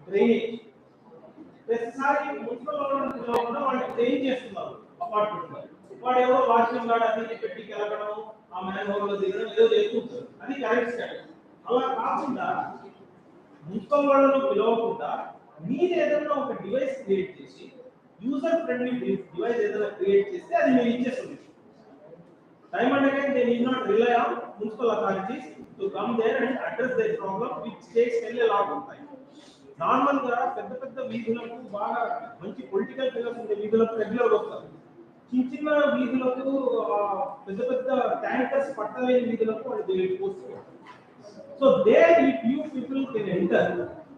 drainage. ప్రతిసారి municipal వాళ్ళు drain చేస్తున్నారు apartment లో. వాడు ఎవరో watchman gourd అది పెట్టి కెలగడం, ఆ మ్యాన్ హోల్ లో దిగడం ఏదో చేస్తుంటారు. అది కరెక్ట్ స్టాటస్. అలా కాకుండా మున్సిపల్ వాళ్ళను పిలవకుండా మీరు ఏదైనా ఒక డివైస్ క్రియేట్ చేసి, యూజర్ ఫ్రెండ్లీ డివైస్ ఏదైనా క్రియేట్ చేస్తే అది మీరు ఇచ్చే solution. Time and again, they need not rely on municipal authorities to come there and address their problem, which takes a lot of time. Normal గా పెద్ద పెద్ద వీధులకు బాగా మంచి పొలిటికల్ ఫిగర్స్ ఉండే వీధులకు రెగ్యులర్ వస్తారు. చిన్న చిన్న వీధులకు పెద్ద పెద్ద ట్యాంకర్స్ పట్టలేని వీధులకు వాళ్ళు డెలివరీ పోస్తారు. So there, if you people can enter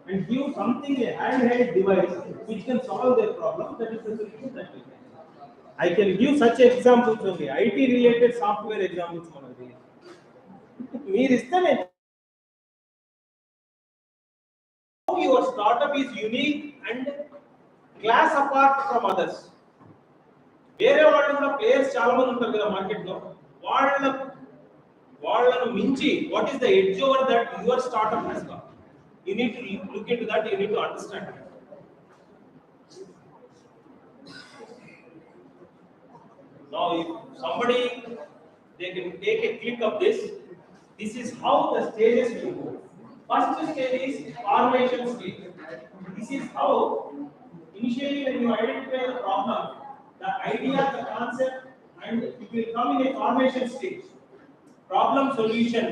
and give something, a handheld device which can solve their problem, that is the solution that we can. I can give such examples only. IT related software examples manaki. Meer istane. Your startup is unique and class apart from others. వేరే వాళ్ళు కూడా players చాలా మంది ఉంటారు కదా market లో. వాళ్ళను మించి what is the edge over that your startup has got. You need to look into that, you need to understand that. Now if somebody, they can take a click of this. This is how the stages will go. First stage is formation stage. This is how initially when you identify the problem, the idea, the concept, and it will come in a formation stage. Problem solution,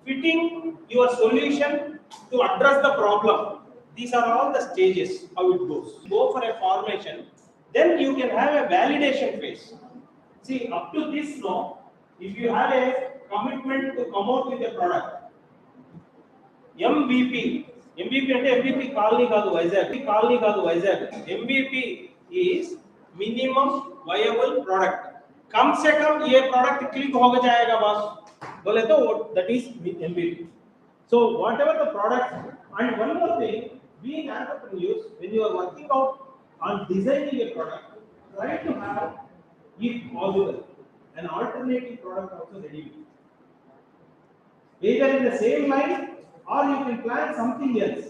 fitting your solution to address the problem. These are all the stages how it goes. Go for a formation, then you can have a validation phase. See, up to this now, if you have a commitment to come out with a product, MVP అంటే MVP colony కాదు Vizag. MVP is minimum viable product. कम से कम ये product click हो जाएगा बस, बोले तो that is MVP. So whatever the product, and one more thing, being entrepreneurs, when you are working out on designing a product, try to have, if possible, an alternative product also ready, either in the same line or you can plan something else.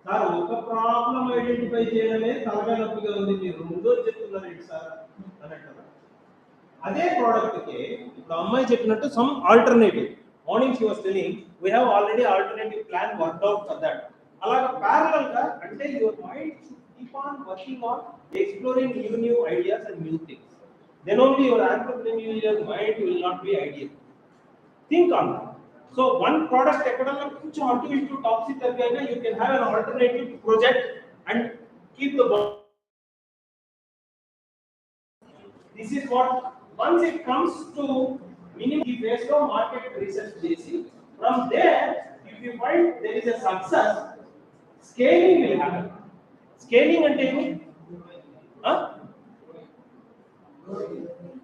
Sir ఒక problem identify చేయడమే తలకాయ నొప్పిగా ఉంది, మీరు రెండో చెప్తున్నారు ఏంటి sir అని అంటారు. అదే ప్రోడక్ట్ కి ఇప్పుడు అమ్మాయి చెప్పినట్టు some alternative, morning she was telling we have already alternative plan worked out for that. అలాగా parallel గా అంటే your mind should keep on working on exploring new ideas and new things. Then only your entrepreneurial mind will not be ideal. Think on that. So one product ekkadalla koncham atu istu topsy turvy aina, you can have an alternative project and keep the ball. This is what, once it comes to minimum phase of market research chesi, from there if you find there is a success, scaling will happen. Scaling ante emi?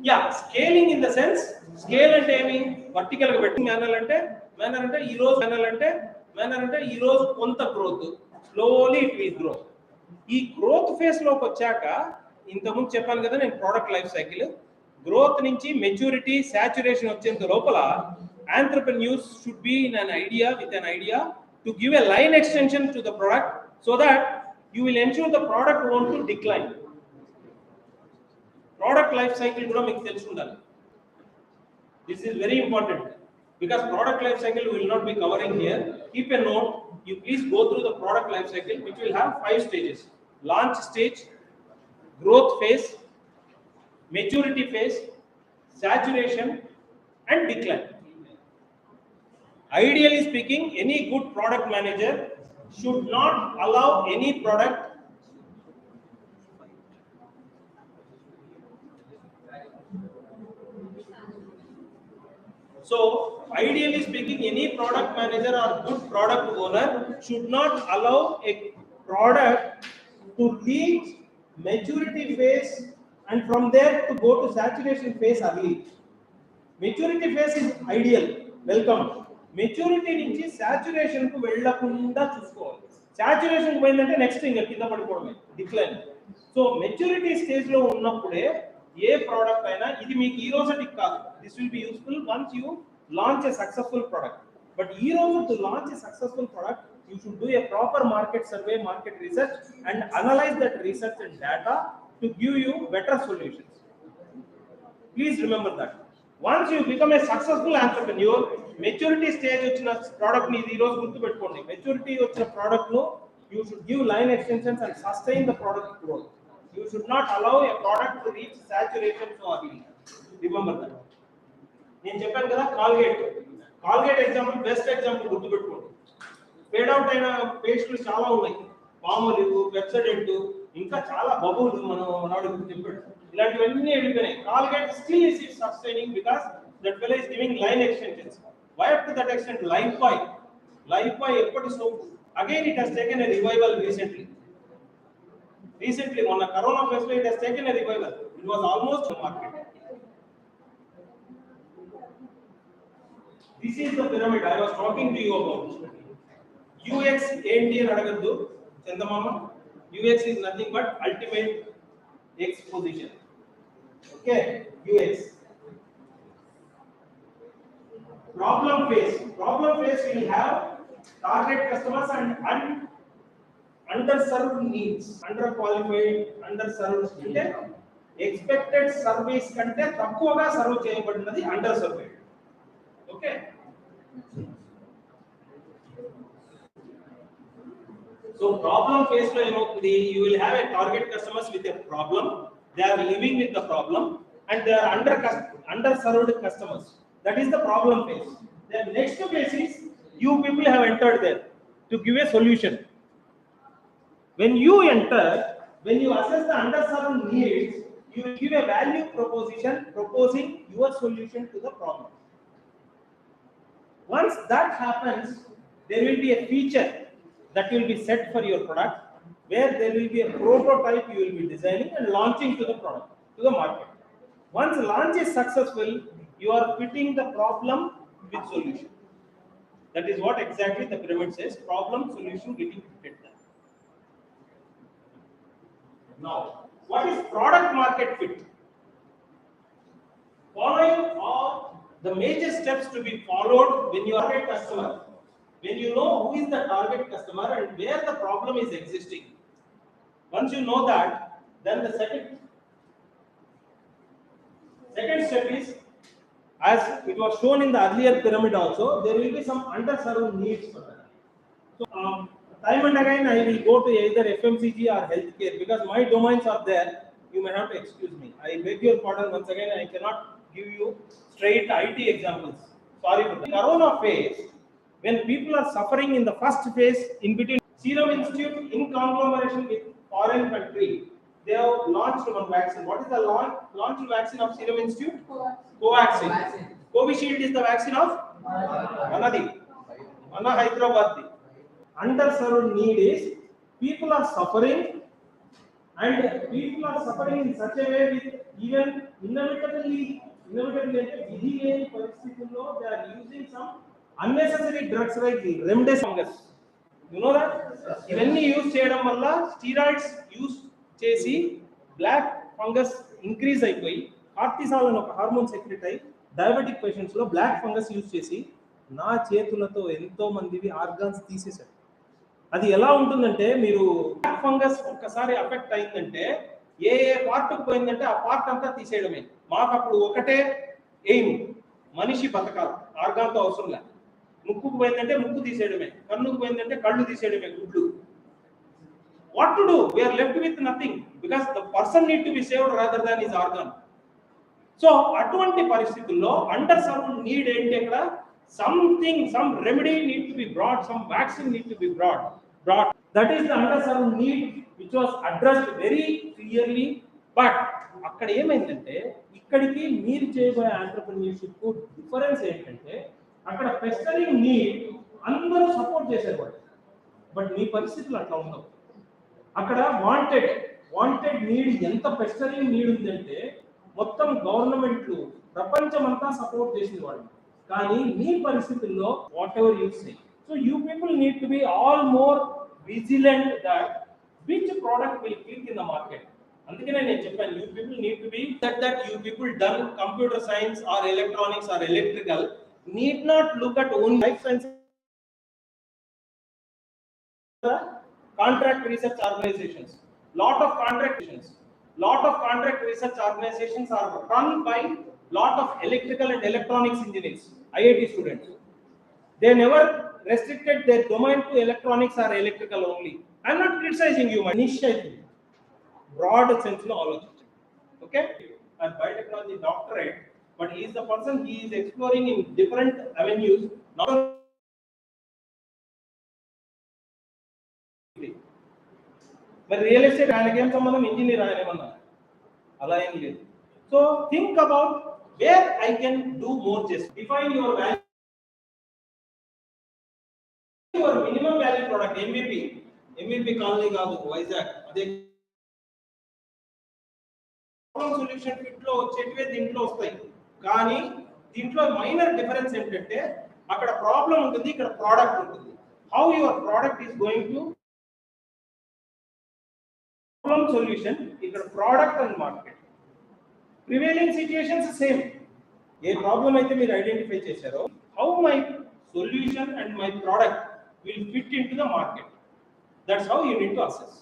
Yeah, scaling in the sense, scale ante emi vertical ga petti, manner ante ee roju konta growth, slowly it will grow. ఈ growth face లోకి వచ్చాక, ఇంతకుముందు చెప్పాను కదా నేను product life cycle, growth నుంచి maturity saturation వచ్చేంత లోపల entrepreneurs should be in an idea, with an idea to give a line extension to the product so that you will ensure the product won't to decline. Product life cycle kuda meeku telusu undali. This is very important because product life cycle we will not be covering here. Keep a note, you please go through the product life cycle, which will have 5 stages: launch stage, growth phase, maturity phase, saturation, and decline. Ideally speaking, any good product manager should not allow any product So, ideally speaking, any product manager or good product owner should not allow a product to reach maturity phase and from there to go to saturation phase early. Maturity phase is ideal, welcome. Maturity నుంచి saturation కు వెళ్ళకుండా చూసుకోవాలి. Saturation కు పోయిందంటే next ఇంకా కింద పడిపోవడమే, decline. So maturity stage లో ఉన్నప్పుడే ఏ ప్రోడక్ట్ అయినా, ఇది మీకు ఈ రోజుకి కాదు, this will be useful once you launch a successful product. But ఈ రోజు to launch a successful product you should do a proper market survey, market research and analyse that research and data to give you better solutions. Please remember that. Once you become a successful entrepreneur, maturity stage వచ్చిన product ని ఈ రోజు గుర్తు పెట్టుకోండి. Maturity వచ్చిన product ను you should give line extensions and sustain the product growth. You should not allow a product to reach saturation so early. Remember that. నేను చెప్పాను కదా కాల్గేట్ ఎగ్జాంపుల్ బెస్ట్ ఎగ్జాంపుల్ గుర్తు పెట్టుకోండి. ఫేడ్ అవుట్ అయిన పేస్ట్లు చాలా ఉన్నాయి, పామోలివ్, పెప్సోడెంట్, ఇంకా చాలా బబుల్ మనవాడు చెప్పాడు, ఇలాంటివన్నీ వెళ్ళిపోయినాయి. Colgate still is sustaining because that fellow is giving line extensions. Why up to that extent? Lifebuoy ఎప్పటి soap, again it has taken a revival recently on the corona phase it has taken a revival. It was almost a market. This is the pyramid I was talking to you about. UX ఏంటి అని అడగద్దు చందమామ. UX is nothing but ultimate exposition. Okay, UX. Problem phase. Problem phase will have target customers and underserved needs. Underqualified, underserved. అంటే expected service కంటే తక్కువగా serve చేయబడినది underserved. Okay. So problem phase lo emoutundi, you will have a target customers with a problem. They are living with the problem and they are underserved customers. That is the problem phase. The next phase is you people have entered there to give a solution. When you enter, when you assess the underserved needs, you will give a value proposition proposing your solution to the problem. Once that happens, there will be a feature that will be set for your product, where there will be a prototype you will be designing and launching to the product, to the market. Once launch is successful, you are fitting the problem with solution. That is what exactly the pyramid says, problem, solution, getting fitted there. Now, what is product market fit? Following all the major steps to be followed when you are a customer. When you know who is the target customer and where the problem is existing. Once you know that, then the second step is, as it was shown in the earlier pyramid also, there will be some underserved needs for that. So time and again I will go to either FMCG or healthcare because my domains are there. You may have to excuse me. I beg your pardon once again. I cannot give you straight IT examples. Sorry for that. Corona phase, when people are suffering in the first phase, in between, Serum Institute in conglomeration with foreign country, they have launched one vaccine. What is the launched vaccine of Serum Institute? Covaxin. Covishield is the vaccine of Manadi. Mana Hyderabad. Underserved need is people are suffering and people are suffering in such a way with even inevitably విధి లేని పరిస్థితుల్లో they are using some unnecessary drugs like remdesivir. You know that ఇవన్నీ use చేయడం వల్ల steroids use చేసి black fungus increase అయిపోయి cortisol అని ఒక హార్మోన్ సెక్రెట్ అయి డయాబెటిక్ పేషెంట్స్ లో బ్లాక్ ఫంగస్ యూజ్ చేసి నా చేతులతో ఎంతో మందివి ఆర్గాన్స్ తీసేశారు. అది ఎలా ఉంటుందంటే మీరు బ్లాక్ ఫంగస్ ఒక్కసారి అఫెక్ట్ అయిందంటే ఏ పార్ట్కి పోయిందంటే ఆ పార్ట్ అంతా తీసేయడమే. మాకు అప్పుడు ఒకటే ఎయిమ్, మనిషి బతకాలి, ఆర్గాన్తో అవసరం లేదు. ముక్కుకు పోయిందంటే ముక్కు తీసేయడమే, కన్నుకు పోయిందంటే కళ్ళు తీసేయడమే, గుడ్లు. What to do? We are left with nothing because the person need to be saved rather than his organ. So అటువంటి పరిస్థితుల్లో అండర్ సర్వ్డ్ నీడ్ ఏంటి? అక్కడ something, some remedy need to be brought, some vaccine need to be brought. That is the underserved need which was addressed very clearly. But అక్కడ ఏమైందంటే ఇక్కడికి మీరు చేయబోయే entrepreneurship కు డిఫరెన్స్ ఏంటంటే అక్కడ పెస్టరింగ్ నీడ్ అందరూ సపోర్ట్ చేసేవాళ్ళు, బట్ మీ పరిస్థితులు అట్లా ఉండవు. అక్కడ వాంటెడ్ నీడ్ ఎంత పెస్టరింగ్ నీడ్ ఉందంటే మొత్తం గవర్నమెంట్లు ప్రపంచమంతా సపోర్ట్ చేసేవాళ్ళు. కానీ మీ పరిస్థితుల్లో what ever you say, so you people need to be all more vigilant that which product will click in the market. అందుకనే నేను చెప్పాను, you people need to B that you people done computer science or electronics or electrical need not look at only life sciences. Contract research organizations, lot of contract research organizations are run by lot of electrical and electronics engineers, IIT students. They never restricted their domain to electronics or electrical only. I am not criticizing you, my niche broad sense lo alochichanడి. Okay, and biotechnology doctorate, but he is the person, he is exploring in different avenues, not మరి real estate ఆయనకి ఏం సంబంధం, engineer ఆయన ఏమన్నా అలా ఏం లేదు. So think about where I can do more. Just define your value, your minimum value product. MVP colony కాదు వైజాగ్, అదే సొల్యూషన్ ఫిట్ లో వచ్చేటివే దీంట్లో వస్తాయి. కానీ దీంట్లో మైనర్ డిఫరెన్స్ ఏంటంటే అక్కడ ప్రాబ్లం ఉంటుంది, ఇక్కడ ప్రోడక్ట్ ఉంటుంది. How your product is going to Problem solution, ఇక్కడ product and market. Prevailing situations same. A problem అయితే మీరు ఐడెంటిఫై చేశారో, how my solution and my product will fit into the market. That's how you need to assess.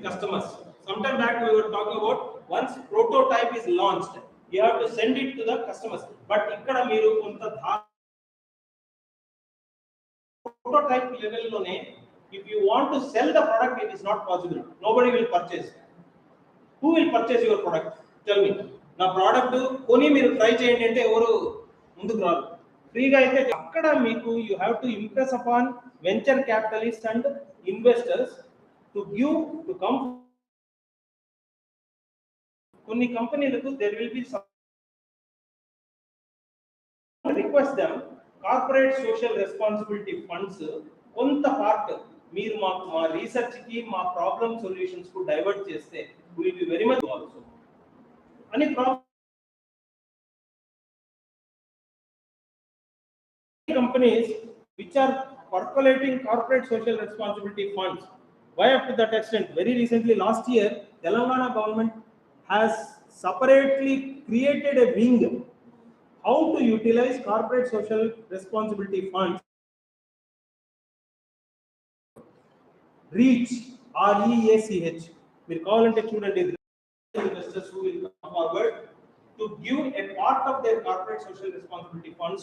Customers. Sometime back we were talking about once prototype is launched, you have to send it to the customers. But ikkada meeru konta prototype level lone, if you want to sell the product, it is not possible. Nobody will purchase. Who will purchase your product? Tell me. Na product koni meeru try cheyandi ante evaru munduku raru. Free ga aithe akkada meeku you have to impress upon venture capitalists and investors to come. Konni companies there will be some request them corporate social responsibility funds కొంత part మీరు మాకు మా research కి మా problem solutions కు divert చేస్తే we will be very much also అని companies which are percolating corporate social responsibility funds. Why up to that extent? Very recently, last year, Telangana government has separately created a wing how to utilize corporate social responsibility funds. Reach, REACH. We call it investors who will come forward to give a part of their corporate social responsibility funds